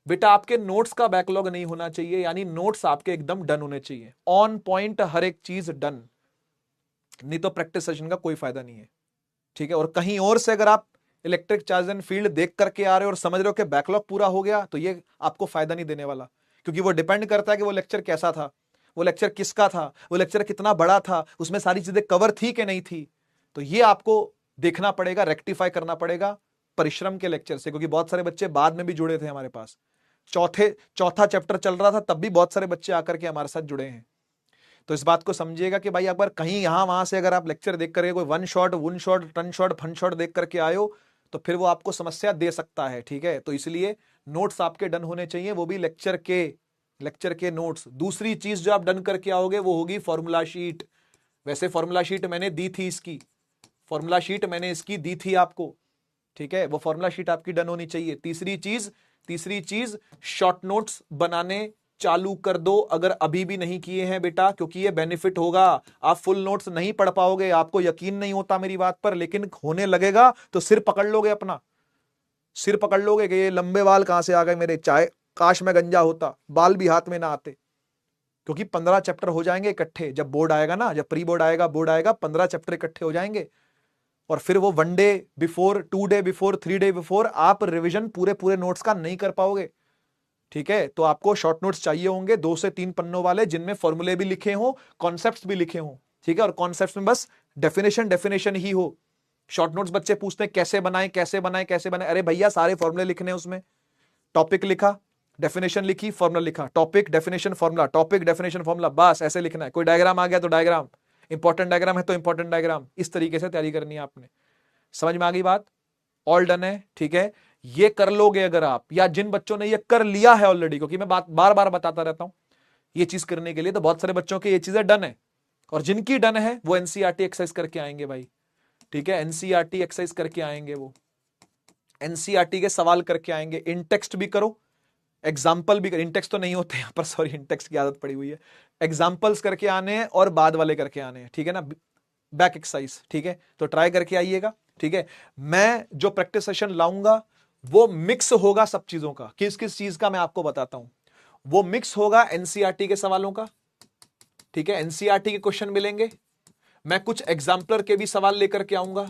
S1: बेटा, आपके नोट्स का बैकलॉग नहीं होना चाहिए, यानी नोट्स आपके एकदम डन होने चाहिए, ऑन पॉइंट, हर एक चीज डन, नहीं तो प्रैक्टिस सेशन का कोई फायदा नहीं है, ठीक है। और कहीं और से अगर आप इलेक्ट्रिक चार्ज एंड फील्ड देख करके आ रहे हो और समझ रहे हो कि बैकलॉग पूरा हो गया, तो ये आपको फायदा नहीं देने वाला, क्योंकि वो डिपेंड करता है कि वो लेक्चर कैसा था, वो लेक्चर किसका था, वो लेक्चर कितना बड़ा था, उसमें सारी चीजें कवर थी कि नहीं थी। तो ये आपको देखना पड़ेगा, रेक्टिफाई करना पड़ेगा परिश्रम के लेक्चर से, क्योंकि बहुत सारे बच्चे बाद में भी जुड़े थे हमारे पास, चौथा चैप्टर चल रहा था तब भी बहुत सारे बच्चे आकर के हमारे साथ जुड़े हैं। तो इस बात को समझिएगा कि भाई अगर कहीं यहां वहां से अगर आप लेक्चर देख करके कोई one shot ton shot fun shot देख करके आए हो, तो फिर वो आपको समस्या दे सकता है, ठीक है। तो इसलिए नोट्स आपके डन होने चाहिए, वो भी लेक्चर के नोट्स। दूसरी चीज जो आप डन करके आओगे वो होगी फॉर्मूला शीट। वैसे फॉर्मूला शीट मैंने दी थी इसकी, फॉर्मूला शीट मैंने इसकी दी थी आपको, ठीक है, वो फॉर्मूला शीट आपकी डन होनी चाहिए। तीसरी चीज शॉर्ट नोट्स बनाने चालू कर दो, अगर अभी भी नहीं किए हैं बेटा, क्योंकि ये बेनिफिट होगा। आप फुल नोट्स नहीं पढ़ पाओगे, आपको यकीन नहीं होता मेरी बात पर, लेकिन होने लगेगा तो सिर पकड़ लोगे, अपना सिर पकड़ लोगे कि ये लंबे बाल कहां से आ गए मेरे, चाहे काश में गंजा होता, बाल भी हाथ में ना आते। क्योंकि 15 चैप्टर हो जाएंगे इकट्ठे, जब बोर्ड आएगा ना, जब प्री बोर्ड आएगा, बोर्ड आएगा, 15 चैप्टर इकट्ठे हो जाएंगे, और फिर वो 1 day before, 2 day before, 3 day before आप रिवीजन पूरे नोट्स का नहीं कर पाओगे, ठीक है। तो आपको शॉर्ट नोट्स चाहिए होंगे 2 से 3 पन्नों वाले, जिनमें फॉर्मूले भी लिखे हों, कॉन्सेप्ट्स भी लिखे हों, ठीक है। और कॉन्सेप्ट्स में बस डेफिनेशन ही हो। शॉर्ट नोट्स बच्चे पूछते हैं कैसे बनाएं, अरे भैया सारे फॉर्मूले लिखने, उसमें टॉपिक लिखा, डेफिनेशन लिखी, फॉर्मूला लिखा, topic definition formula, topic definition formula, बस ऐसे लिखना है। कोई डायग्राम आ गया तो डायग्राम, इंपॉर्टेंट डायग्राम है तो इंपॉर्टेंट डायग्राम, इस तरीके से तैयारी करनी है आपने। समझ में आ गई बात? ऑल डन है, ठीक है। ये कर लोगे अगर आप, या जिन बच्चों ने ये कर लिया है ऑलरेडी, क्योंकि मैं बात बार बार बताता रहता हूं ये चीज करने के लिए, तो बहुत सारे बच्चों के ये चीजें डन है, और जिनकी डन है वो एनसीईआरटी एक्सरसाइज करके आएंगे भाई, ठीक है। एनसीईआरटी एक्सरसाइज करके आएंगे, वो एनसीईआरटी के सवाल करके आएंगे। इन टेक्स्ट भी करो, एग्जाम्पल भी, इन टेक्स्ट तो नहीं होते यहां पर, सॉरी, इन टेक्स्ट की आदत पड़ी हुई है। एग्जाम्पल्स करके आने हैं और बाद वाले करके आने हैं, ठीक है ना, बैक एक्सरसाइज, ठीक है। तो ट्राई करके आइएगा, ठीक है। मैं जो प्रैक्टिस सेशन लाऊंगा वो मिक्स होगा सब चीजों का, किस किस चीज का मैं आपको बताता हूं। वो मिक्स होगा एनसीईआरटी के सवालों का, ठीक है, एनसीईआरटी के क्वेश्चन मिलेंगे, मैं कुछ एग्जाम्पलर के भी सवाल लेकर के आऊंगा,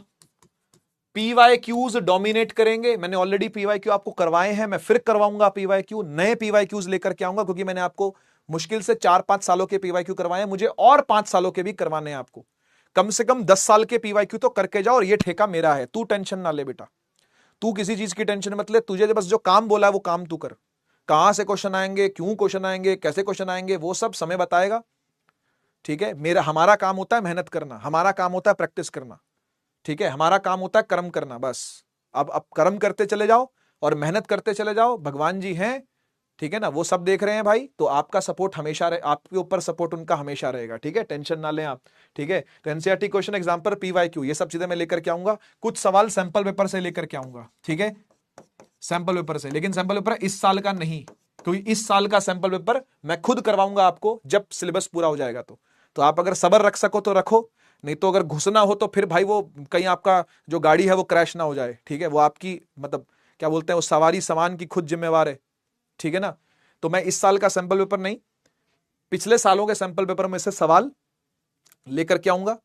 S1: पीवाईक्यूज डोमिनेट करेंगे। मैंने ऑलरेडी पीवाईक्यू आपको करवाए हैं, मैं फिर करवाऊंगा पीवाईक्यू, नए पीवाईक्यूज लेकर के आऊंगा, क्योंकि मैंने आपको मुश्किल से 4-5 सालों के पीवाईक्यू करवाए, मुझे और 5 सालों के भी करवाने हैं आपको। कम से कम 10 साल के पीवाईक्यू तो करके जाओ, और ये ठेका मेरा है, तू टेंशन ना ले बेटा, तू किसी चीज की टेंशन मत ले, तुझे बस जो काम बोला है वो काम तू कर। कहां से क्वेश्चन आएंगे, क्यों क्वेश्चन आएंगे, कैसे क्वेश्चन आएंगे, वो सब समय बताएगा, ठीक है। हमारा काम होता है मेहनत करना, हमारा काम होता है प्रैक्टिस करना, ठीक है, हमारा काम होता है कर्म करना, बस। अब कर्म करते चले जाओ और मेहनत करते चले जाओ, भगवान जी हैं, ठीक है ना, वो सब देख रहे हैं भाई, तो आपका सपोर्ट हमेशा आपके ऊपर सपोर्ट उनका हमेशा रहेगा, ठीक है, टेंशन ना लें आप, ठीक है। तो एनसीईआरटी क्वेश्चन, एग्जांपल, पीवाईक्यू, ये सब चीजें मैं लेकर के आऊंगा, कुछ सवाल सैंपल पेपर से लेकर के आऊंगा, ठीक है, सैंपल पेपर से, लेकिन सैंपल पेपर इस साल का नहीं, क्योंकि इस साल का सैंपल पेपर मैं खुद करवाऊंगा आपको जब सिलेबस पूरा हो जाएगा। तो आप अगर सब्र रख सको तो रखो, नहीं तो अगर घुसना हो तो फिर भाई वो कहीं आपका जो गाड़ी है वो क्रैश ना हो जाए, ठीक है, वो आपकी मतलब क्या बोलते हैं, वो सवारी सामान की खुद जिम्मेवार है, ठीक है ना। तो मैं इस साल का सैंपल पेपर नहीं, पिछले सालों के सैंपल पेपर में से सवाल लेकर के आऊंगा।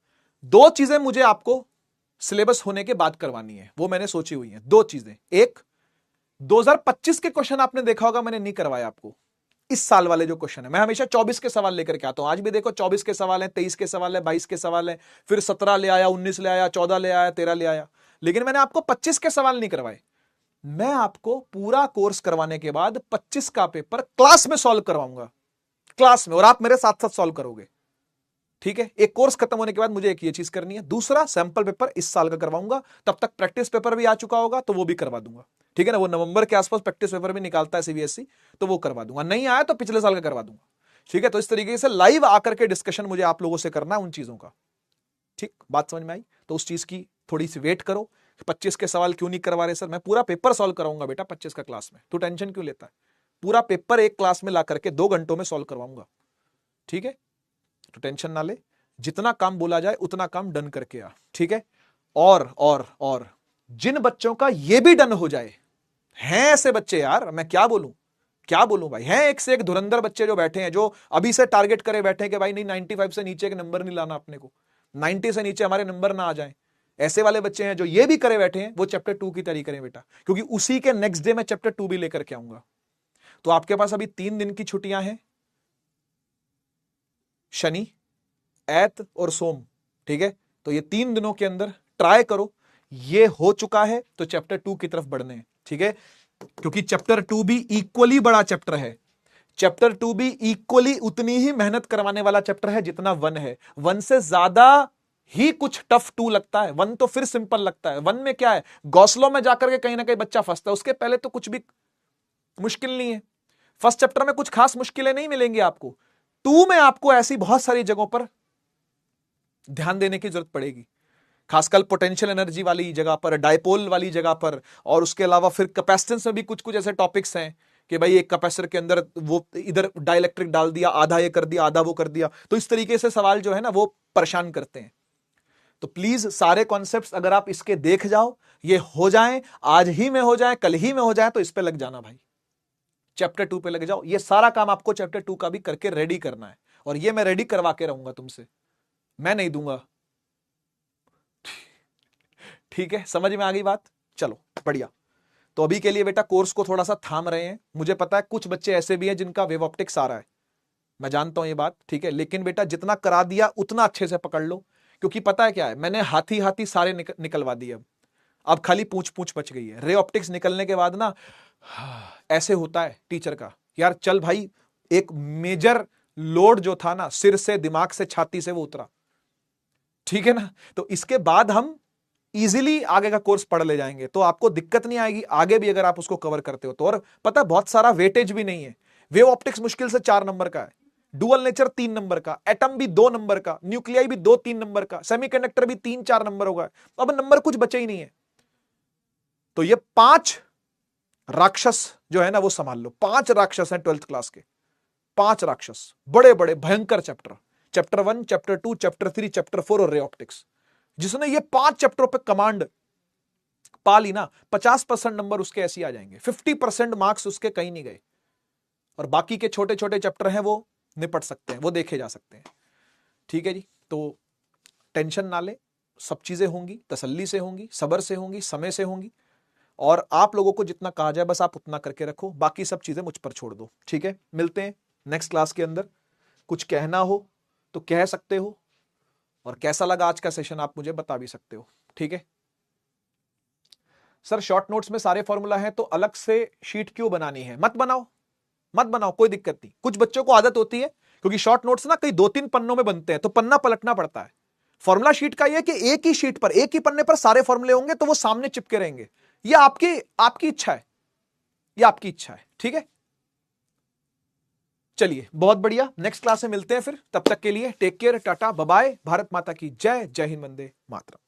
S1: 2 चीजें मुझे आपको सिलेबस होने के बाद करवानी है, वो मैंने सोची हुई है, 2 चीजें। एक, 2025 के क्वेश्चन आपने देखा होगा, मैंने नहीं करवाया आपको। इस साल वाले जो क्वेश्चन है, मैं हमेशा 24 के सवाल लेकर के आता हूं, आज भी देखो 24 के सवाल हैं, 23 के सवाल है, 22 के सवाल है, फिर 17 ले आया, 19 ले आया, 14 ले आया, 13 ले आया, लेकिन मैंने आपको 25 के सवाल नहीं करवाए। मैं आपको पूरा कोर्स करवाने के बाद 25 का पेपर क्लास में सॉल्व करवाऊंगा, क्लास में, और आप मेरे साथ साथ सॉल्व करोगे, ठीक है। एक कोर्स खत्म होने के बाद मुझे एक ये चीज करनी है। दूसरा, सैंपल पेपर इस साल का करवाऊंगा, तब तक प्रैक्टिस पेपर भी आ चुका होगा तो वो भी करवा दूंगा, ठीक है ना। वो नवंबर के आसपास प्रैक्टिस पेपर भी निकालता है सीबीएसई, तो वो करवा दूंगा, नहीं आया तो पिछले साल का करवा दूंगा, ठीक है। तो इस तरीके से लाइव आकर के डिस्कशन मुझे आप लोगों से करना है उन चीजों का, ठीक, बात समझ में आई। तो उस चीज की थोड़ी सी वेट करो। 25 के सवाल क्यों नहीं करवा रहे सर, मैं पूरा पेपर सॉल्व कराऊंगा बेटा 25 का क्लास में, तू टेंशन क्यों लेता है, पूरा पेपर एक क्लास में ला करके 2 घंटों में सॉल्व करवाऊंगा, ठीक है। तो टेंशन ना ले, जितना काम बोला जाए उतना काम डन करके आ, ठीक है। और जिन बच्चों का ये भी डन हो जाए, हैं ऐसे बच्चे यार, मैं क्या बोलूं भाई, हैं एक से एक धुरंधर बच्चे जो बैठे हैं, जो अभी से टारगेट करे बैठे हैं कि भाई नहीं 95 से नीचे के नंबर नहीं लाना अपने को, 90 से नीचे हमारे नंबर ना आ जाए। ऐसे वाले बच्चे हैं जो ये भी करे बैठे हैं, वो चैप्टर 2 की तैयारी करें बेटा, क्योंकि उसी के नेक्स्ट डे मैं चैप्टर 2 भी लेकर के आऊंगा। तो आपके पास अभी 3 दिन की छुट्टियां हैं, शनि, ऐत और सोम, ठीक है। तो ये 3 दिनों के अंदर ट्राई करो, ये हो चुका है तो चैप्टर 2 की तरफ बढ़ने हैं, ठीक है। क्योंकि चैप्टर 2 भी इक्वली बड़ा चैप्टर है, चैप्टर 2 भी इक्वली उतनी ही मेहनत करवाने वाला चैप्टर है जितना 1 है। 1 से ज्यादा ही कुछ टफ 2 लगता है, 1 तो फिर सिंपल लगता है। 1 में क्या है, गौसलों में जाकर के कहीं ना कहीं बच्चा फंसता है, उसके पहले तो कुछ भी मुश्किल नहीं है। फर्स्ट चैप्टर में कुछ खास मुश्किलें नहीं मिलेंगी आपको, 2 में आपको ऐसी बहुत सारी जगहों पर ध्यान देने की जरूरत पड़ेगी, खासकर पोटेंशियल एनर्जी वाली जगह पर, डायपोल वाली जगह पर, और उसके अलावा फिर कैपेसिटेंस में भी कुछ कुछ ऐसे टॉपिक्स हैं कि भाई एक कैपेसिटर के अंदर वो इधर डाइलेक्ट्रिक डाल दिया, आधा ये कर दिया, आधा वो कर दिया, तो इस तरीके से सवाल जो है ना वो परेशान करते हैं। तो प्लीज सारे कॉन्सेप्ट्स अगर आप इसके देख जाओ, ये हो जाए, आज ही में हो जाए, कल ही में हो जाए, तो इस पे लग जाना भाई, चैप्टर 2 पे लग जाओ। ये सारा काम आपको चैप्टर 2 का भी करके रेडी करना है, और ये मैं रेडी करवा के रहूंगा तुमसे, मैं नहीं दूंगा, ठीक है। समझ में आ गई बात, चलो बढ़िया। तो अभी के लिए बेटा कोर्स को थोड़ा सा थाम रहे हैं, मुझे पता है कुछ बच्चे ऐसे भी हैं जिनका वेव ऑप्टिक्स आ रहा है, मैं जानता हूं ये बात, ठीक है, लेकिन बेटा जितना करा दिया उतना अच्छे से पकड़ लो, क्योंकि पता है क्या है, मैंने हाथी हाथी सारे निकलवा दिए, अब खाली पूछ पूछ बच गई है। रे ऑप्टिक्स निकलने के बाद ना ऐसे होता है टीचर का, यार चल भाई, एक मेजर लोड जो था ना सिर से, दिमाग से, छाती से, वो उतरा, ठीक है ना। तो इसके बाद हम इजीली आगे का कोर्स पढ़ ले जाएंगे, तो आपको दिक्कत नहीं आएगी आगे भी अगर आप उसको कवर करते हो तो। और पता है बहुत सारा वेटेज भी नहीं है, वेव ऑप्टिक्स मुश्किल से 4 नंबर का है, डुअल नेचर 3 नंबर का, एटम भी 2 नंबर का, न्यूक्लियाई भी 2-3 नंबर का, सेमीकंडक्टर भी 3-4 नंबर होगा, अब नंबर कुछ बचे ही नहीं है। तो ये 5 राक्षस जो है ना वो संभाल लो, 5 राक्षस हैं 12th क्लास के, 5 राक्षस, बड़े बड़े भयंकर chapter, chapter 1, chapter 2, chapter 3, chapter 4 और रे ऑप्टिक्स। जिसने ये 5 चैप्टरों पे कमांड पा ली ना, 50% नंबर उसके ऐसे ही आ जाएंगे, 50% मार्क्स उसके कहीं नहीं गए, और बाकी के छोटे छोटे चैप्टर हैं वो निपट सकते हैं, वो देखे जा सकते हैं, ठीक है जी। तो टेंशन ना ले, सब चीजें होंगी, तसल्ली से होंगी, सब्र से होंगी, समय से होंगी, और आप लोगों को जितना कहा जाए बस आप उतना करके रखो, बाकी सब चीजें मुझ पर छोड़ दो, ठीक है। मिलते हैं नेक्स्ट क्लास के अंदर। कुछ कहना हो तो कह सकते हो, और कैसा लगा आज का सेशन आप मुझे बता भी सकते हो, ठीक है। सर शॉर्ट नोट्स में सारे फॉर्मूला हैं तो अलग से शीट क्यों बनानी है? मत बनाओ, मत बनाओ, कोई दिक्कत नहीं। कुछ बच्चों को आदत होती है, क्योंकि शॉर्ट नोट्स ना कई 2-3 पन्नों में बनते हैं तो पन्ना पलटना पड़ता है। फॉर्मूला शीट का यह कि एक ही शीट पर, एक ही पन्ने पर सारे फॉर्मूले होंगे तो वो सामने चिपके रहेंगे। यह आपकी इच्छा है, यह आपकी इच्छा है, ठीक है। चलिए बहुत बढ़िया, नेक्स्ट क्लास में मिलते हैं फिर। तब तक के लिए take care, tata bye bye. Bharat माता की जय, जय हिंद, वंदे मातरम।